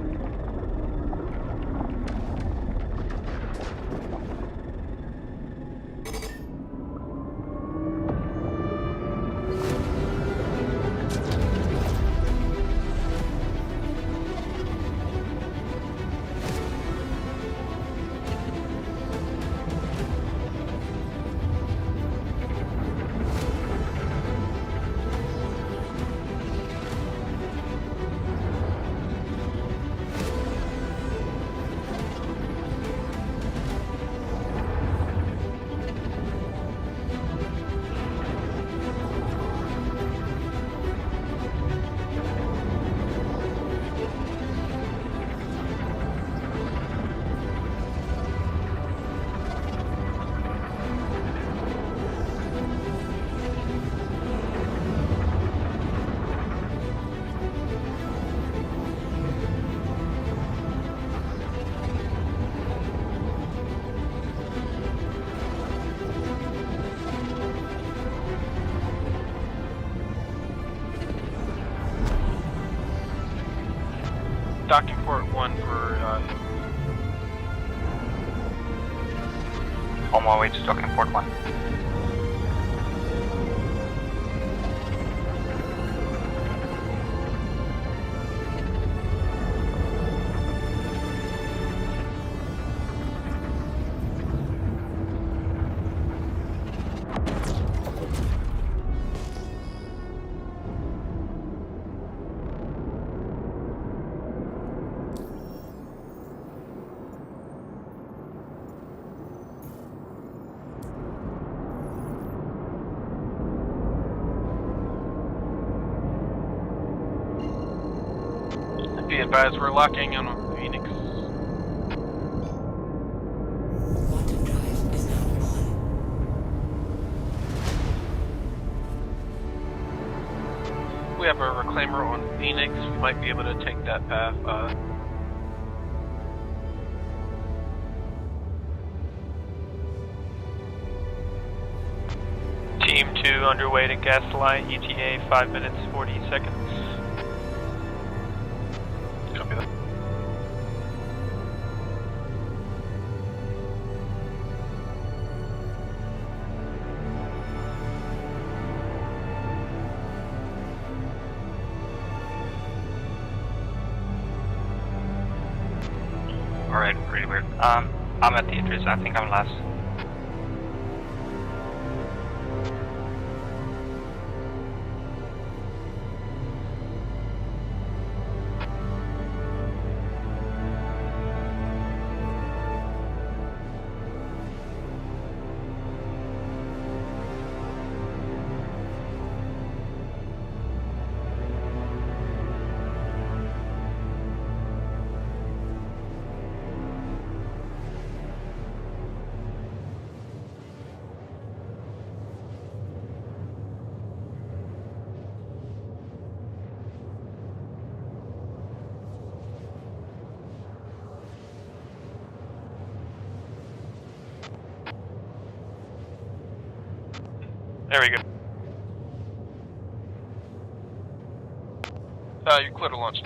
Docking port 1 for, On my way to docking port 1. be advised we're locking on Phoenix. We have a reclaimer on Phoenix. We might be able to take that path. Team 2 underway to Gaslight, ETA 5 minutes 40 seconds. Copy that. Alright, pretty weird. I'm at the entrance. I think I'm last. There we go. You clear to launch.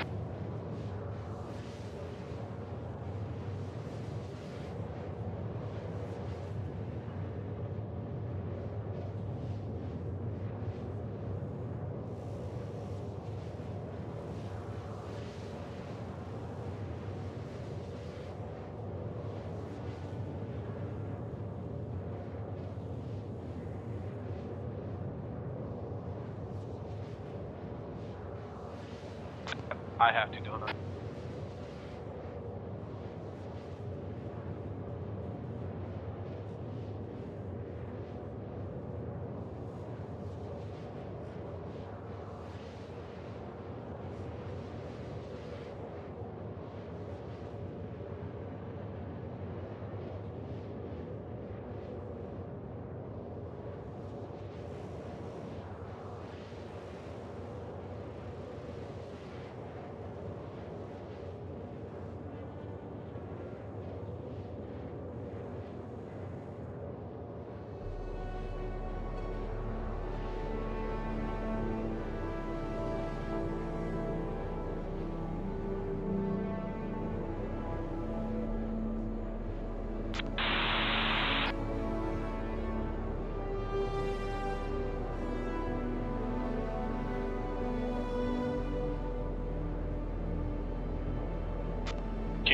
I have to do it.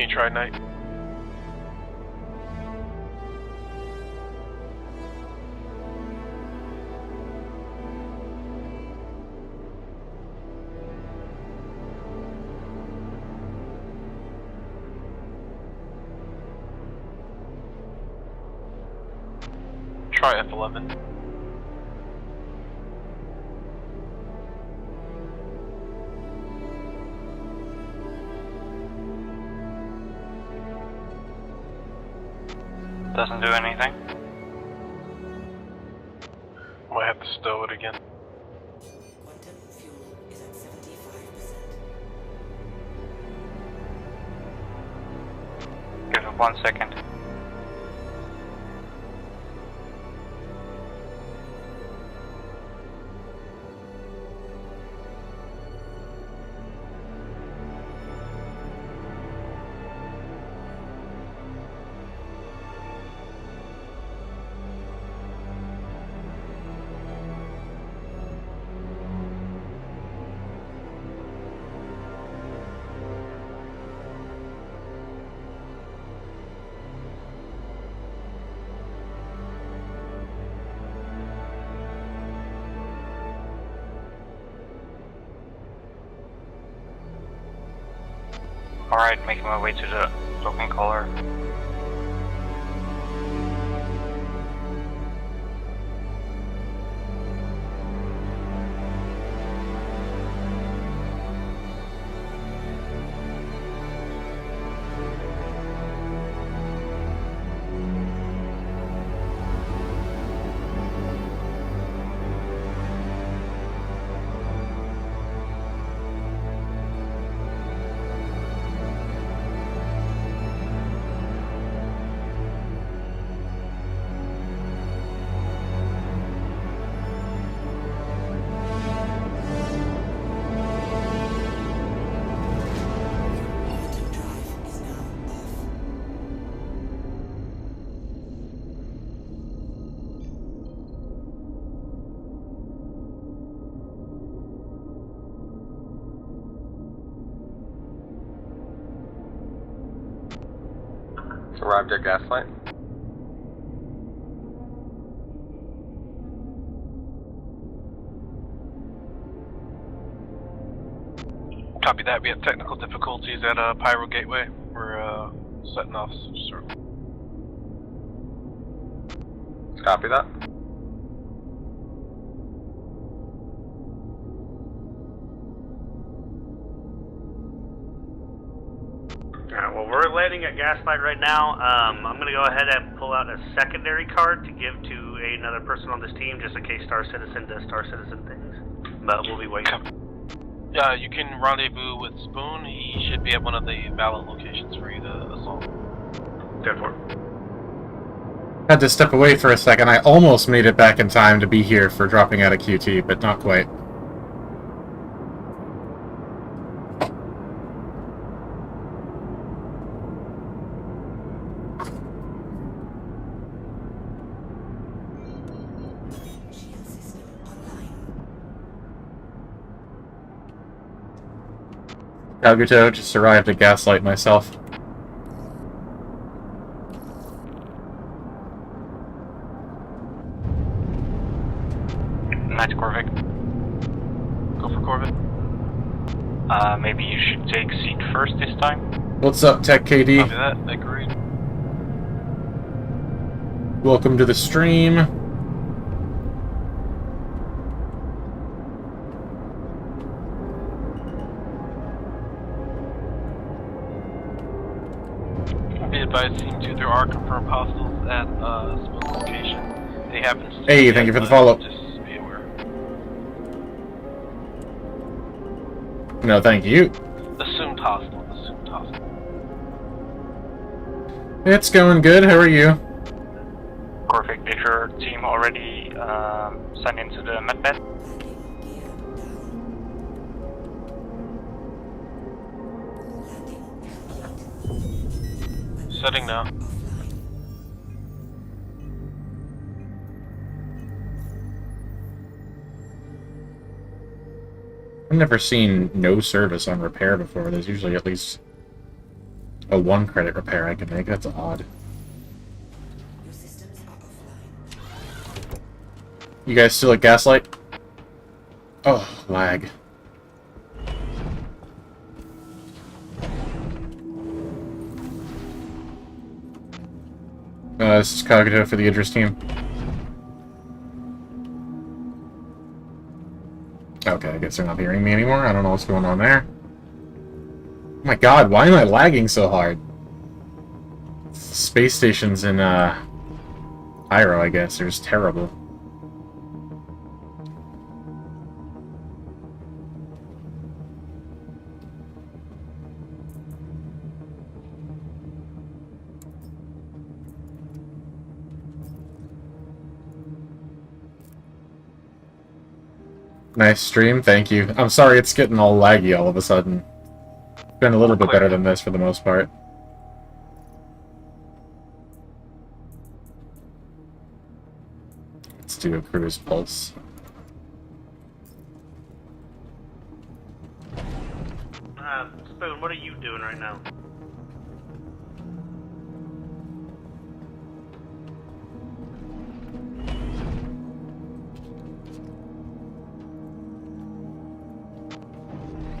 Can you try night? Try F11. Doesn't do anything. Might have to stow it again. Quantum fuel is at 75%. Give it 1 second. Alright, making my way to the token caller. Arrived at Gaslight. Copy that. We have technical difficulties at Pyro Gateway. We're setting off circle. Copy that. Alright, well, we're landing at Gaslight right now. I'm going to go ahead and pull out a secondary card to give to another person on this team, just in case Star Citizen does Star Citizen things. But we'll be waiting. You can rendezvous with Spoon. He should be at one of the Valent locations for you to assault. Good for it. Had to step away for a second. I almost made it back in time to be here for dropping out a QT, but not quite. Calguto, just arrived at Gaslight myself. Night Corvic. Go for Corvic. Maybe you should take seat first this time. What's up, Tech KD? Copy that. Agreed. Welcome to the stream. Be advised, Team 2, there are confirmed hostiles at Spoon's location. They haven't... Hey, thank you for the follow-up. Just be aware. No, thank you. Assumed hostile. Assumed hostile. It's going good. How are you? Corvic, did your team already sign into the medbed? Setting now. I've never seen no service on repair before. There's usually at least a 1 credit repair I can make. That's odd. You guys still at Gaslight? Oh, lag. This is Cogito for the Idris team. Okay, I guess they're not hearing me anymore. I don't know what's going on there. Oh my god, why am I lagging so hard? Space stations in, Iro, I guess, are just terrible. Nice stream, thank you. I'm sorry it's getting all laggy all of a sudden. It's been a little bit better than this for the most part. Let's do a cruise pulse. Spoon, what are you doing right now?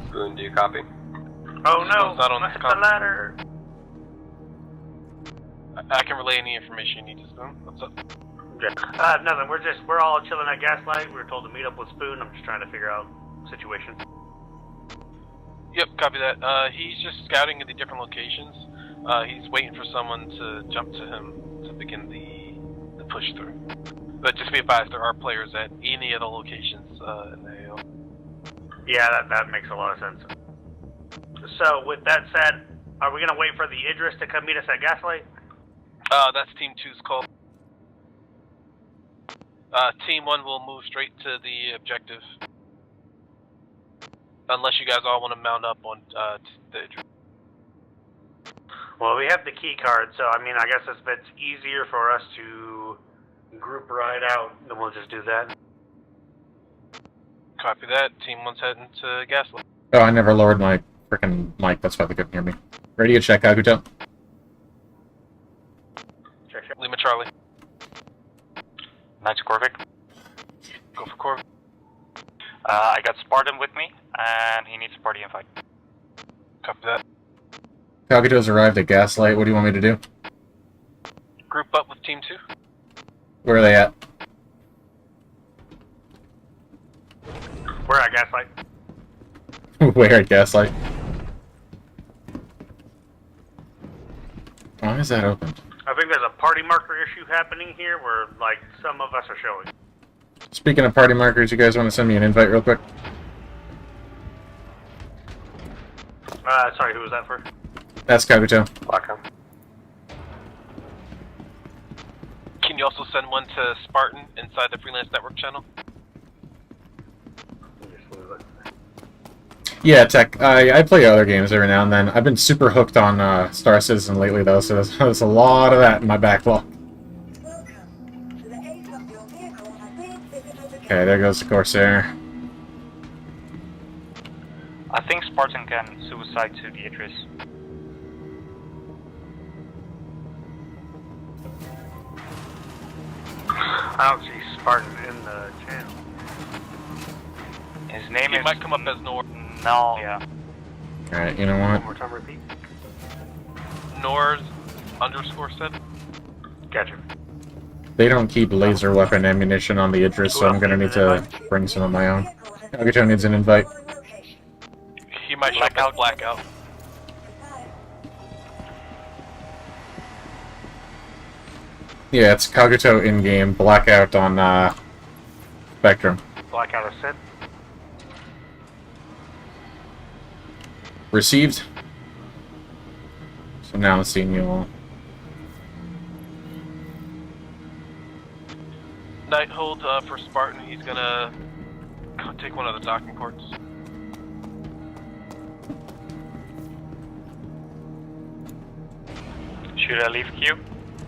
Spoon, do you copy? Oh no! Not on I hit the ladder! I can relay any information you need to Spoon. What's up? Nothing. We're all chilling at Gaslight. We were told to meet up with Spoon. I'm just trying to figure out the situation. Yep, copy that. He's just scouting at the different locations. He's waiting for someone to jump to him to begin the push through. But just be advised, there are players at any of the locations in the AO. Yeah, that makes a lot of sense. So, with that said, are we gonna wait for the Idris to come meet us at Gaslight? That's Team 2's call. Team 1 will move straight to the objective. Unless you guys all want to mount up on the Idris. Well, we have the key card, so I mean, I guess if it's easier for us to group ride out, then we'll just do that. Copy that. Team 1's heading to Gaslight. Oh, I never lowered my frickin' mic, that's why they couldn't hear me. Ready to check, Kaguto? Check. Lima Charlie. Knights Corvic. Go for Corvic. I got Spartan with me, and he needs a party invite. Copy that. Kaguto's arrived at Gaslight, what do you want me to do? Group up with Team 2. Where are they at? We're at Gaslight. Where at Gaslight? Why is that open? I think there's a party marker issue happening here where, like, some of us are showing. Speaking of party markers, you guys want to send me an invite real quick? Sorry, who was that for? That's Kaguto. Welcome. Can you also send one to Spartan inside the Freelance Network channel? Yeah, Tech. I play other games every now and then. I've been super hooked on Star Citizen lately, though, so there's a lot of that in my backlog. Okay, there goes the Corsair. I think Spartan can suicide to the Idris. I don't see Spartan in the channel. His name He is... might come up as Nor. No. Yeah. Alright, you know what? One more time, repeat. Nors_7. Gotcha. They don't keep laser weapon ammunition on the Idris, so I'm gonna need to bring some of my own. Kaguto needs an invite. He might show up as Blackout. Yeah, it's Kaguto in-game, Blackout on, Spectrum. Blackout is sent. Received. So now I'm seeing you all. Night hold for Spartan. He's gonna take one of the docking ports. Should I leave queue?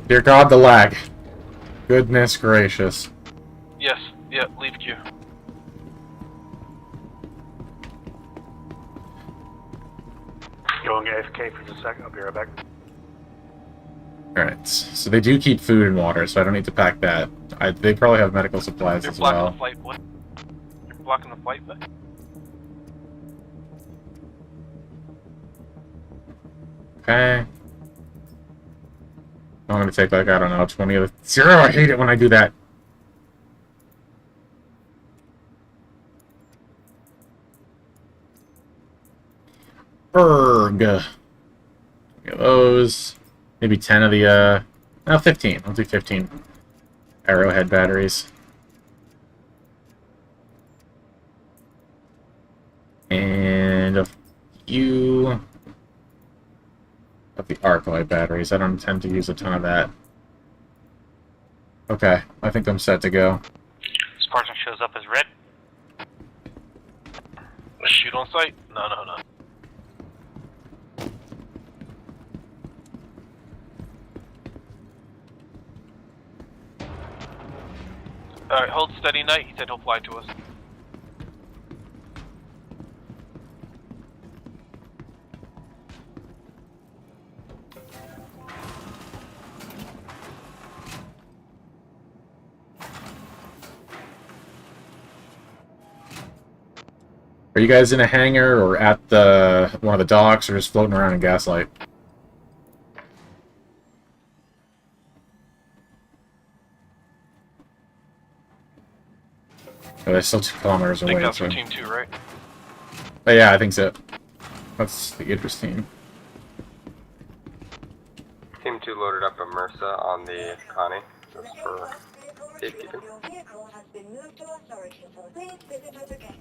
Dear God, the lag. Goodness gracious. Yes, yeah, leave queue. going AFK for just a second. I'll be right back. Alright, so they do keep food and water, so I don't need to pack that. They probably have medical supplies as well. The flight, what? You're blocking the flight, but? Okay. I'm gonna take, like, I don't know, 20 of the... Zero! I hate it when I do that! Berg! Get those. Maybe 10 of the, no, 15. I'll do 15 arrowhead batteries. And a few of the arc light batteries. I don't intend to use a ton of that. Okay, I think I'm set to go. Spartan shows up as red. Shoot on sight? No, no, no. Alright, hold steady, Knight. He said he'll fly to us. Are you guys in a hangar or at the one of the docks or just floating around in Gaslight? Oh, they're still 2 kilometers I away. think that's so. for Team 2, right? Oh, yeah, I think so. That's the Idris team. Team 2 loaded up a MRSA on the Connie, just for safekeeping. Your vehicle has been moved to authority, so please visit us again.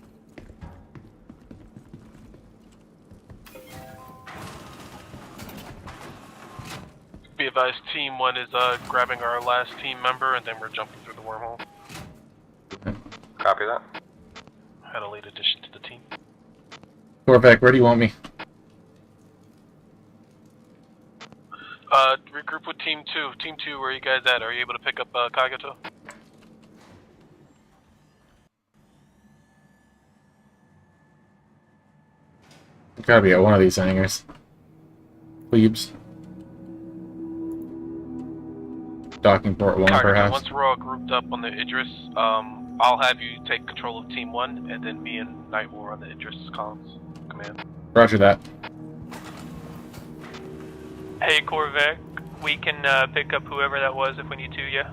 Be advised, Team 1 is grabbing our last team member, and then we're jumping through the wormhole. Copy that. Had a late addition to the team. Korvac, where do you want me? Regroup with Team 2. Team 2, where are you guys at? Are you able to pick up Kagato? Gotta be at one of these hangars. Plebes. Docking port 1, Kagato, perhaps. once we're all grouped up on the Idris, I'll have you take control of Team 1, and then me and Knight will run the Idris comms command. Roger that. Hey, Korvac, we can pick up whoever that was if we need to, yeah?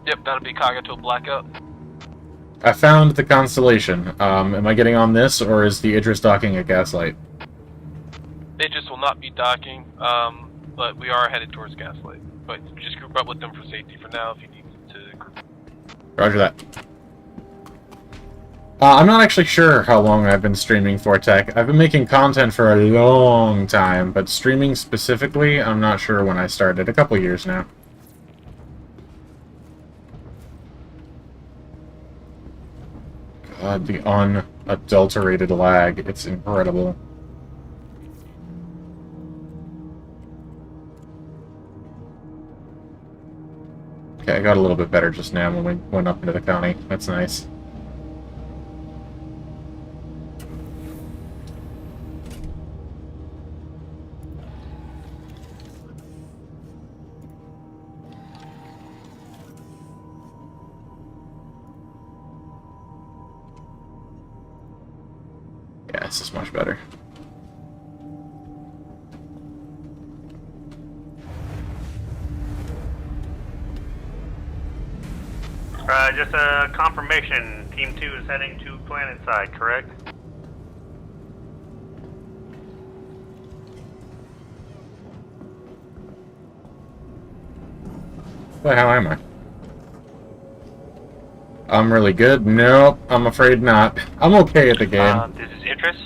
Yep, that'll be Kagato Blackout. I found the constellation. Am I getting on this, or is the Idris docking at Gaslight? Idris will not be docking, but we are headed towards Gaslight. But just group up with them for safety for now if you need to group. Roger that. I'm not actually sure how long I've been streaming for tech. I've been making content for a long time, but streaming specifically, I'm not sure when I started. A couple years now. God, the unadulterated lag. It's incredible. Okay, I got a little bit better just now when we went up into the county. That's nice. Yeah, this is much better. Just a confirmation. Team 2 is heading to planet side, correct? Well, how am I? I'm really good? Nope, I'm afraid not. I'm okay at the game. This is Idris.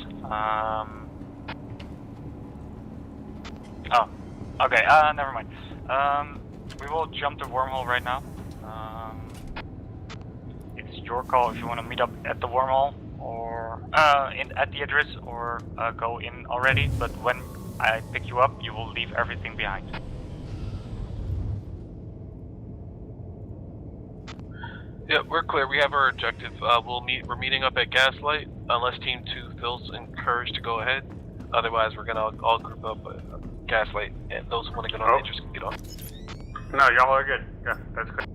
Oh, okay, never mind. We will jump the wormhole right now. It's your call if you want to meet up at the wormhole or at the Idris or go in already, but when I pick you up, you will leave everything behind. Yep, we're clear. We have our objective. We're meeting up at Gaslight unless Team 2 feels encouraged to go ahead. Otherwise, we're gonna all group up at Gaslight, and those who want to get on just get on. No, y'all are good. Yeah, that's good.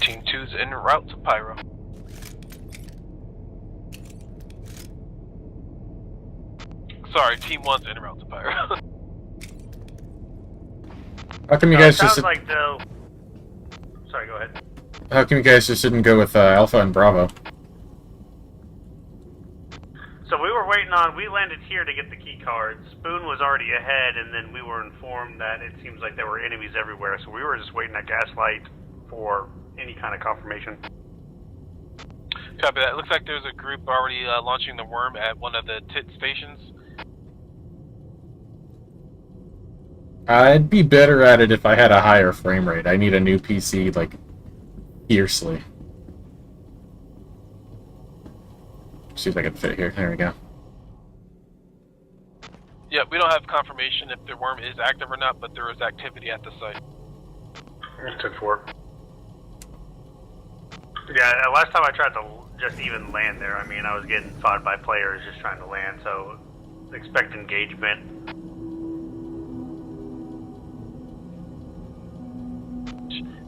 Team 2's en route to Pyro. Sorry, Team 1's en route to Pyro. How come you guys sounds just? like though. Sorry, go ahead. How come you guys just didn't go with Alpha and Bravo? So we were waiting on. We landed here to get the key cards. Spoon was already ahead, and then we were informed that it seems like there were enemies everywhere. So we were just waiting at Gaslight for any kind of confirmation. Copy that. It looks like there's a group already launching the worm at one of the TIT stations. I'd be better at it if I had a higher frame rate. I need a new PC, like, fiercely. See if I can fit here. There we go. Yeah, we don't have confirmation if the worm is active or not, but there is activity at the site. Took 4. Yeah, last time I tried to just even land there, I mean, I was getting fought by players just trying to land, so expect engagement.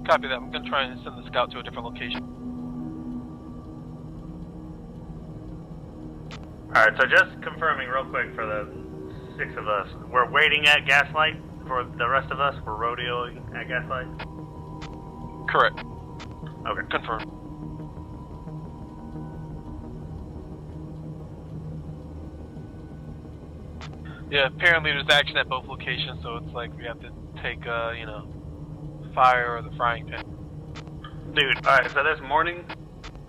Copy that. I'm going to try and send the scout to a different location. Alright, so just confirming real quick for the 6 of us. We're waiting at Gaslight for the rest of us. We're rodeoing at Gaslight? Correct. Okay. Confirmed. Yeah, apparently there's action at both locations, so it's like we have to take, fire or the frying pan. Dude, alright, so this morning,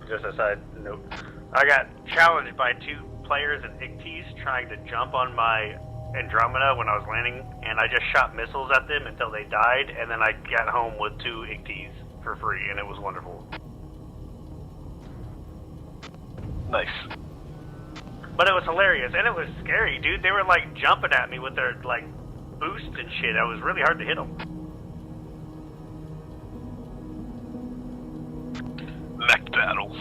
just a side note, I got challenged by 2 players in Icties trying to jump on my Andromeda when I was landing, and I just shot missiles at them until they died, and then I got home with 2 Icties for free, and it was wonderful. Nice. But it was hilarious, and it was scary, dude. They were, like, jumping at me with their, like, boost and shit. It was really hard to hit them. Mech battles.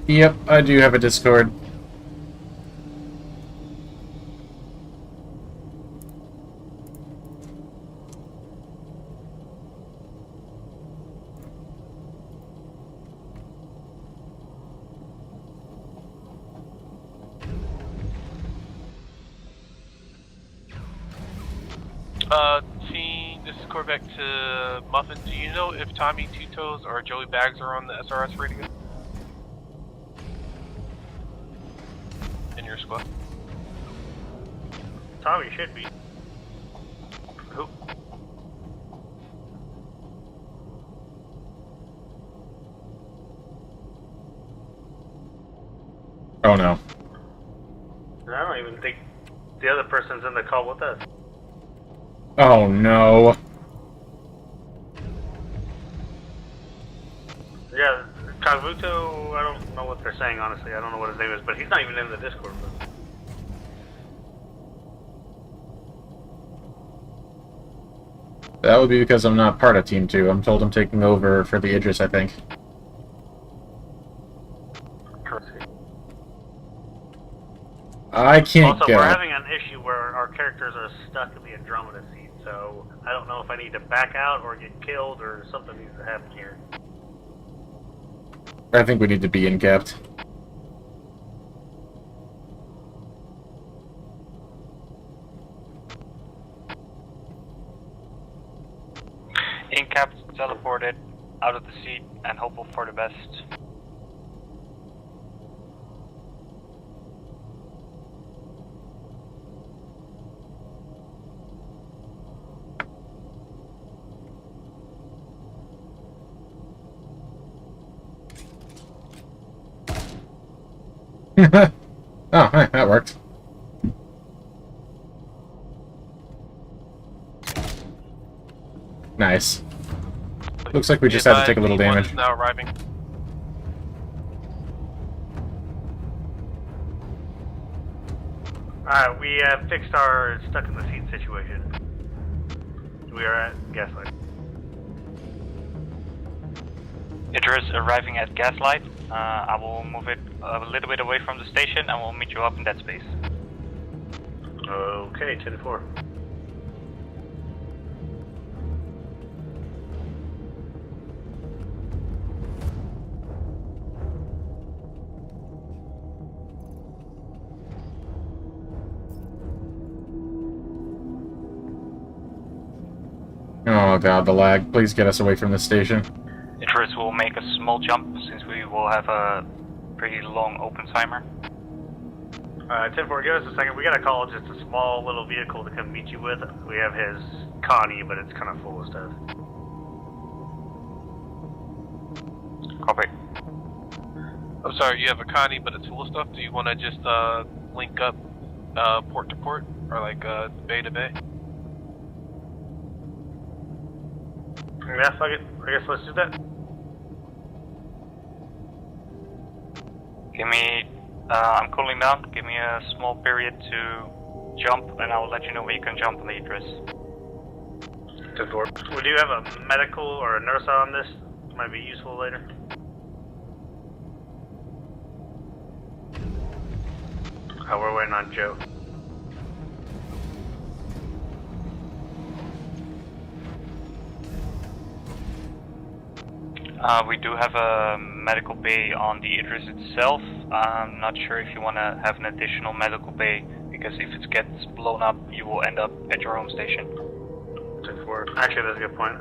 Yep, I do have a Discord. Team, this is Corvette to Muffin. Do you know if Tommy Two Toes or Joey Bags are on the SRS radio? In your squad? Tommy should be. Who? Oh no. I don't even think the other person's in the call with us. Oh no. Yeah, Kavuto, I don't know what they're saying, honestly. I don't know what his name is, but he's not even in the Discord with us. That would be because I'm not part of Team 2. I'm told I'm taking over for the Idris, I think. I can't Also, get we're up. having an issue where our characters are stuck in the Andromeda seat, so I don't know if I need to back out or get killed or something needs to happen here. I think we need to be in-capped. In-capped, teleported, out of the seat, and hopeful for the best. Oh, hey, that worked. Nice. Looks like we just had to take a little damage. Now arriving. Alright, we fixed our stuck in the seat situation. We are at Gaslight. Idris arriving at Gaslight. I will move it a little bit away from the station and we'll meet you up in that space. Okay, 10-4. Oh god, the lag. Please get us away from this station. Idris will make a small jump since we will have a pretty long open timer. 10-4, give us a second. We gotta call just a small little vehicle to come meet you with. We have his Connie, but it's kind of full of stuff. Copy. I'm sorry, you have a Connie, but it's full of stuff. Do you want to just link up port to port, or like bay to bay? Yeah, fuck it. I guess let's do that. Give me, I'm cooling down. Give me a small period to jump, and I will let you know where you can jump on the Idris. 10-4. We do have a medical or a nurse on this. Might be useful later. Oh, we're waiting on Joe. We do have a medical bay on the Idris itself. I'm not sure if you want to have an additional medical bay, because if it gets blown up, you will end up at your home station. 10-4. Actually, that's a good point.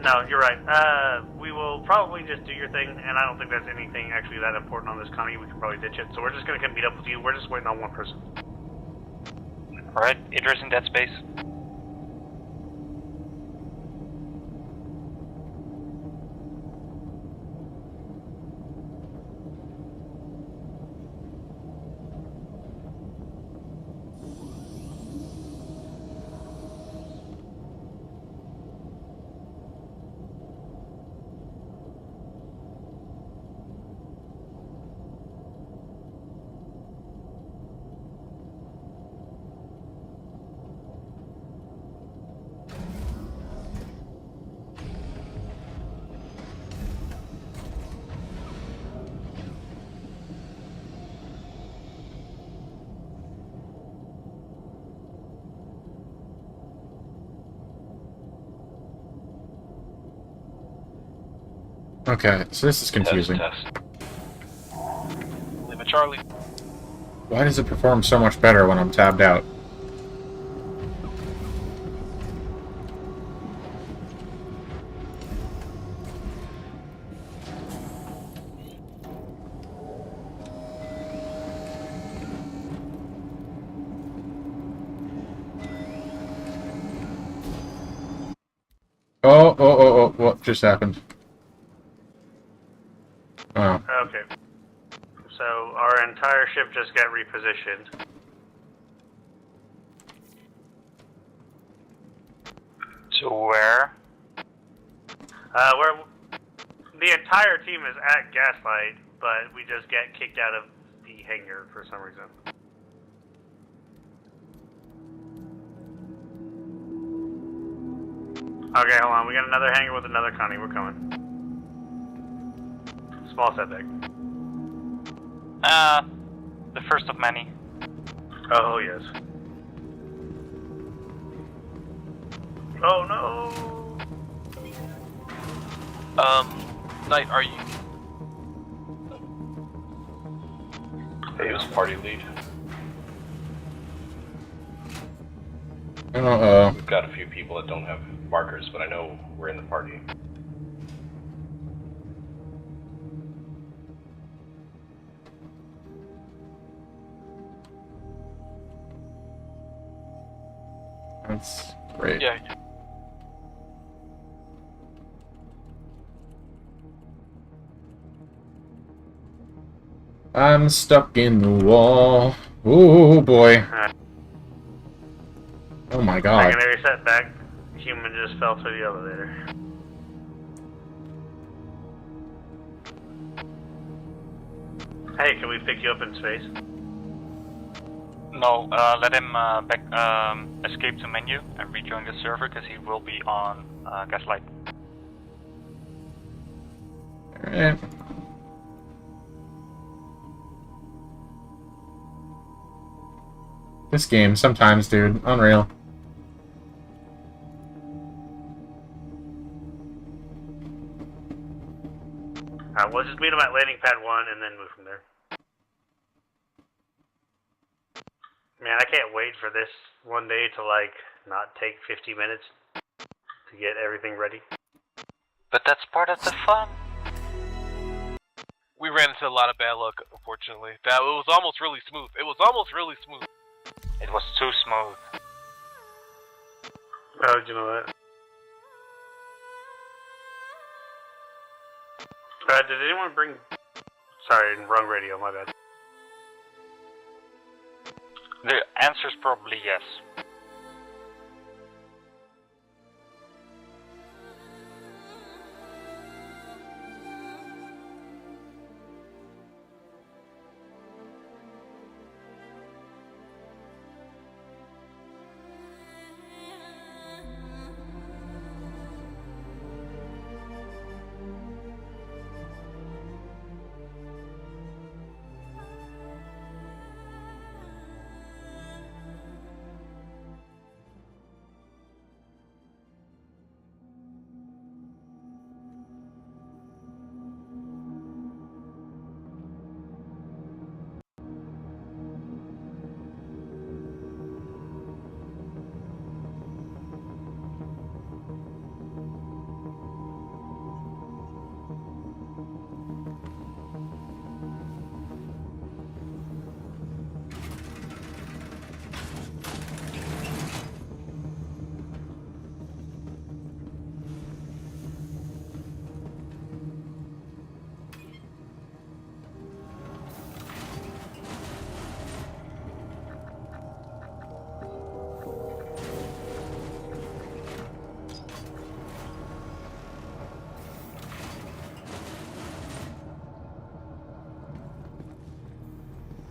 No, you're right. We will probably just do your thing, and I don't think there's anything actually that important on this Connie. We can probably ditch it. So we're just going to come meet up with you. We're just waiting on one person. Alright, Idris in that space. Okay, so this is confusing. Test. Lima Charlie. Why does it perform so much better when I'm tabbed out? What just happened? Oh. Okay. So our entire ship just got repositioned. To where? Where the entire team is at Gaslight, but we just get kicked out of the hangar for some reason. Okay, hold on. We got another hangar with another Connie. We're coming. Small setback. The first of many. Oh, yes. Oh, no! Knight, are you... Hey, who's party lead? Uh-oh. We've got a few people that don't have markers, but I know we're in the party. That's great. Yeah. I'm stuck in the wall. Ooh, boy. Oh my god. Secondary setback. Human just fell through the elevator. Hey, can we pick you up in space? No, let him escape to menu and rejoin the server because he will be on Gaslight. Alright. This game, sometimes, dude. Unreal. We'll just meet him at landing pad 1 and then move from there. Man, I can't wait for this one day to, like, not take 50 minutes to get everything ready. But that's part of the fun. We ran into a lot of bad luck, unfortunately. It was almost really smooth. It was almost really smooth. It was too smooth. Oh, did you know that? Did anyone bring... Sorry, wrong radio, my bad. The answer's probably yes.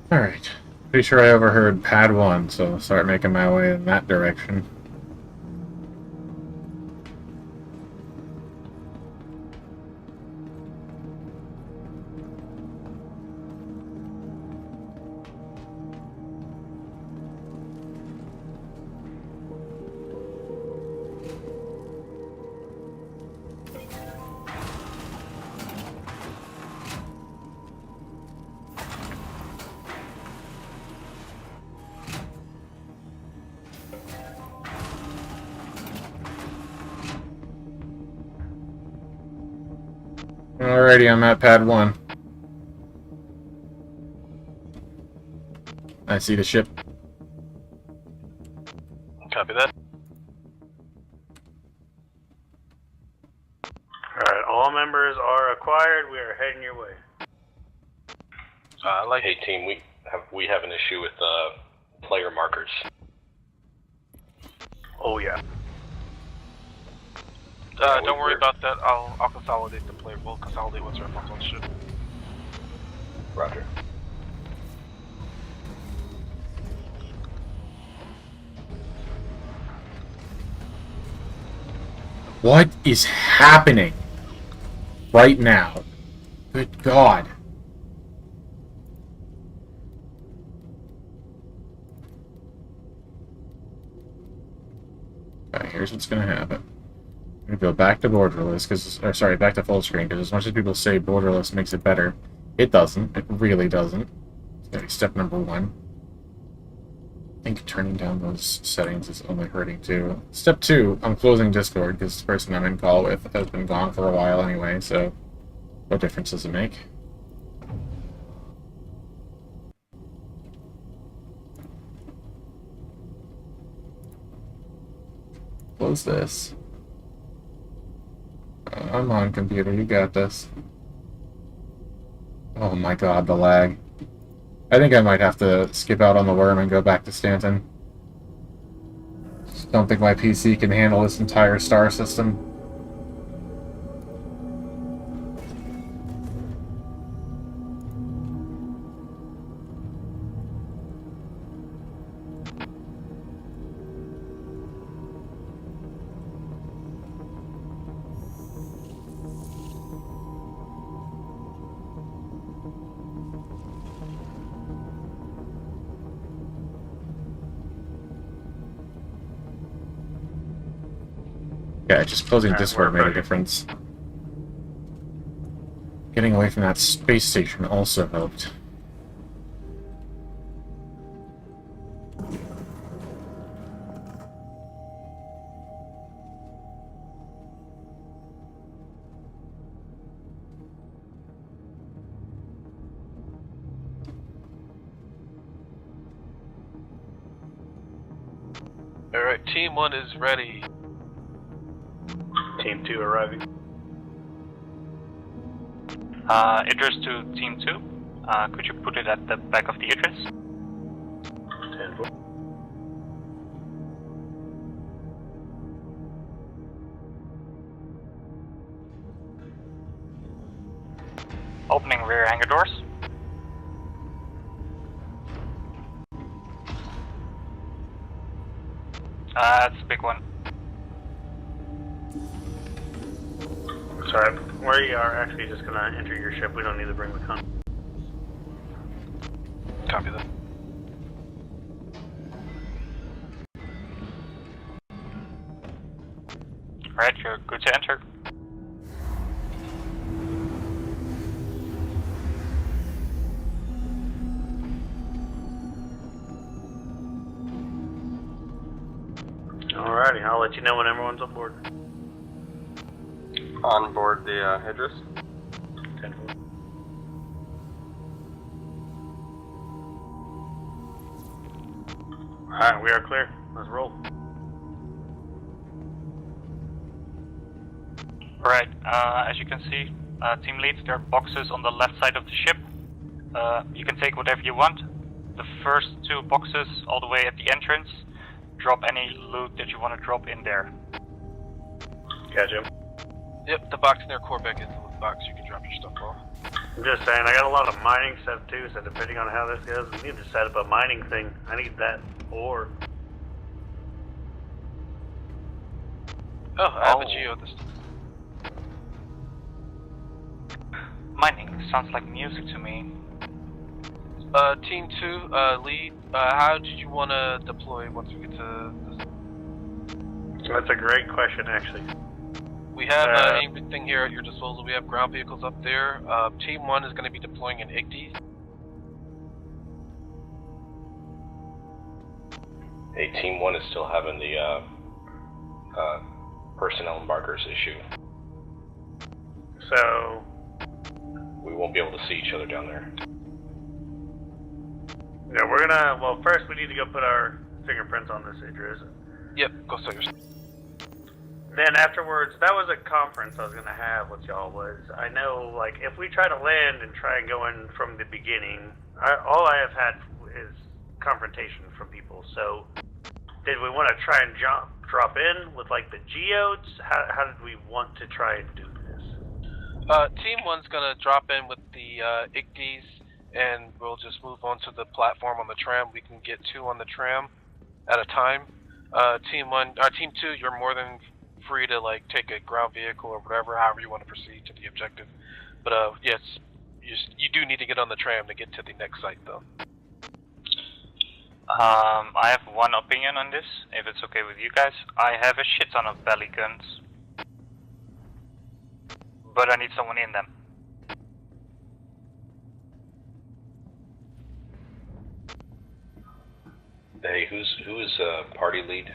Alright. Pretty sure I overheard pad 1, so I'll start making my way in that direction. Alrighty, I'm at pad 1. I see the ship. Copy that. Hey team, we have an issue with player markers. Oh yeah. Don't worry about that. I'll consolidate the player. We'll consolidate what's referenced on ship. Roger. What is happening right now? Good God. Alright, here's what's gonna happen. I'm gonna go back to borderless, back to full screen, because as much as people say borderless makes it better, it doesn't. It really doesn't. It's gonna be step number 1. I think turning down those settings is only hurting too. Step 2, I'm closing Discord, because the person I'm in call with has been gone for a while anyway, so what difference does it make? Close this. I'm on, computer, you got this. Oh my god, the lag. I think I might have to skip out on the worm and go back to Stanton. Just don't think my PC can handle this entire star system. Yeah, just closing Discord made a difference. Getting away from that space station also helped. Alright, Team 1 is ready. Team 2 arriving. Address to Team 2. Could you put it at the back of the address? 10-4. Opening rear hangar doors. That's a big one. Sorry, we are actually just gonna enter your ship. We don't need to bring the con. Copy that. Alright, you're good to enter. Alrighty, I'll let you know when everyone's on board. On board the Hydrus. 10-4. Alright, we are clear. Let's roll. Alright, as you can see, team leads, there are boxes on the left side of the ship. You can take whatever you want. The first 2 boxes all the way at the entrance. Drop any loot that you want to drop in there. Gotcha. Yep, the box near core back into the box, you can drop your stuff off. I'm just saying, I got a lot of mining stuff too, so depending on how this goes, we need to set up a mining thing. I need that ore. Oh, I have a geo this time. Mining sounds like music to me. Team 2, lead, how did you want to deploy once we get to this? That's a great question, actually. We have everything here at your disposal. We have ground vehicles up there. Team 1 is going to be deploying an IGDI. Hey, Team 1 is still having the personnel markers issue. So... we won't be able to see each other down there. Yeah, we're gonna... well, first we need to go put our fingerprints on this Idris. Yep, go start your... then afterwards, that was a conference I was gonna have with y'all. Was I know like if we try to land and try and go in from the beginning, all I have had is confrontation from people. So, did we want to try and drop in with like the geodes? How did we want to try and do this? Team 1's gonna drop in with the Igdes, and we'll just move on to the platform on the tram. We can get 2 on the tram at a time. Team 2, you're more than free to like take a ground vehicle or whatever, however you want to proceed to the objective. But yes, you do need to get on the tram to get to the next site, though. I have one opinion on this, if it's okay with you guys. I have a shit ton of belly guns, but I need someone in them. Hey, who is party lead?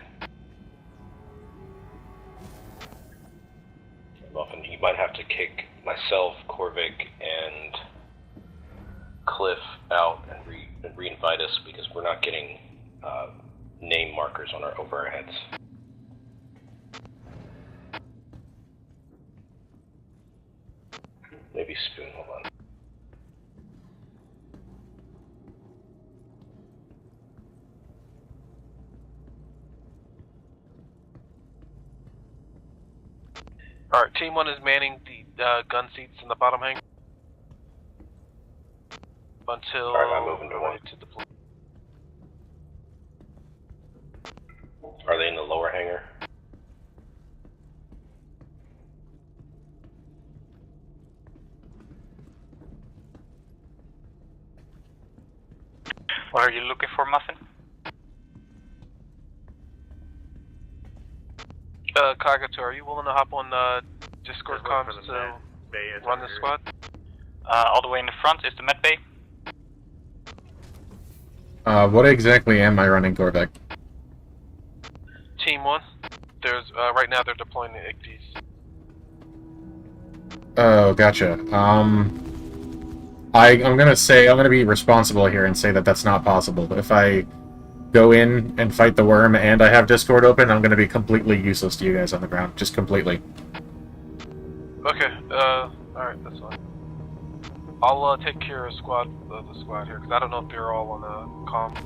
Muffin, you might have to kick myself, Korvik, and Cliff out and re-invite us because we're not getting name markers on over our heads. Maybe Spoon, hold on. Alright, Team 1 is manning the gun seats in the bottom hangar until I'm moving to one. To deploy. Are they in the lower hangar? What are you looking for, Muffin? Kagato, are you willing to hop on Discord comms to run the squad? All the way in the front is the med bay. What exactly am I running, Korvik? Team 1, there's right now they're deploying the Igdes. Oh, gotcha. I'm gonna be responsible here and say that that's not possible. If I go in and fight the worm and I have Discord open, I'm gonna be completely useless to you guys on the ground. Just completely. Okay, alright, that's fine. I'll take care of the squad here, because I don't know if they're all on the comm.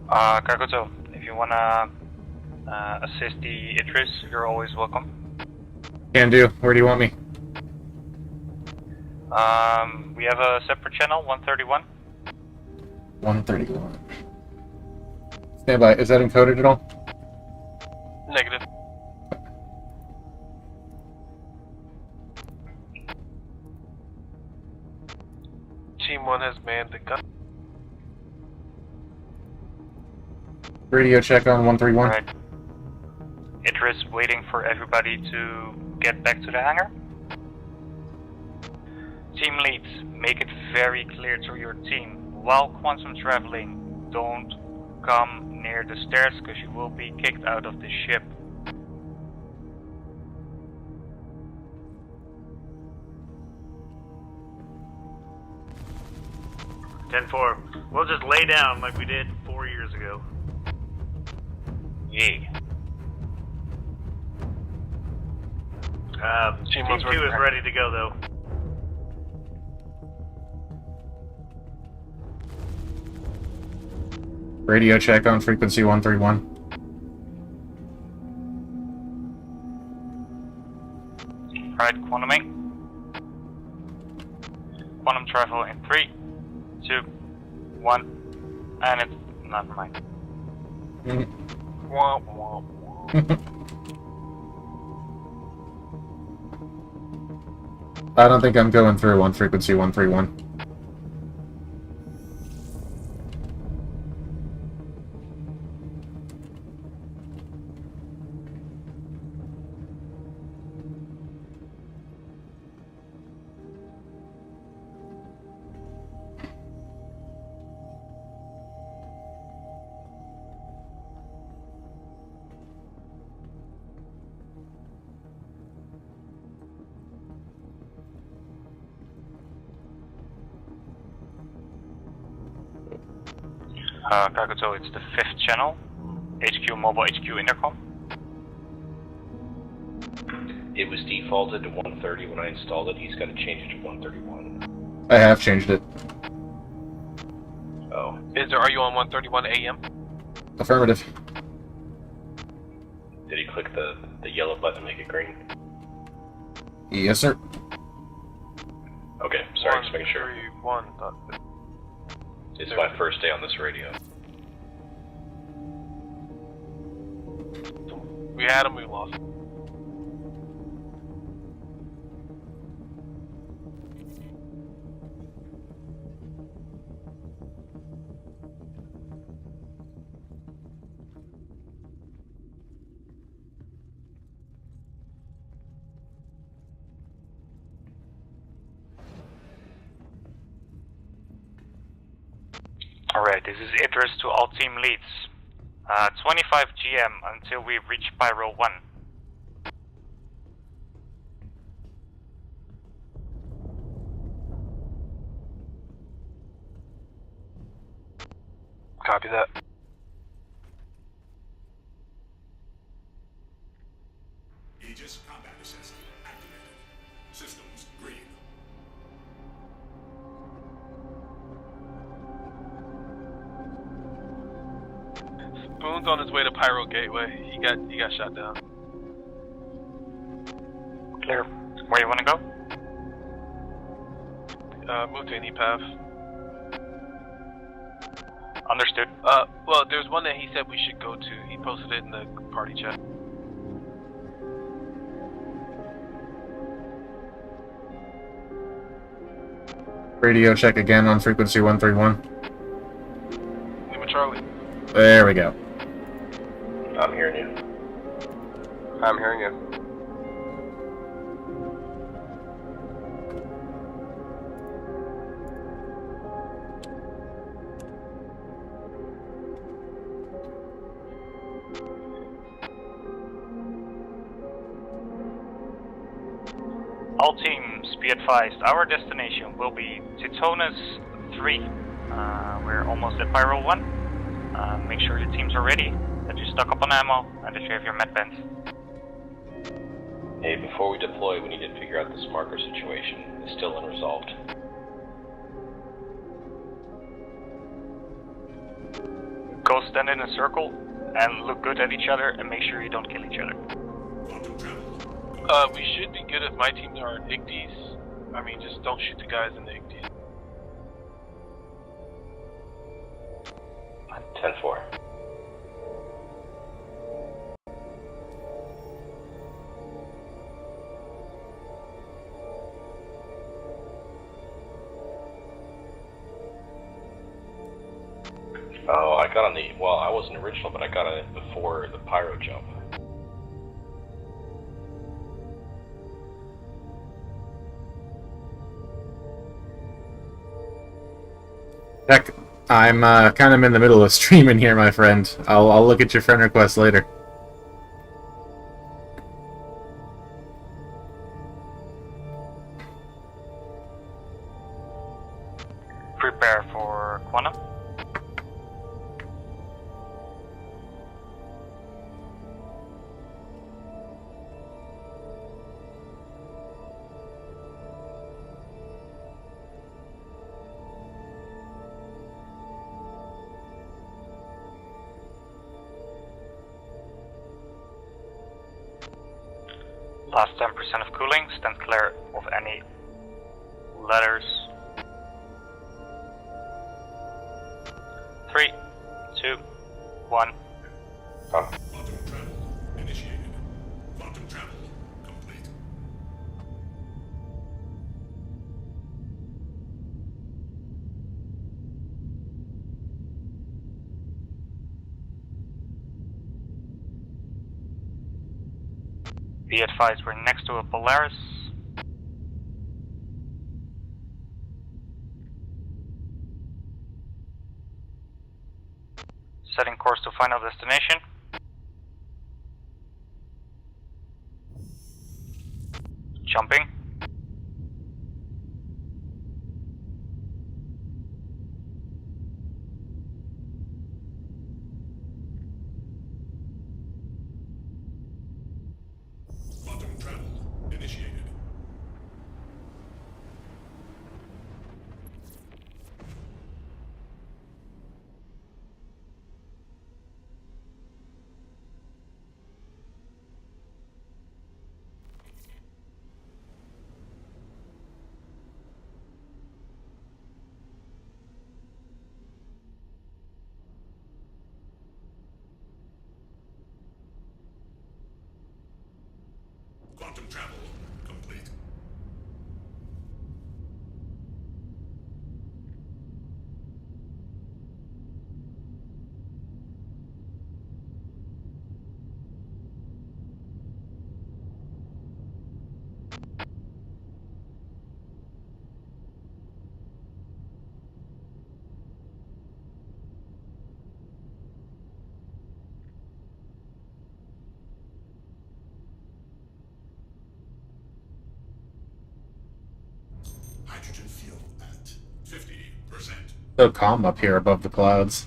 Kakuto, if you wanna assist the Idris, you're always welcome. Can do. Where do you want me? We have a separate channel, 131. 131. Stand by. Is that encoded at all? Negative. Team 1 has manned the gun. Radio check on 131. Right. Idris waiting for everybody to get back to the hangar. Team leads, make it very clear to your team, while quantum traveling, don't come near the stairs because you will be kicked out of the ship. Ten-4. We'll just lay down like we did 4 years ago. Yeah. Team 2 is ready to go, though. Radio check on frequency 131. Alright, quantuming. Quantum travel in 3, 2, 1, and it's... never mind. Wah, wah, wah. I don't think I'm going through on frequency 131. Kakuto, it's the 5th channel. HQ mobile, HQ intercom. It was defaulted to 130 when I installed it. He's got to change it to 131. I have changed it. Oh. Are you on 131 AM? Affirmative. Did he click the yellow button to make it green? Yes, sir. Okay, sorry, just making sure. 131. It's my first day on this radio. We had him, we lost him. Alright, this is Idris to all team leads. 25 GM until we reach Pyro 1. Copy that. Aegis combat assist activated. Systems green. Spoon's on his way to Pyro Gateway. He got shot down. Clear. Where you wanna go? Move to any path. Understood. Well, there's one that he said we should go to. He posted it in the party chat. Radio check again on frequency 131. Lima Charlie. There we go. I'm hearing you. I'm hearing you. All teams, be advised, our destination will be Titonas 3. We're almost at Pyro 1. Make sure your teams are ready, that you're stock up on ammo, and that you have your med vents. Hey, before we deploy, we need to figure out this marker situation. It's still unresolved. Go stand in a circle, and look good at each other, and make sure you don't kill each other. We should be good if my teams are in IGDs. I mean, just don't shoot the guys in the IGDs. 10-4. Oh, I got on the, well, I wasn't original, but I got on it before the pyro jump. Heck, I'm kind of in the middle of streaming here, my friend. I'll look at your friend request later. Prepare for Quantum. Last 10% of cooling, stand clear of any ladders. 3, 2, 1. Quantum travel initiated. Quantum travel complete. Be advised, we're next to a Polaris. Setting course to final destination. Jumping. Quantum travel complete. Hydrogen fuel at 50%. So calm up here above the clouds.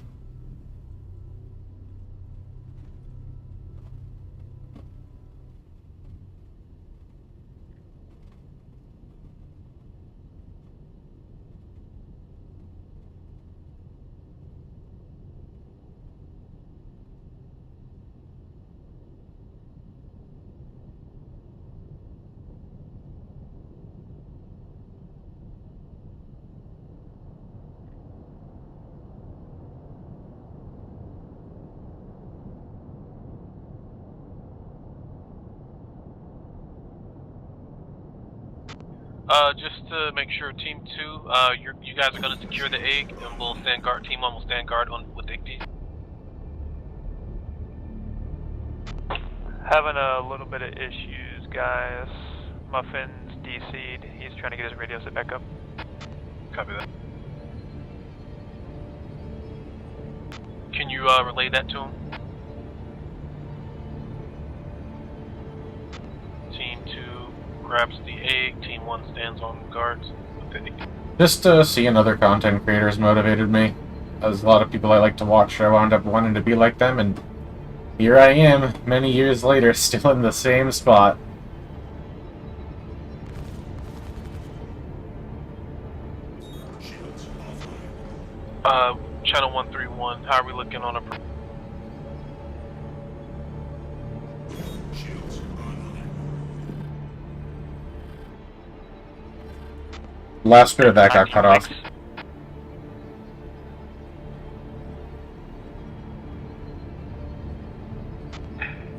Just to make sure, Team 2, you guys are going to secure the egg, and we'll stand guard. Team 1 will stand guard with Igby. Having a little bit of issues, guys. Muffin's DC'd. He's trying to get his radio set back up. Copy that. Can you relay that to him? Team 2 grabs the egg, Team 1 stands on guards with the egg. Just to see another content creator has motivated me. As a lot of people I like to watch, I wound up wanting to be like them, and here I am, many years later, still in the same spot. Channel 131, how are we looking on a... Last bit of that got cut off.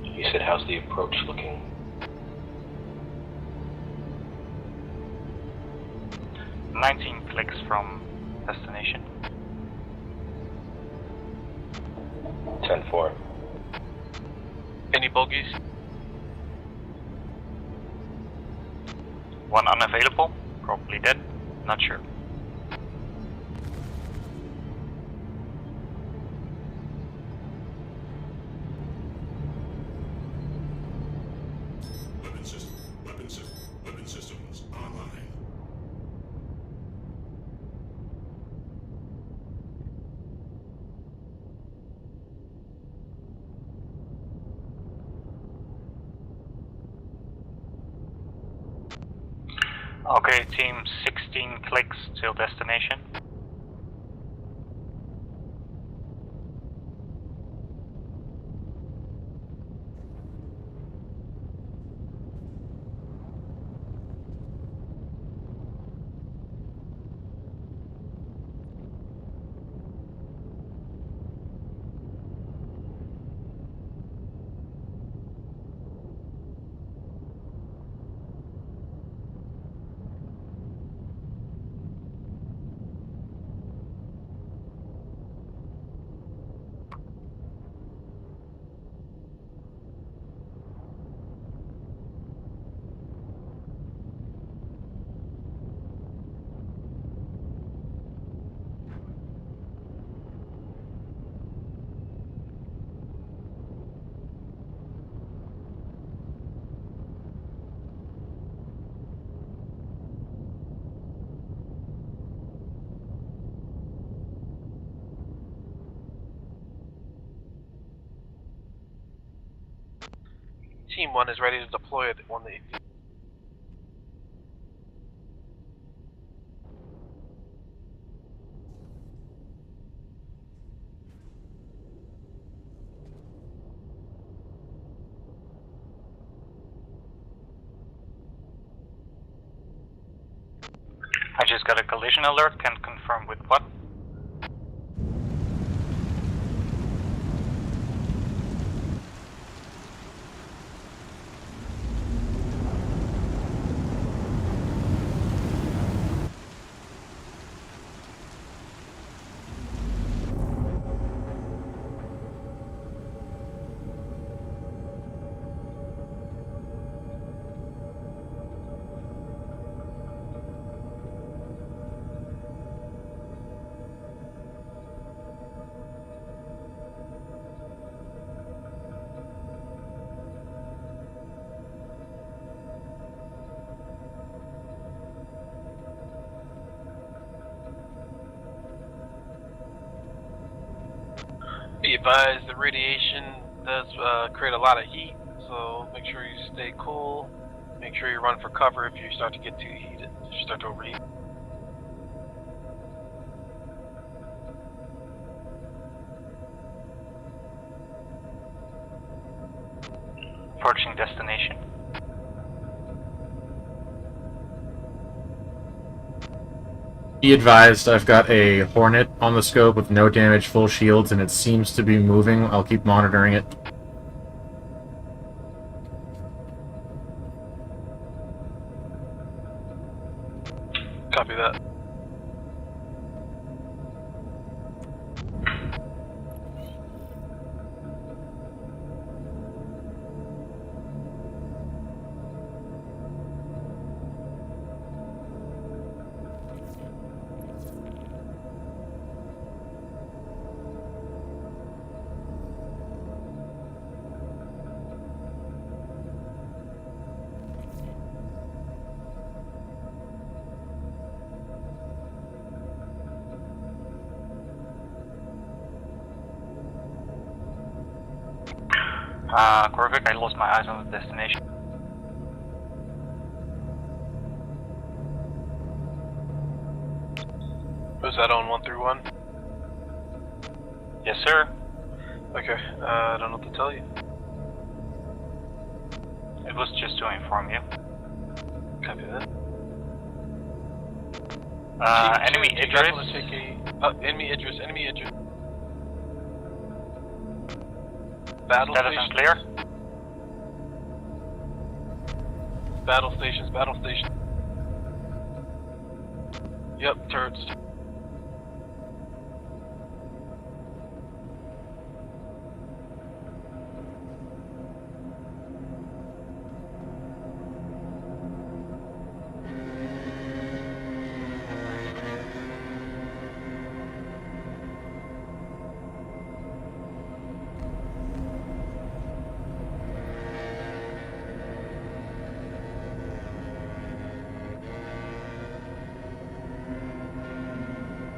You said, how's the approach looking? "19 clicks from destination." 10-4. Any bogeys? One unavailable, probably dead, not sure. Weapon systems online. Okay, team, 16 clicks till destination. Team 1 is ready to deploy it on the... I just got a collision alert, can't confirm with what. advised, the radiation does create a lot of heat, so make sure you stay cool. Make sure you run for cover if you start to get too heated, if you start to overheat. Approaching destination. Be advised, I've got a Hornet on the scope with no damage, full shields, and it seems to be moving. I'll keep monitoring it. Copy that. Corvic, I lost my eyes on the destination. Was that on 1 through 1? Yes, sir. Okay, I don't know what to tell you. It was just to inform you. Copy that. Enemy You guys Idris. want to take enemy Idris, enemy Idris. Battle Status stations. clear. Battle stations, battle stations. Yep, turrets.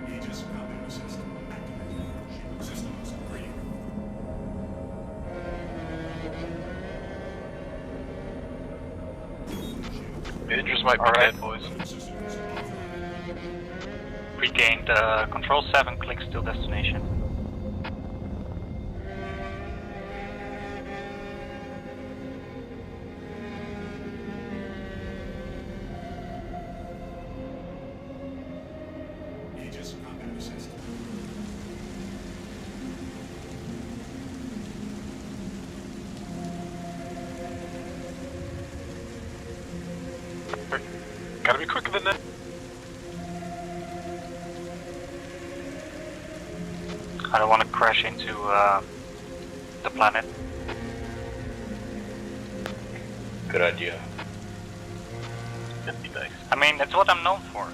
Aegis combat assist activated. Systems green. Idris might be dead, boys. Regained control 7, clicks to destination. Aegis combat assist. Gotta be quicker than that. I don't want to crash into the planet. Good idea. That'd be nice. I mean, it's what I'm known for.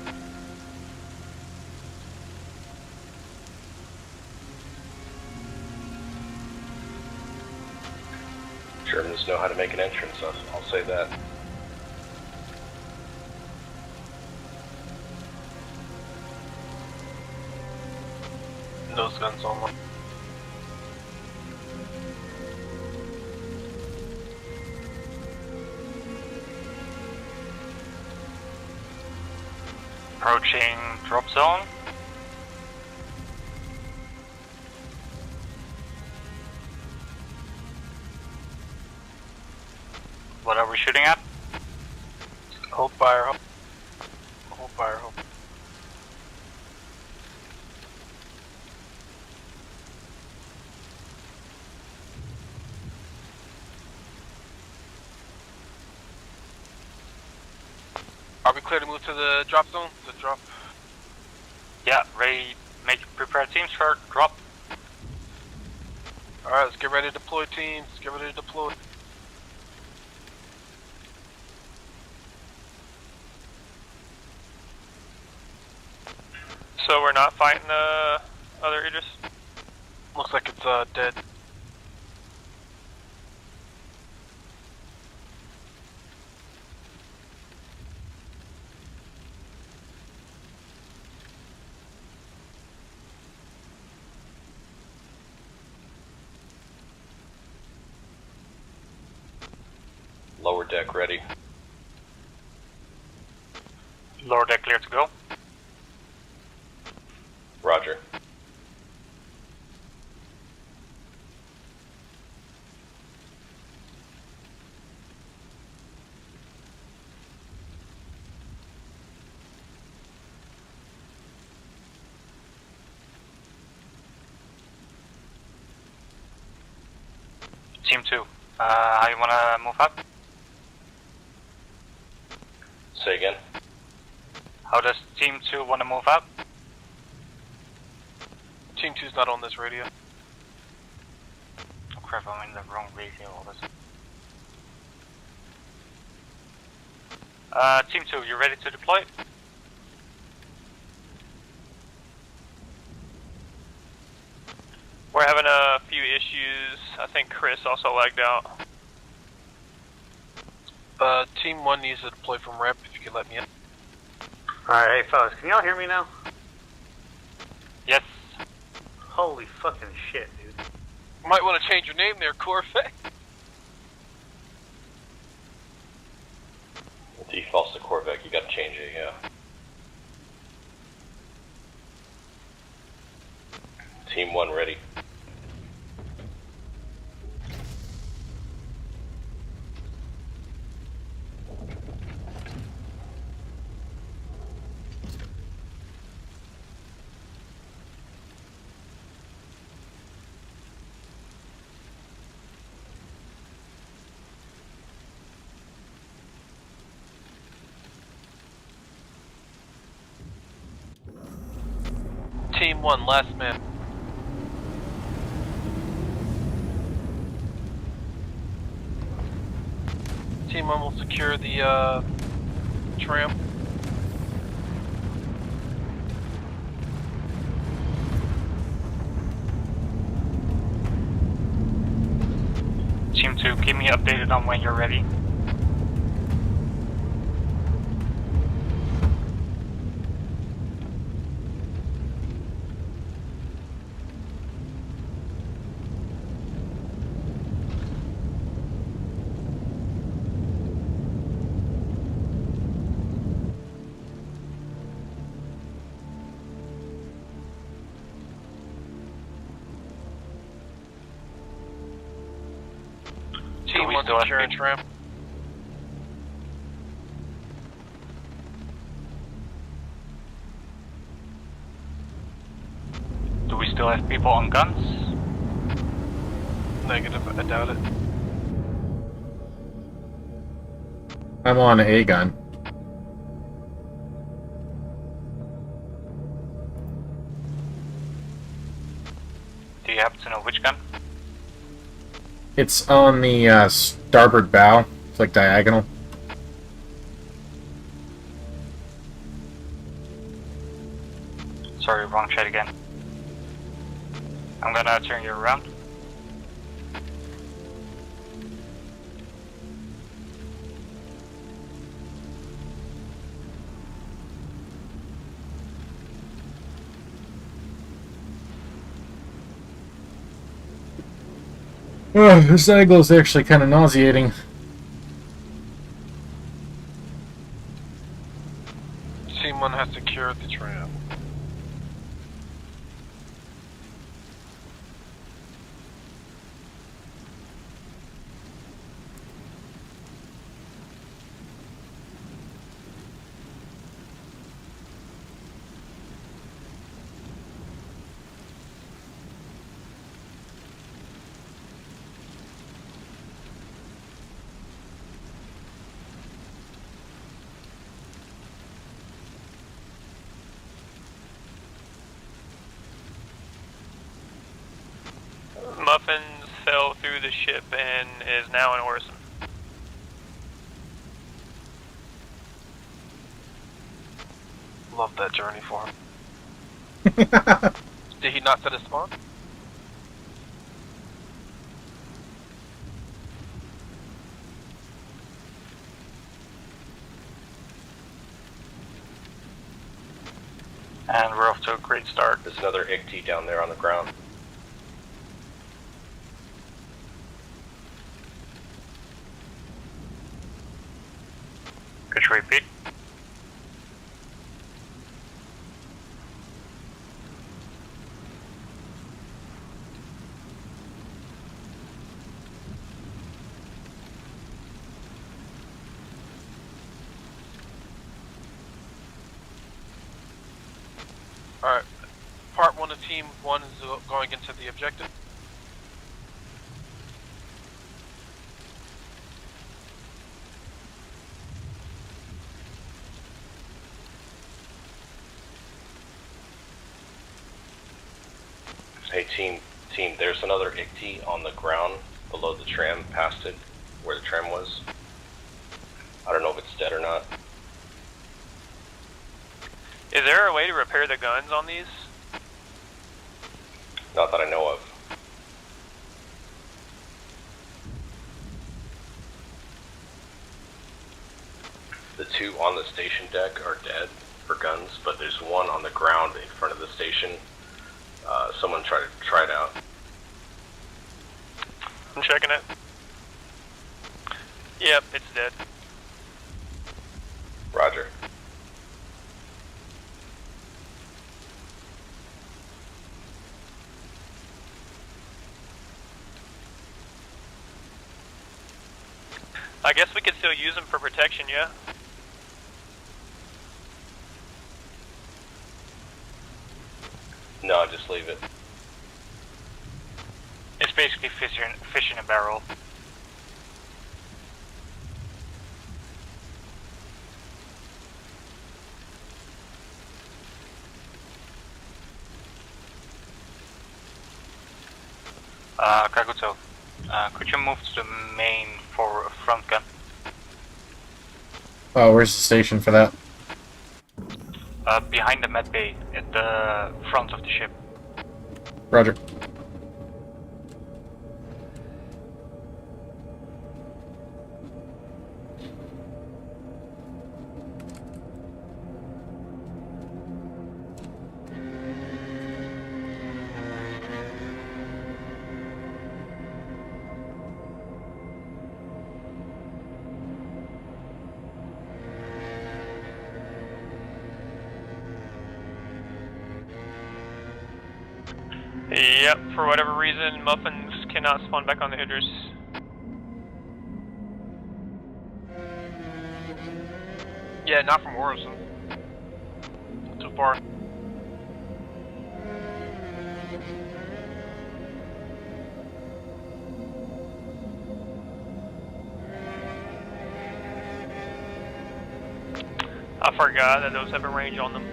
Germans know how to make an entrance, I'll say that. Those guns on. Approaching drop zone. What are we shooting at? Hold fire, hold fire, hold. Are we clear to move to the drop zone? The drop. Yeah, ready. Prepare teams for drop. Alright, let's get ready to deploy teams. Get ready to deploy. So we're not fighting the other Idris? Looks like it's dead. lower deck ready. Lower deck clear to go. Roger. Team 2, how you wanna move up? Say again. How does Team 2 wanna move up? Team 2's not on this radio. Oh crap, I'm in the wrong radio all this. Team 2, you ready to deploy? We're having a few issues. I think Chris also lagged out. Team 1 needs to deploy from ramp if you can let me in. Alright, hey fellas, can y'all hear me now? Yes. Holy fucking shit, dude. Might want to change your name there, Corvette. Defaults to Corvette, you gotta change it, yeah. Team 1 ready. Team 1, last man. Team 1 will secure the tram. Team 2, keep me updated on when you're ready. Team 1 secure tram. Do we still have people on guns? Negative, I doubt it. I'm on a gun. Do you happen to know which gun? It's on the starboard bow. It's like diagonal. Sorry, wrong shot again. I'm gonna turn you around. This angle is actually kind of nauseating. Team 1 has secured the tram. Muffins fell through the ship and is now in Orson. Love that journey for him. Did he not set a spawn? And we're off to a great start. There's another ICT down there on the ground. Alright. Part 1 of Team 1 is going into the objective. Hey, team, there's another ICT on the ground below the tram, past it, where the tram was. I don't know if it's dead or not. Is there a way to repair the guns on these? Not that I know of. The two on the station deck are dead for guns, but there's one on the ground in front of the station. Someone tried it out. I'm checking it. Yep, it's dead. Roger. I guess we could still use them for protection, yeah? No, just leave it. It's basically fish in a barrel. Kaguto, could you move to the main for front gun? Oh, where's the station for that? Behind the med bay, at the front of the ship. Roger. Yep, for whatever reason, muffins cannot spawn back on the Idris. Yeah, not from Orison. Too far. I forgot that those have a range on them.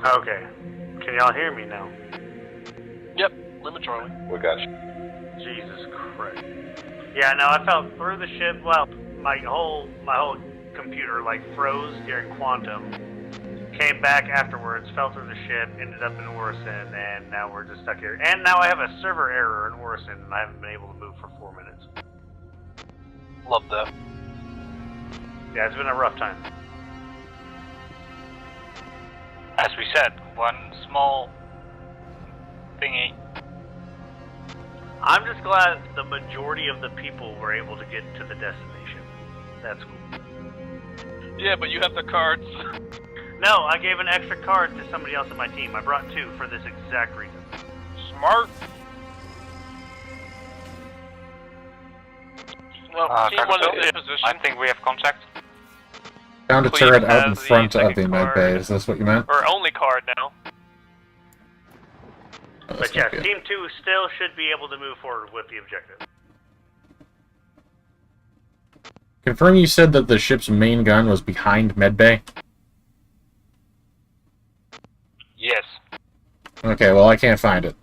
Okay. Can y'all hear me now? Yep, limit Charlie. We got you. Jesus Christ. Yeah, no, I fell through the ship. Well, my whole computer like froze during quantum. Came back afterwards, fell through the ship, ended up in Orison, and now we're just stuck here. And now I have a server error in Orison, and I haven't been able to move for 4 minutes. Love that. Yeah, it's been a rough time. As we said, one small thingy. I'm just glad the majority of the people were able to get to the destination. That's cool. Yeah, but you have the cards. No, I gave an extra card to somebody else on my team. I brought 2 for this exact reason. Smart. Well, team one is in position. I think we have contact. Found a Please turret out have in the front of the second med card. bay. Is this what you meant? Or only card now. Oh, that's But yes, not good. Team 2 still should be able to move forward with the objective. Confirm you said that the ship's main gun was behind med bay? Yes. Okay, well I can't find it.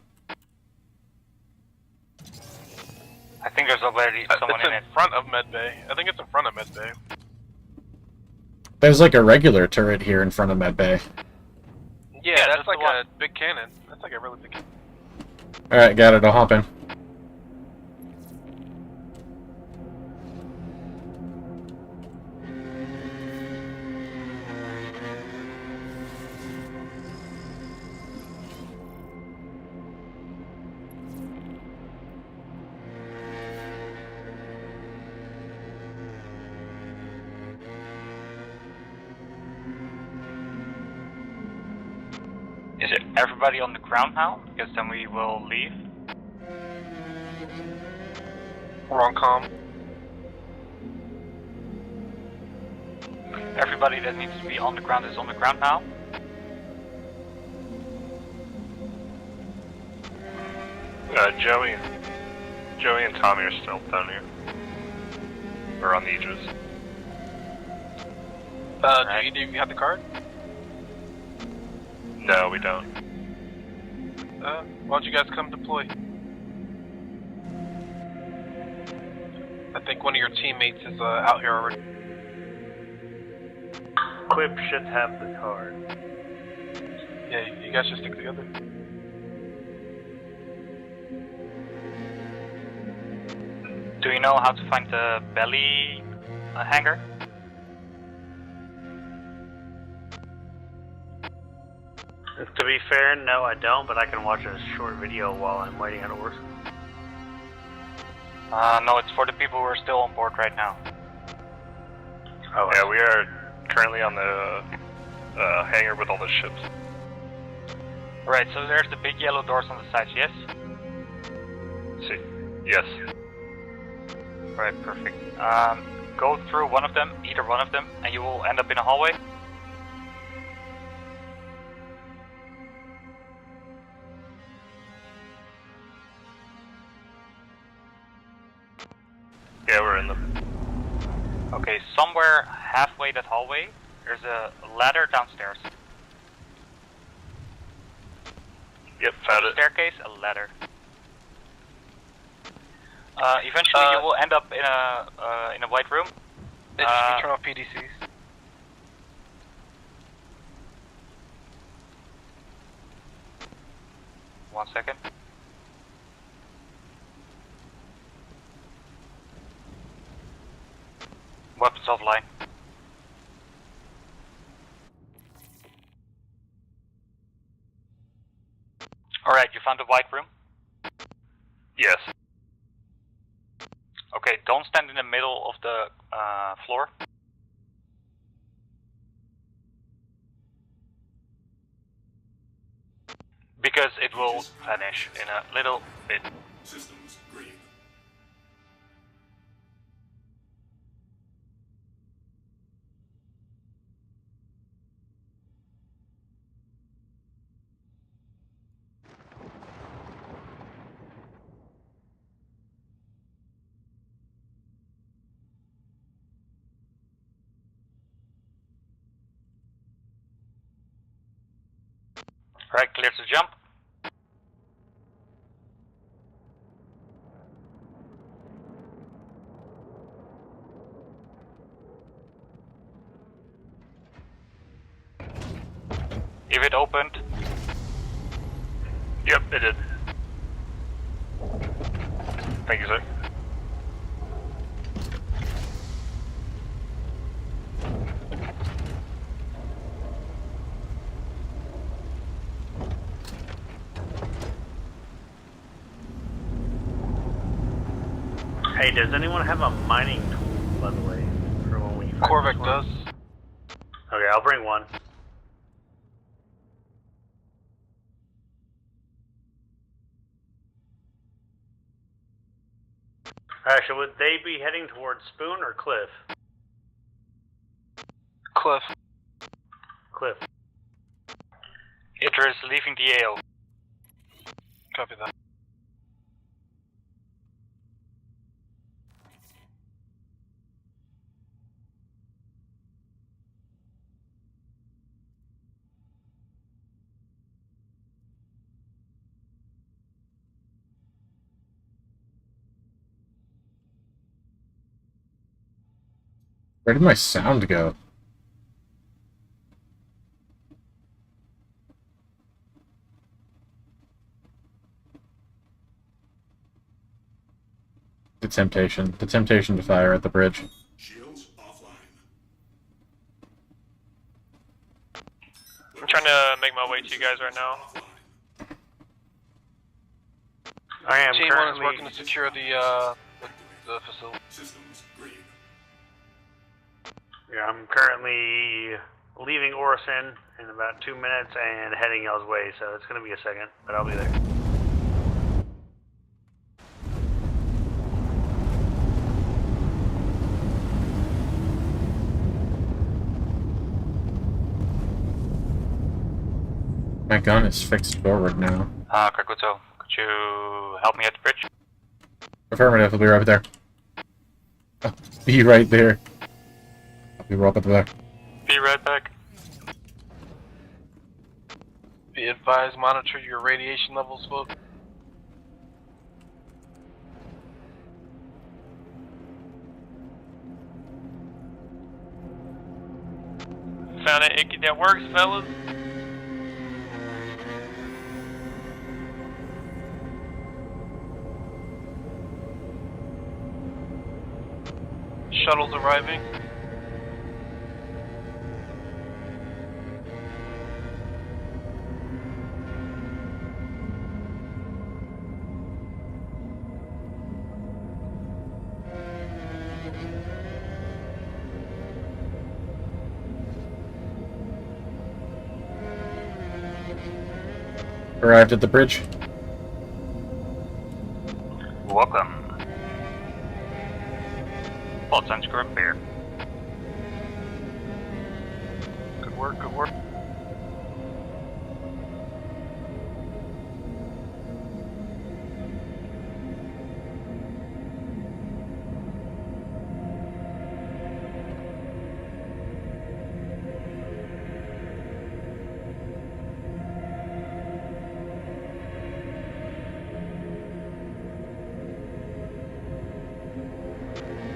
I think there's already someone It's in in it. front of Medbay. I think it's in front of Medbay. There's like a regular turret here in front of med bay. Yeah, that's like a big cannon. That's like a really big cannon. Alright, got it. I'll hop in. Is it everybody on the ground now? Because then we will leave. We're on comm. Everybody that needs to be on the ground is on the ground now. Joey and Tommy are still down here. Or on the Aegis. Do you have the card? No, we don't. Why don't you guys come deploy? I think one of your teammates is out here already. Quip should have the card. Yeah, you guys should stick together. Do you know how to find the belly hangar? To be fair, no, I don't, but I can watch a short video while I'm waiting at orders. No, it's for the people who are still on board right now. Oh, yeah, we are currently on the hangar with all the ships. Right, so there's the big yellow doors on the sides, yes? See, yes. Right, perfect. Go through one of them, either one of them, and you will end up in a hallway. Yeah, we're in them. Okay, somewhere halfway that hallway, there's a ladder downstairs. Yep, found it. Staircase, a ladder. Eventually you will end up in a white room. Just turn off PDCs. One second. Weapons offline. Alright, you found the white room? Yes. Okay, don't stand in the middle of the floor. Because it will vanish in a little bit. Systems green. Alright, clear to jump. If it opened. Yep, it did. Thank you, sir. Hey, does anyone have a mining tool, by the way, for when you find Corvic this one? does. Okay, I'll bring one. Actually, would they be heading towards Spoon or Cliff? Cliff. Cliff. Iter is leaving the AO. Copy that. Where did my sound go? The temptation to fire at the bridge. Shields offline. I'm trying to make my way to you guys right now. I am Team currently... 1 is working to secure the facility. Systems green. Yeah, I'm currently leaving Orison in about 2 minutes and heading y'all's way, so it's going to be a second, but I'll be there. My gun is fixed forward now. Kakuto, could you help me at the bridge? Affirmative, we'll be right there. Be right there. I'll be right up there. Be right back. Be advised, monitor your radiation levels, folks. Found an icky that works, fellas. Shuttles arriving. Arrived at the bridge. Welcome. Fault sense group here. Good work, good work.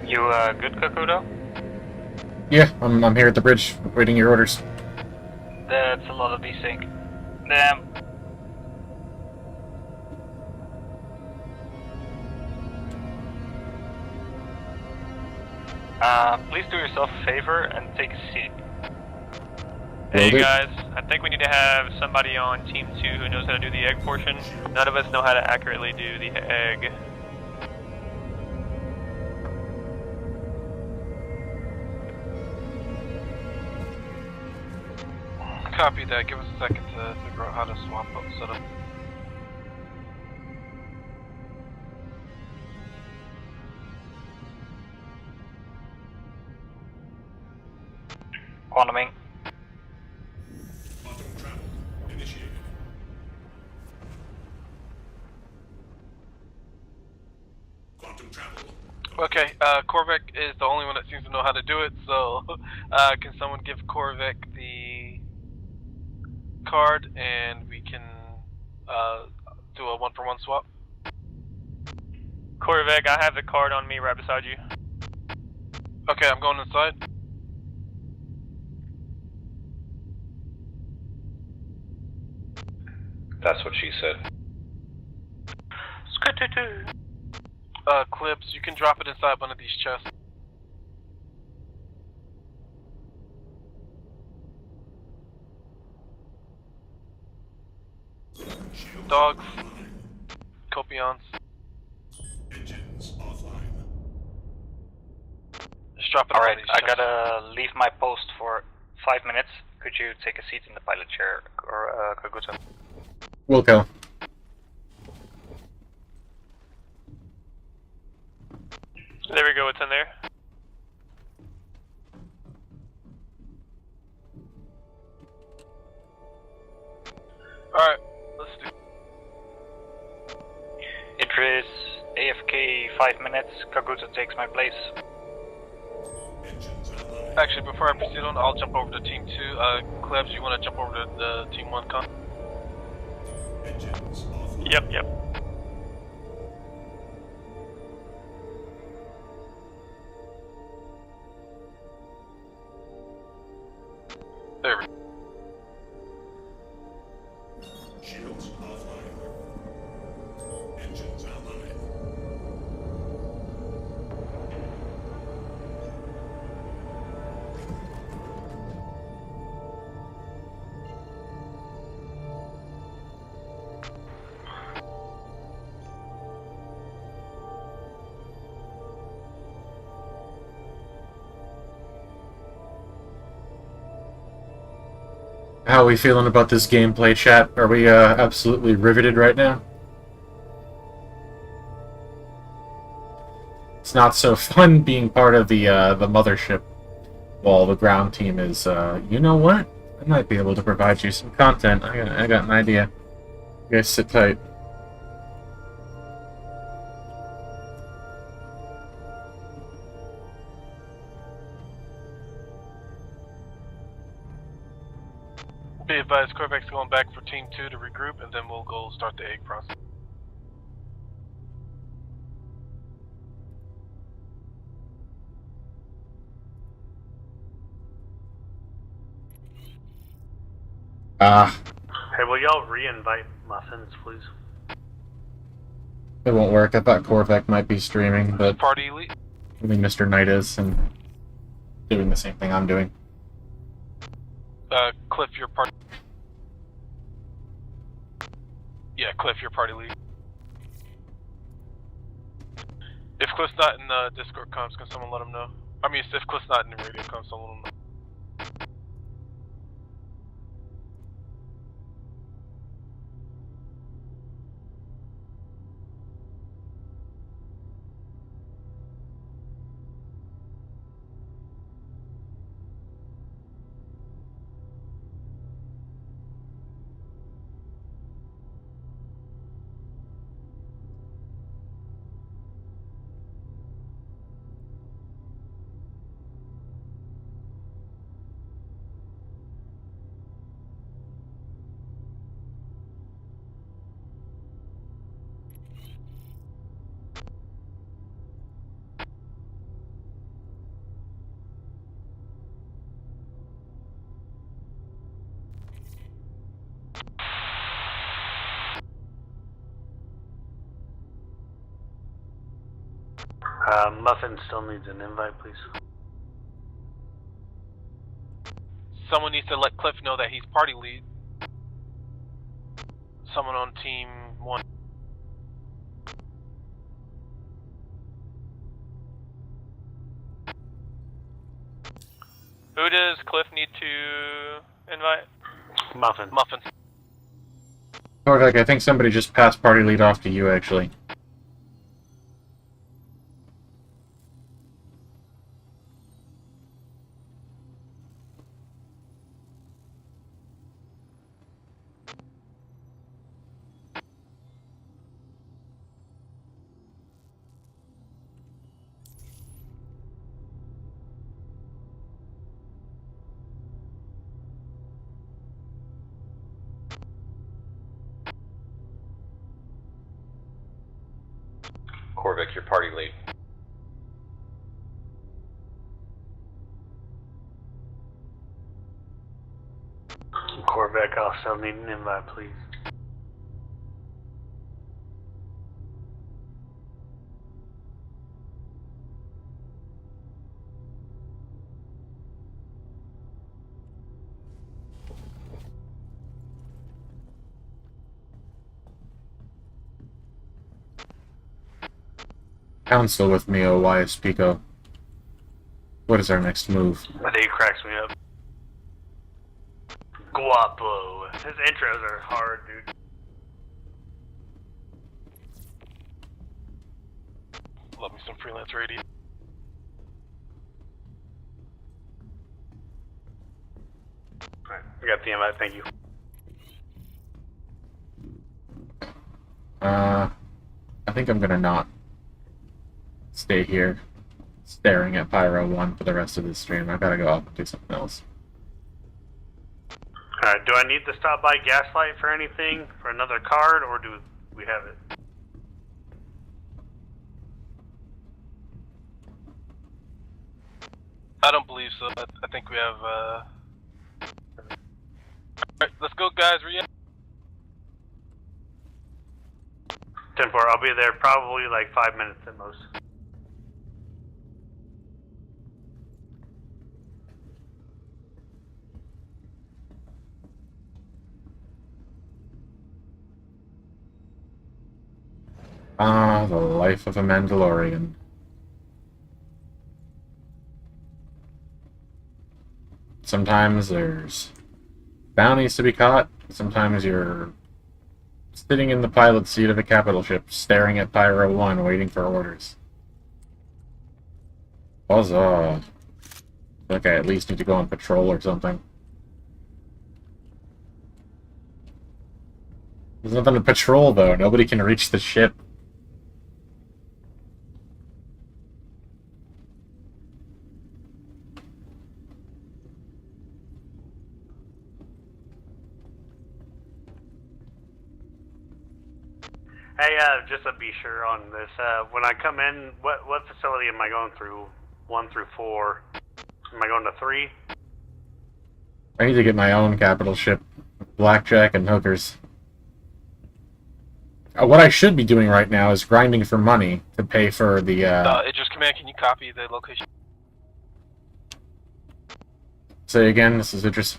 You good, Kakuto? Yeah, I'm here at the bridge, waiting your orders. That's a lot of desync. Damn. Please do yourself a favor and take a seat. Hey guys, I think we need to have somebody on Team 2 who knows how to do the egg portion. None of us know how to accurately do the egg. Copy that. Give us a second to figure out how to swap up setup. Quantuming. Quantum travel initiated. Quantum travel. Okay, Korvik is the only one that seems to know how to do it, so can someone give Korvik the card and we can do a 1-for-1 swap? Korvik, I have the card on me right beside you. Okay, I'm going inside. That's what she said. Clips, you can drop it inside one of these chests. Dogs, copions. Engines offline. Just drop it. Alright, I gotta leave my post for 5 minutes. Could you take a seat in the pilot chair, or Kaguto? Will go. There we go, it's in there. Alright, let's do. Idris, AFK 5 minutes. Kaguto takes my place. Actually, before I proceed on, I'll jump over to Team 2. Klebs, you want to jump over to the Team 1 con? Yep. There we go. Shields offline. Engines online. How are we feeling about this gameplay, chat? Are we absolutely riveted right now? It's not so fun being part of the mothership while the ground team is, you know what? I might be able to provide you some content. I got an idea. You guys sit tight. Be advised, Corvex's going back for Team 2 to regroup, and then we'll go start the egg process. Hey, will y'all re-invite Muffins, please? It won't work. I thought Corvec might be streaming, but Party Elite? I mean Mr. Knight is, and doing the same thing I'm doing. Cliff, your party. Yeah, Cliff, your party lead. If Cliff's not in the Discord comms, can someone let him know? I mean, if Cliff's not in the radio comms, someone let him know. Muffin still needs an invite, please. Someone needs to let Cliff know that he's party lead. Someone on Team 1. Who does Cliff need to invite? Muffin. Muffin. Corvec, I think somebody just passed party lead off to you, actually. Corvec, your party lead. Corvec, I'll still need an invite, please. Pound's still with me, oh why is Pico? What is our next move? I think he cracks me up. Guapo. His intros are hard, dude. Love me some freelance radio. Alright, we got the invite, thank you. I think I'm gonna not stay here staring at Pyro 1 for the rest of this stream. I gotta go up and do something else. Alright, do I need to stop by Gaslight for anything? For another card, or do we have it? I don't believe so. I think we have, Alright, let's go, guys. 10-4, I'll be there probably like 5 minutes at most. Ah, the life of a Mandalorian. Sometimes there's bounties to be caught. Sometimes you're sitting in the pilot seat of a capital ship, staring at Pyro 1, waiting for orders. Huzzah. I think I at least need to go on patrol or something. There's nothing to patrol, though. Nobody can reach the ship. Hey, just to be sure on this, when I come in, what facility am I going through? 1 through 4. Am I going to 3? I need to get my own capital ship. Blackjack and hookers. What I should be doing right now is grinding for money to pay for the, Idris Command, can you copy the location? Say again, this is Idris.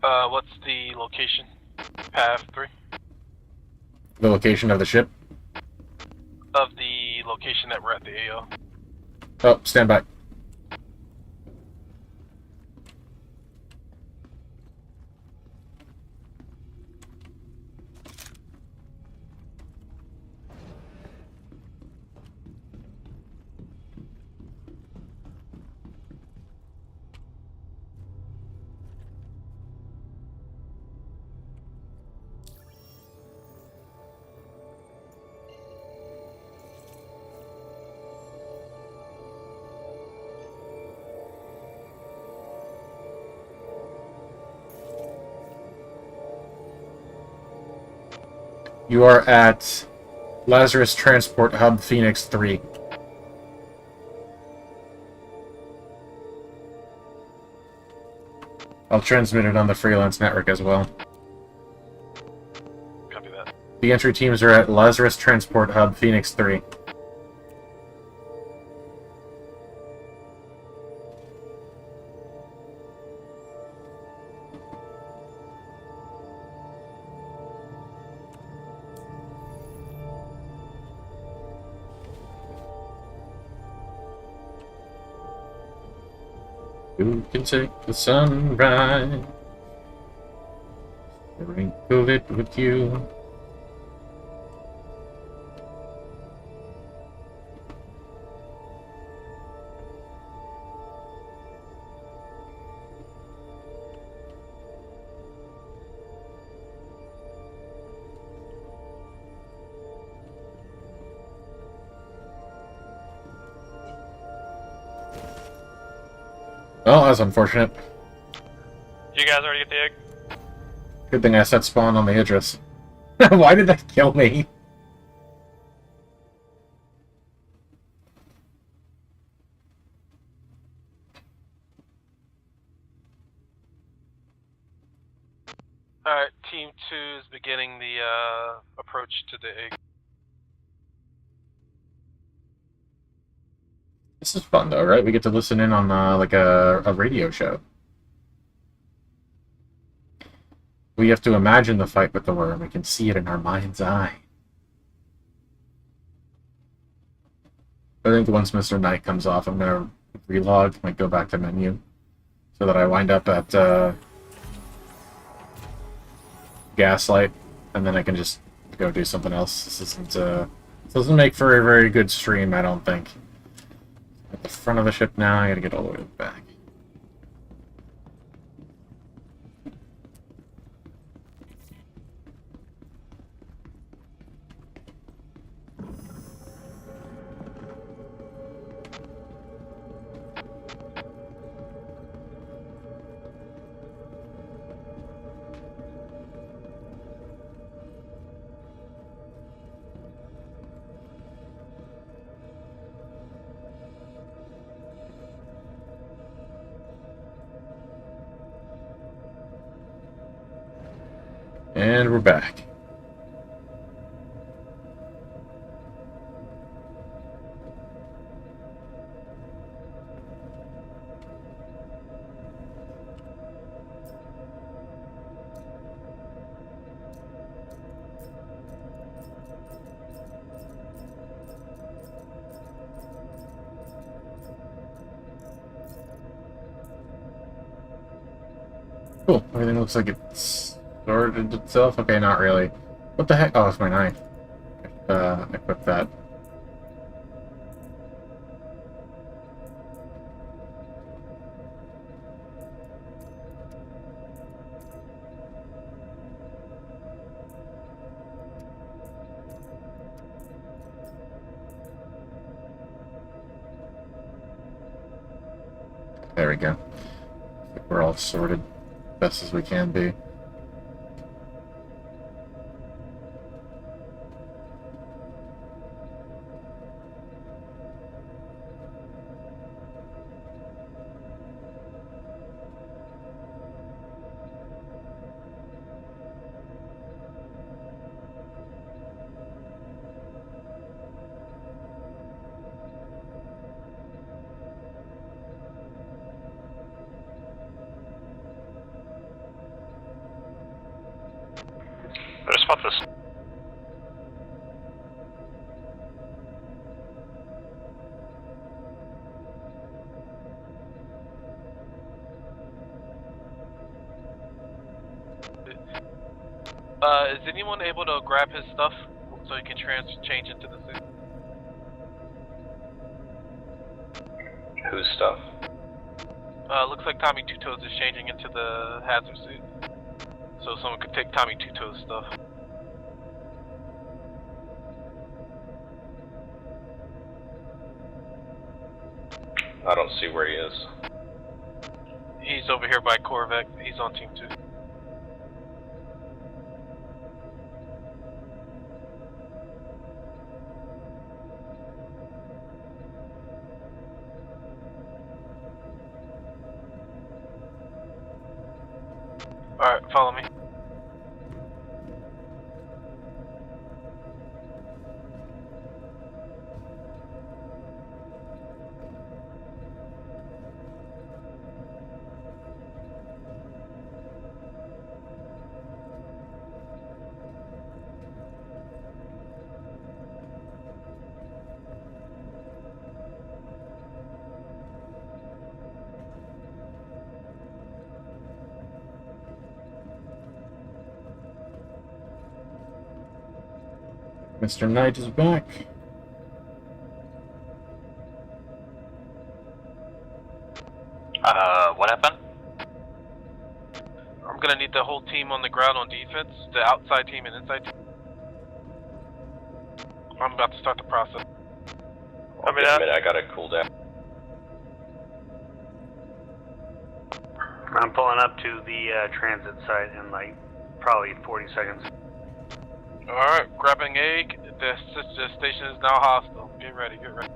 What's the location? Path 3? The location of the ship? Of the location that we're at the AO. Oh, stand by. You are at Lazarus Transport Hub Phoenix 3. I'll transmit it on the freelance network as well. Copy that. The entry teams are at Lazarus Transport Hub Phoenix 3. You can take the sunrise, wrinkle it with you. Oh, that's unfortunate. Did you guys already get the egg? Good thing I set spawn on the Idris. Why did that kill me? Alright, Team 2 is beginning the approach to the egg. This is fun though, right? We get to listen in on like a radio show. We have to imagine the fight with the worm. We can see it in our mind's eye. I think once Mr. Knight comes off, I'm gonna relog, might go back to menu, so that I wind up at Gaslight, and then I can just go do something else. This doesn't make for a very good stream, I don't think. At the front of the ship now, I gotta get all the way back. And we're back. Everything looks like it's sorted itself. Okay, not really. What the heck? Oh, it's my knife. Equip that. There we go. I think we're all sorted best as we can be. Better spot this. Is anyone able to grab his stuff so he can change into the suit? Whose stuff? Looks like Tommy Two Toes is changing into the hazard suit. So someone could take Tommy Two Toes stuff. I don't see where he is. He's over here by Corvette. He's on team 2. Alright, follow me. Mr. Knight is back. What happened? I'm gonna need the whole team on the ground on defense, the outside team and inside team. I'm about to start the process. I mean, I gotta cool down. I'm pulling up to the transit site in like probably 40 seconds. Alright, grabbing A. The station is now hostile. Get ready, get ready.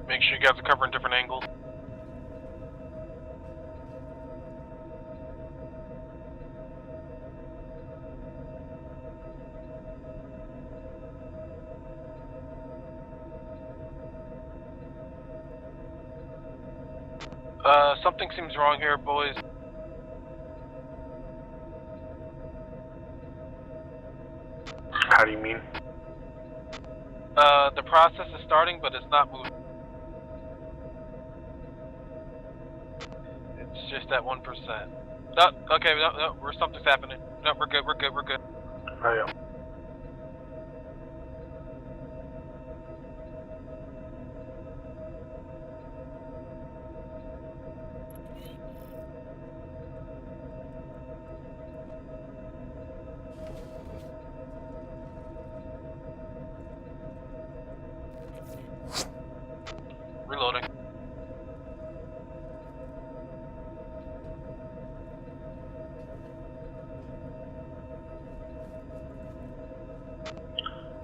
Make sure you guys are covering different angles. Something seems wrong here, boys. How do you mean? The process is starting, but it's not moving. It's just at 1%. No, okay, no, something's happening. No, we're good. Oh, yeah. Reloading.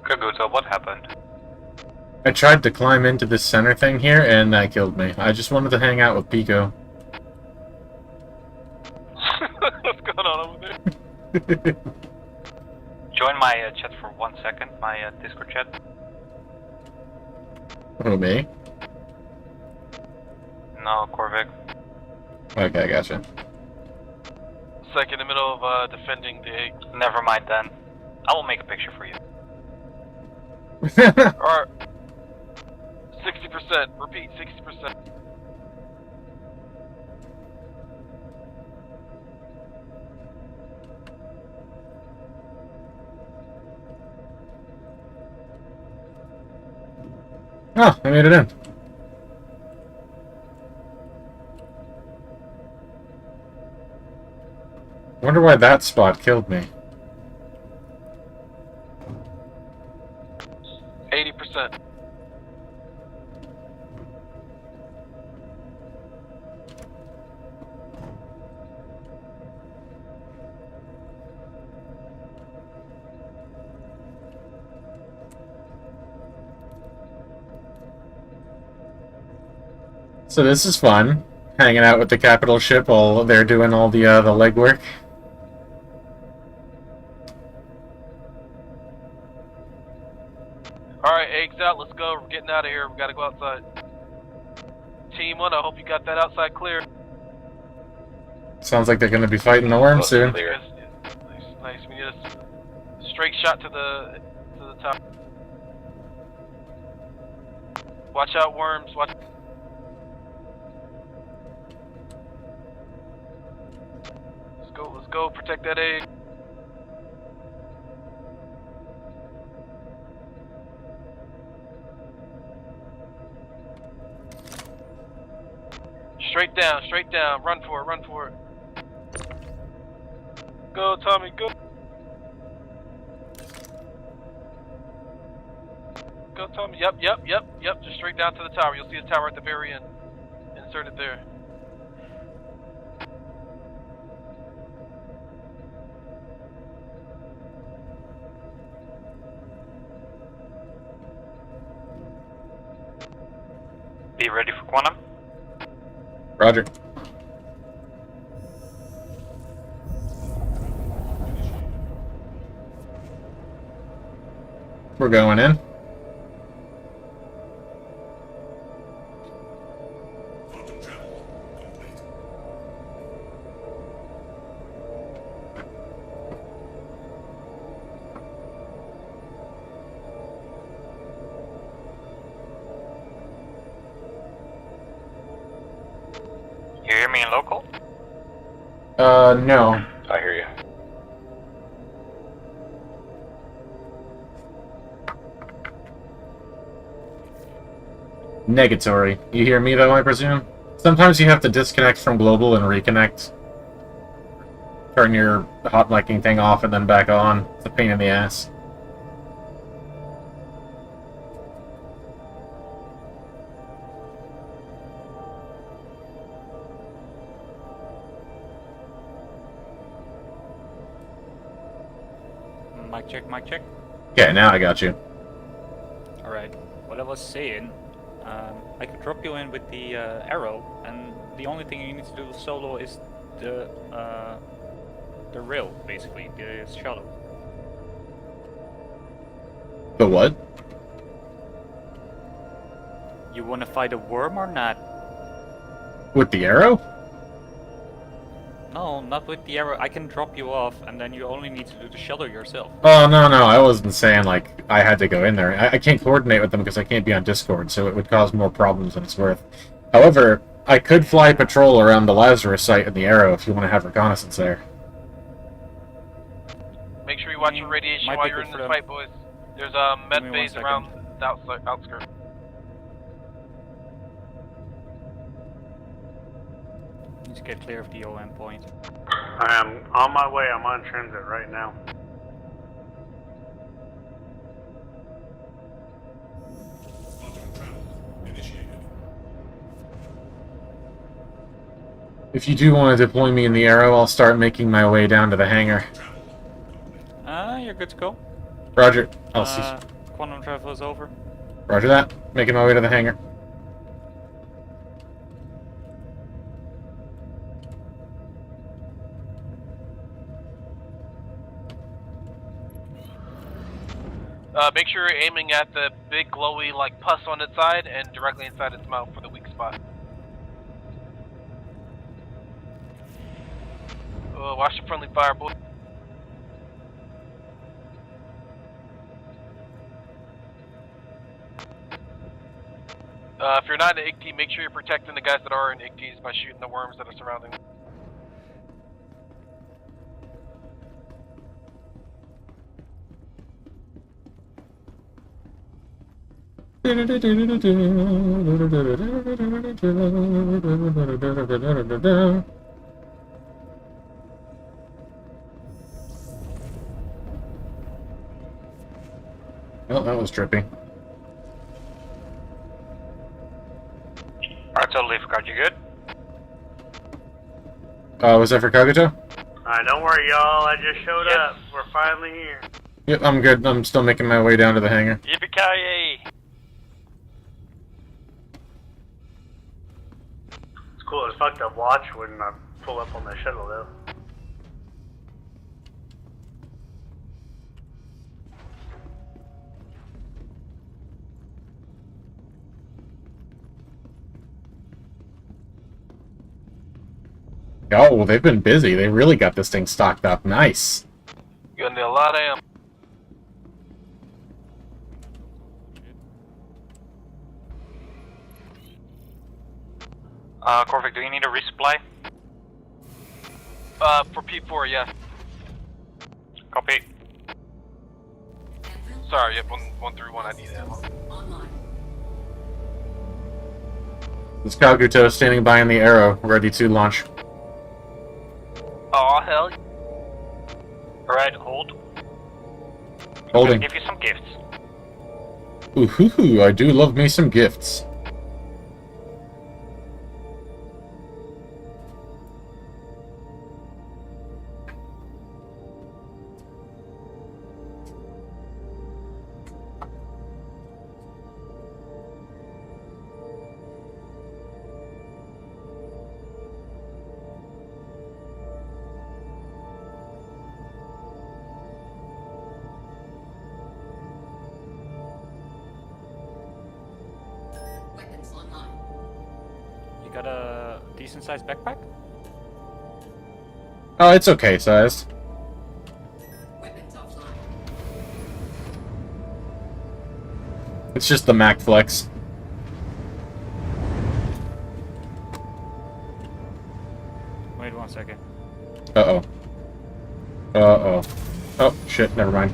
Kaguto, what happened? I tried to climb into this center thing here, and that killed me. I just wanted to hang out with Pico. What's going on over there? Join my chat for 1 second, my Discord chat. Who, me? No, Corvic. Okay, gotcha. It's like in the middle of defending the egg. Never mind then. I will make a picture for you. Or 60%. Repeat, 60%. Oh, I made it in. Wonder why that spot killed me. 80%. So this is fun, hanging out with the capital ship while they're doing all the legwork. Alright, eggs out, let's go. We're getting out of here. We gotta go outside. Team 1, I hope you got that outside clear. Sounds like they're going to be fighting the worm soon. Nice, nice. We need a straight shot to the top. Watch out, worms. Watch. Let's go. Protect that egg. Straight down. Run for it. Go, Tommy, go. Go, Tommy. Yep. Just straight down to the tower. You'll see the tower at the very end. Insert it there. Be ready for quantum. Roger. We're going in. You hear me in local? No. I hear you. Negatory. You hear me though, I presume? Sometimes you have to disconnect from global and reconnect. Turn your hot micing thing off and then back on. It's a pain in the ass. Mic check. Okay, now I got you. Alright, what I was saying, I could drop you in with the arrow, and the only thing you need to do solo is the rail, basically, the shuttle. The what? You wanna fight a worm or not? With the arrow? No, not with the arrow. I can drop you off, and then you only need to do the shuttle yourself. Oh, no, I wasn't saying, like, I had to go in there. I can't coordinate with them because I can't be on Discord, so it would cause more problems than it's worth. However, I could fly patrol around the Lazarus site in the Arrow if you want to have reconnaissance there. Make sure you watch your radiation while you're in this fight, boys. There's a med base around the outskirts. Need to get clear of the OM point. I am on my way. I'm on transit right now. If you do want to deploy me in the Arrow, I'll start making my way down to the hangar. You're good to go. Roger. I'll see. Quantum travel is over. Roger that. Making my way to the hangar. Make sure you're aiming at the big glowy like pus on its side and directly inside its mouth for the weak spot. watch the friendly fire, boy. If you're not in ICT, make sure you're protecting the guys that are in ICTs by shooting the worms that are surrounding them. Well, that was trippy. Alright, totally forgot. You good? Was that for Kagito? Alright, don't worry, y'all. I just showed up. We're finally here. Yep, I'm good. I'm still making my way down to the hangar. Yippee-ki-yay! It's cool as fuck to watch when I pull up on the shuttle, though. Oh, well, they've been busy. They really got this thing stocked up. Nice. You're gonna need a lot of ammo. Corvic, do you need a resupply? For P4, yes. Copy. Sorry, yep, 131, I need ammo. This Kaguto is standing by in the arrow, ready to launch. Oh, hell. Alright, hold. Holding. I'm gonna give you some gifts. Ooh, hoo, hoo, I do love me some gifts. You got a decent sized backpack? Oh, it's okay sized. It's just the Mac Flex. Wait 1 second. Uh-oh. Uh-oh. Oh, shit, never mind.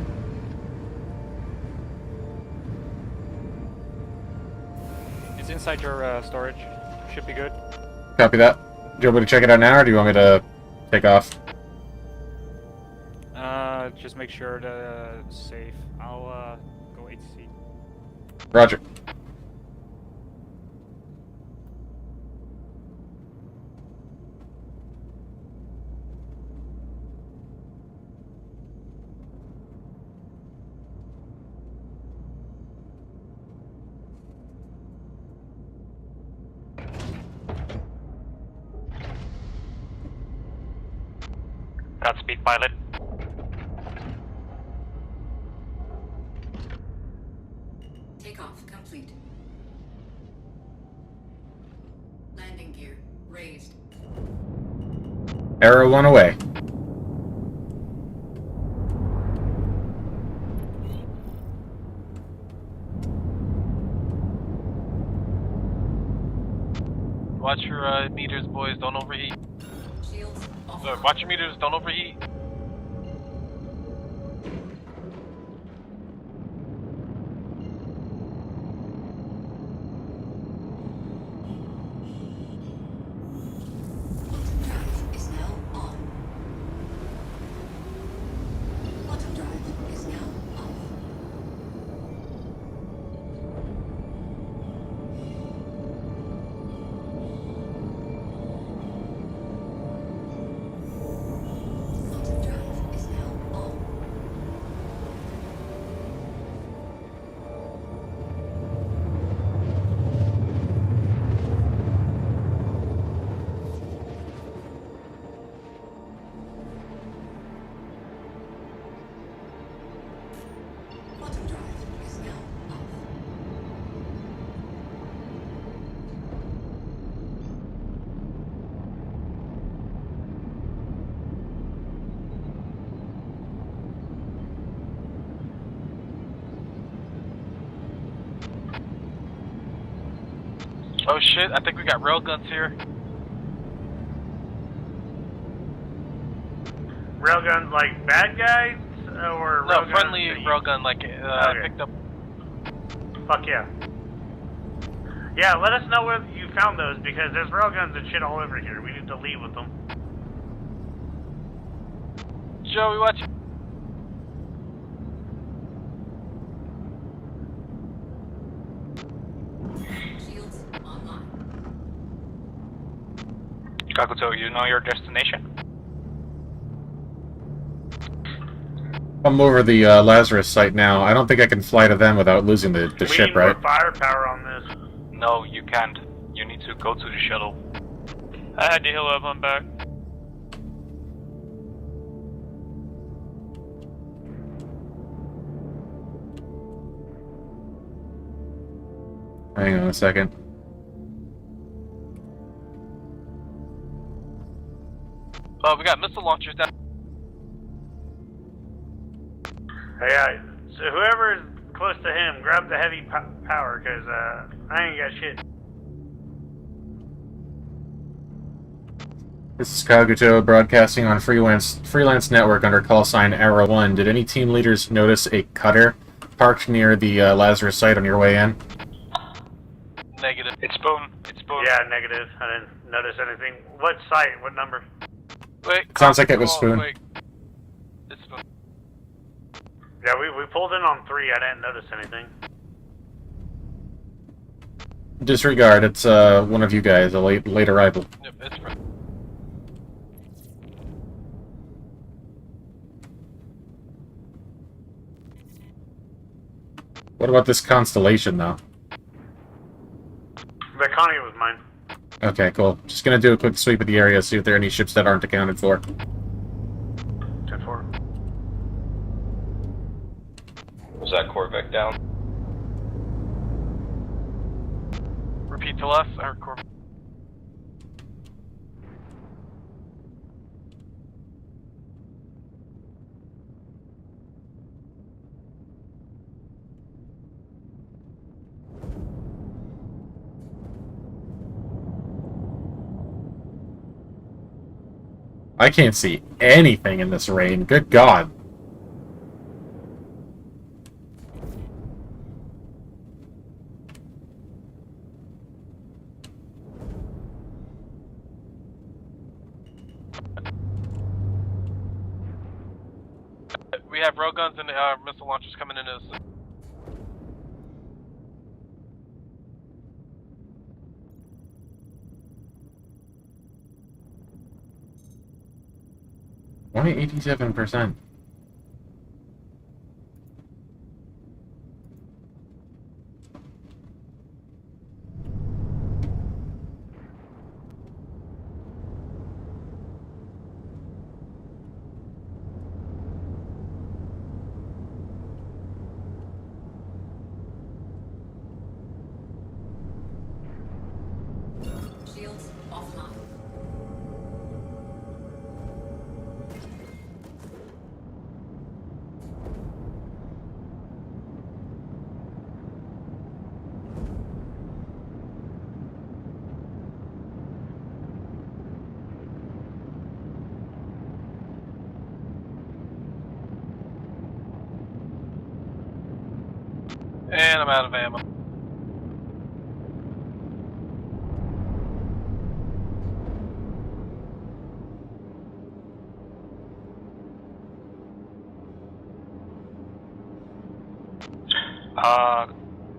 It's inside your storage. Should be good. Copy that. Do you want me to check it out now, or do you want me to take off? Just make sure the safe. I'll go HC. Roger. Godspeed, pilot. Takeoff complete. Landing gear raised. Arrow 1 away. Watch your meters, boys. Don't overheat. Watch your meters. Don't overheat. Drive is now on. Quantum drive is now off. Quantum Oh shit, I think we got railguns here. Railguns like bad guys? Or No, railguns friendly that you- railgun, like, I Okay. picked up. Fuck yeah. Yeah, let us know where you found those, because there's railguns and shit all over here. We need to leave with them. Joey, watch. Shields online. Kakuto, you know your destination? I'm over the Lazarus site now. I don't think I can fly to them without losing the We ship, need right? more firepower on this. No, you can't. You need to go to the shuttle. I had to heal up, I'm back. Hang on a second. Oh, we got missile launchers down. Hey, so whoever is close to him, grab the heavy power, because I ain't got shit. This is Kaguto broadcasting on freelance network under call sign Arrow 1. Did any team leaders notice a cutter parked near the Lazarus site on your way in? Negative. It's Boone. It's Boone. Yeah, negative. I didn't notice anything. What site? What number? Wait. Sounds like it was Spoon. Wait. It's Spoon. Yeah, we pulled in on 3. I didn't notice anything. Disregard, it's one of you guys, a late arrival. Yep, it's right. What about this constellation, though? The Connie was mine. Okay, cool. Just gonna do a quick sweep of the area, see if there are any ships that aren't accounted for. 10-4. Was that Corvette down? Repeat to left. I record. I can't see anything in this rain. Good God. We have railguns and missile launchers coming in as. Why 87%? Shields offline. And I'm out of ammo.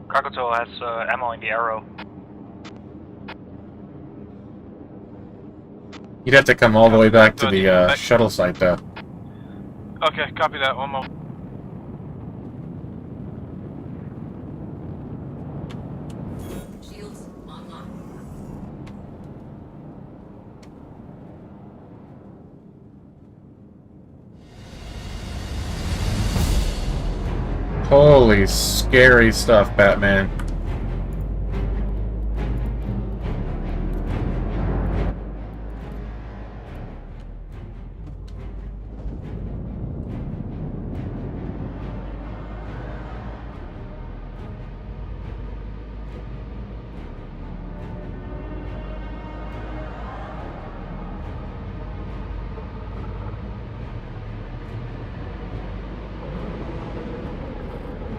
Kakuto has ammo in the arrow. You'd have to come all the way back to the shuttle site, though. Okay, copy that. One more. Shields online. Holy scary stuff, Batman.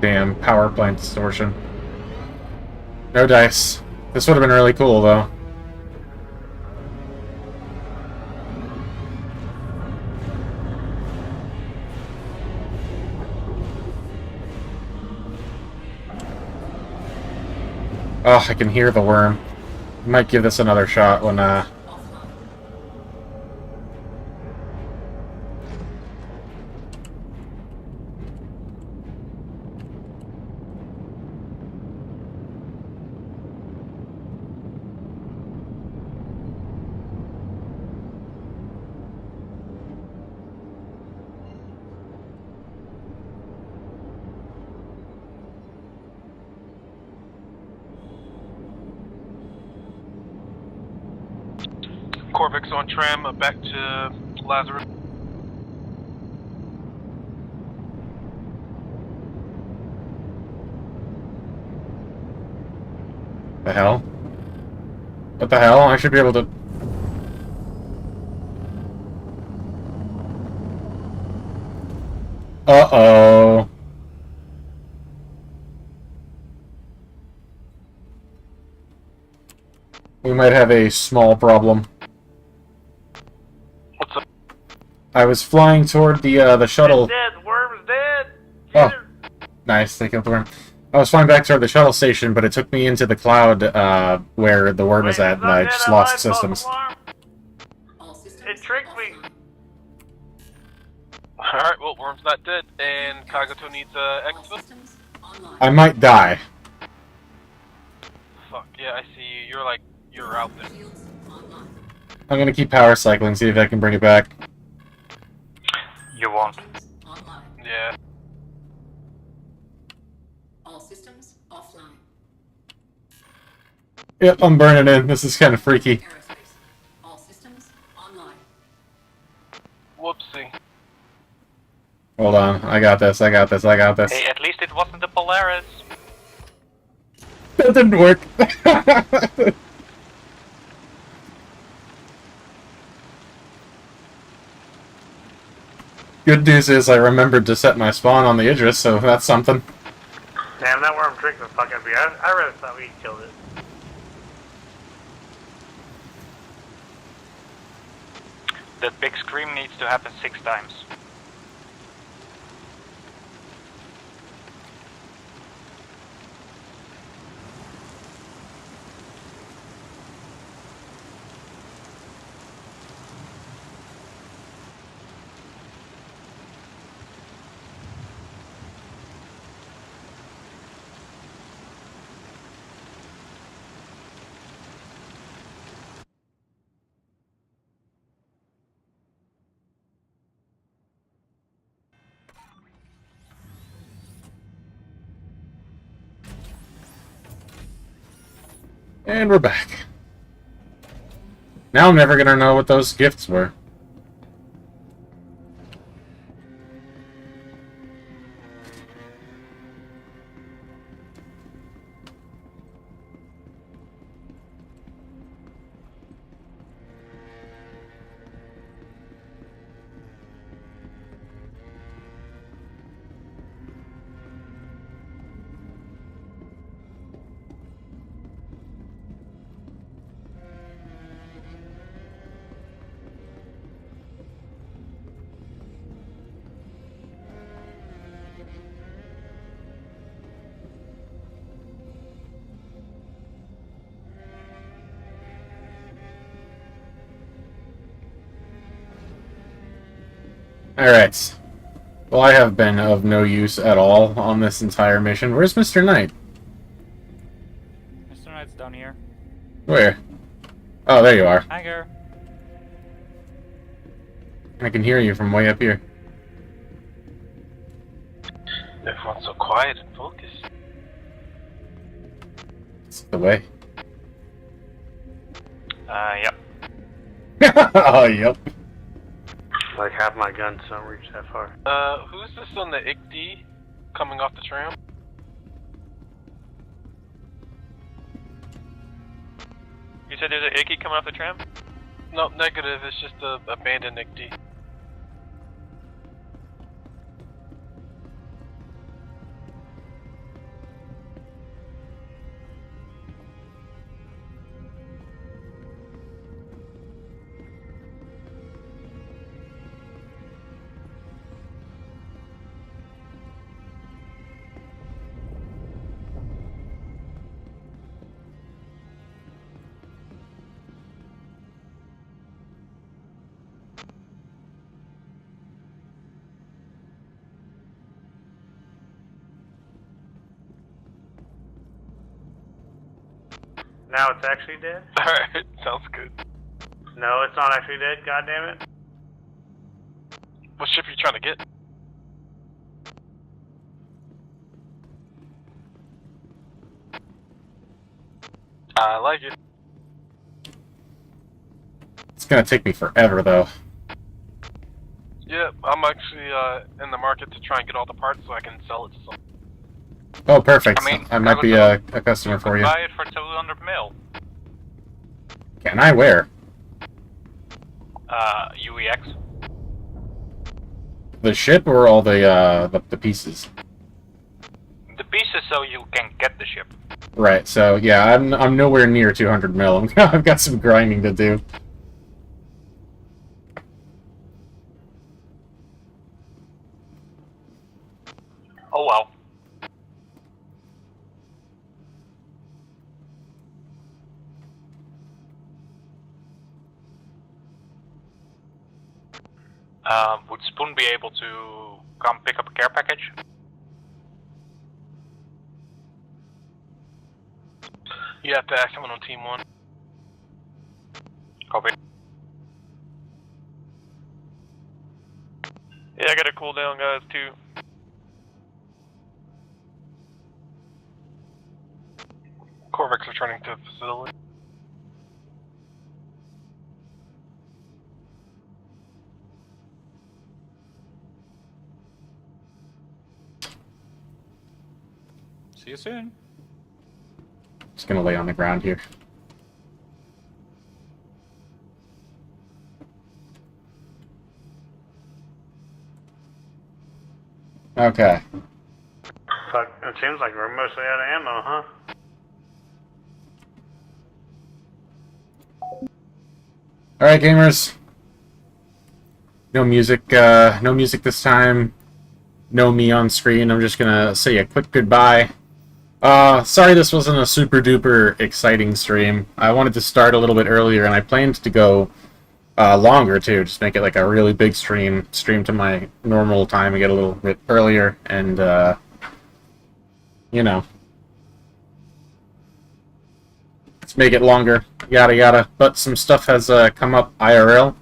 Damn, power plant distortion. No dice. This would have been really cool, though. Oh, I can hear the worm. Might give this another shot when, Corvix on tram, back to Lazarus. The hell? What the hell? I should be able to... Uh-oh. We might have a small problem. What's up? I was flying toward the shuttle... It's dead! The worm's dead! Oh, nice. They killed the worm. I was flying back toward the shuttle station, but it took me into the cloud where the worm is at, and I just lost systems. It tricked me! Alright, well, worm's not dead, and Kagato needs exfil. I might die. Fuck, yeah, I see you. You're like, you're out there. I'm gonna keep power cycling, see if I can bring it back. You won't. Yeah. All systems offline. Yep, I'm burning in. This is kind of freaky. All systems online. Whoopsie. Hold on. I got this. I got this. I got this. Hey, at least it wasn't the Polaris. That didn't work. Good news is I remembered to set my spawn on the Idris, so that's something. Damn, that worm tricked the fuck out of me. I really thought we killed it. That big scream needs to happen 6 times. And we're back. Now I'm never gonna know what those gifts were. Alright. Well, I have been of no use at all on this entire mission. Where's Mr. Knight? Mr. Knight's down here. Where? Oh, there you are. Hi, girl. I can hear you from way up here. Everyone's so quiet and focused. It's the way. Yep. Oh, yep. Like half my guns don't reach that far. Who's this on the ICD coming off the tram? You said there's an Icky coming off the tram? No, negative. It's just a abandoned ICD. Now it's actually dead? Alright, sounds good. No, it's not actually dead, god damn it. What ship are you trying to get? I like it. It's gonna take me forever, though. Yeah, I'm actually in the market to try and get all the parts so I can sell it to someone. Oh, perfect. I mean, I might be a customer for you. Buy it for 200 mil. Can I where? UEX. The ship or all the pieces? The pieces so you can get the ship. Right. So yeah, I'm nowhere near 200 mil. I've got some grinding to do. Oh well. Would Spoon be able to come pick up a care package? You have to ask someone on Team 1. Copy. Yeah, I got a cooldown, guys, too. Corvix returning to the facility. See you soon. Just gonna lay on the ground here. Okay. Fuck, it seems like we're mostly out of ammo, huh? Alright, gamers. No music this time. No me on screen. I'm just gonna say a quick goodbye. Sorry this wasn't a super duper exciting stream. I wanted to start a little bit earlier, and I planned to go longer too. Just make it like a really big stream to my normal time and get a little bit earlier, and you know, let's make it longer. Yada yada. But some stuff has come up IRL,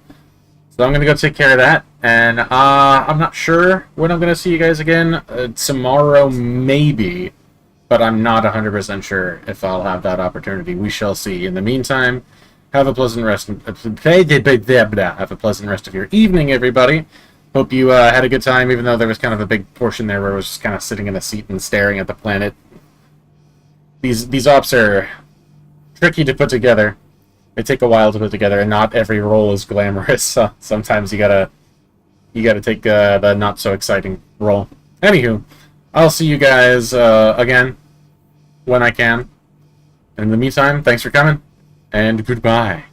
so I'm gonna go take care of that. And I'm not sure when I'm gonna see you guys again. Tomorrow maybe. But I'm not 100% sure if I'll have that opportunity. We shall see. In the meantime, have a pleasant rest. Have a pleasant rest of your evening, everybody. Hope you had a good time, even though there was kind of a big portion there where I was just kind of sitting in a seat and staring at the planet. These ops are tricky to put together. They take a while to put together, and not every role is glamorous. So sometimes you gotta take the not so exciting role. Anywho. I'll see you guys again when I can. In the meantime, thanks for coming, and goodbye.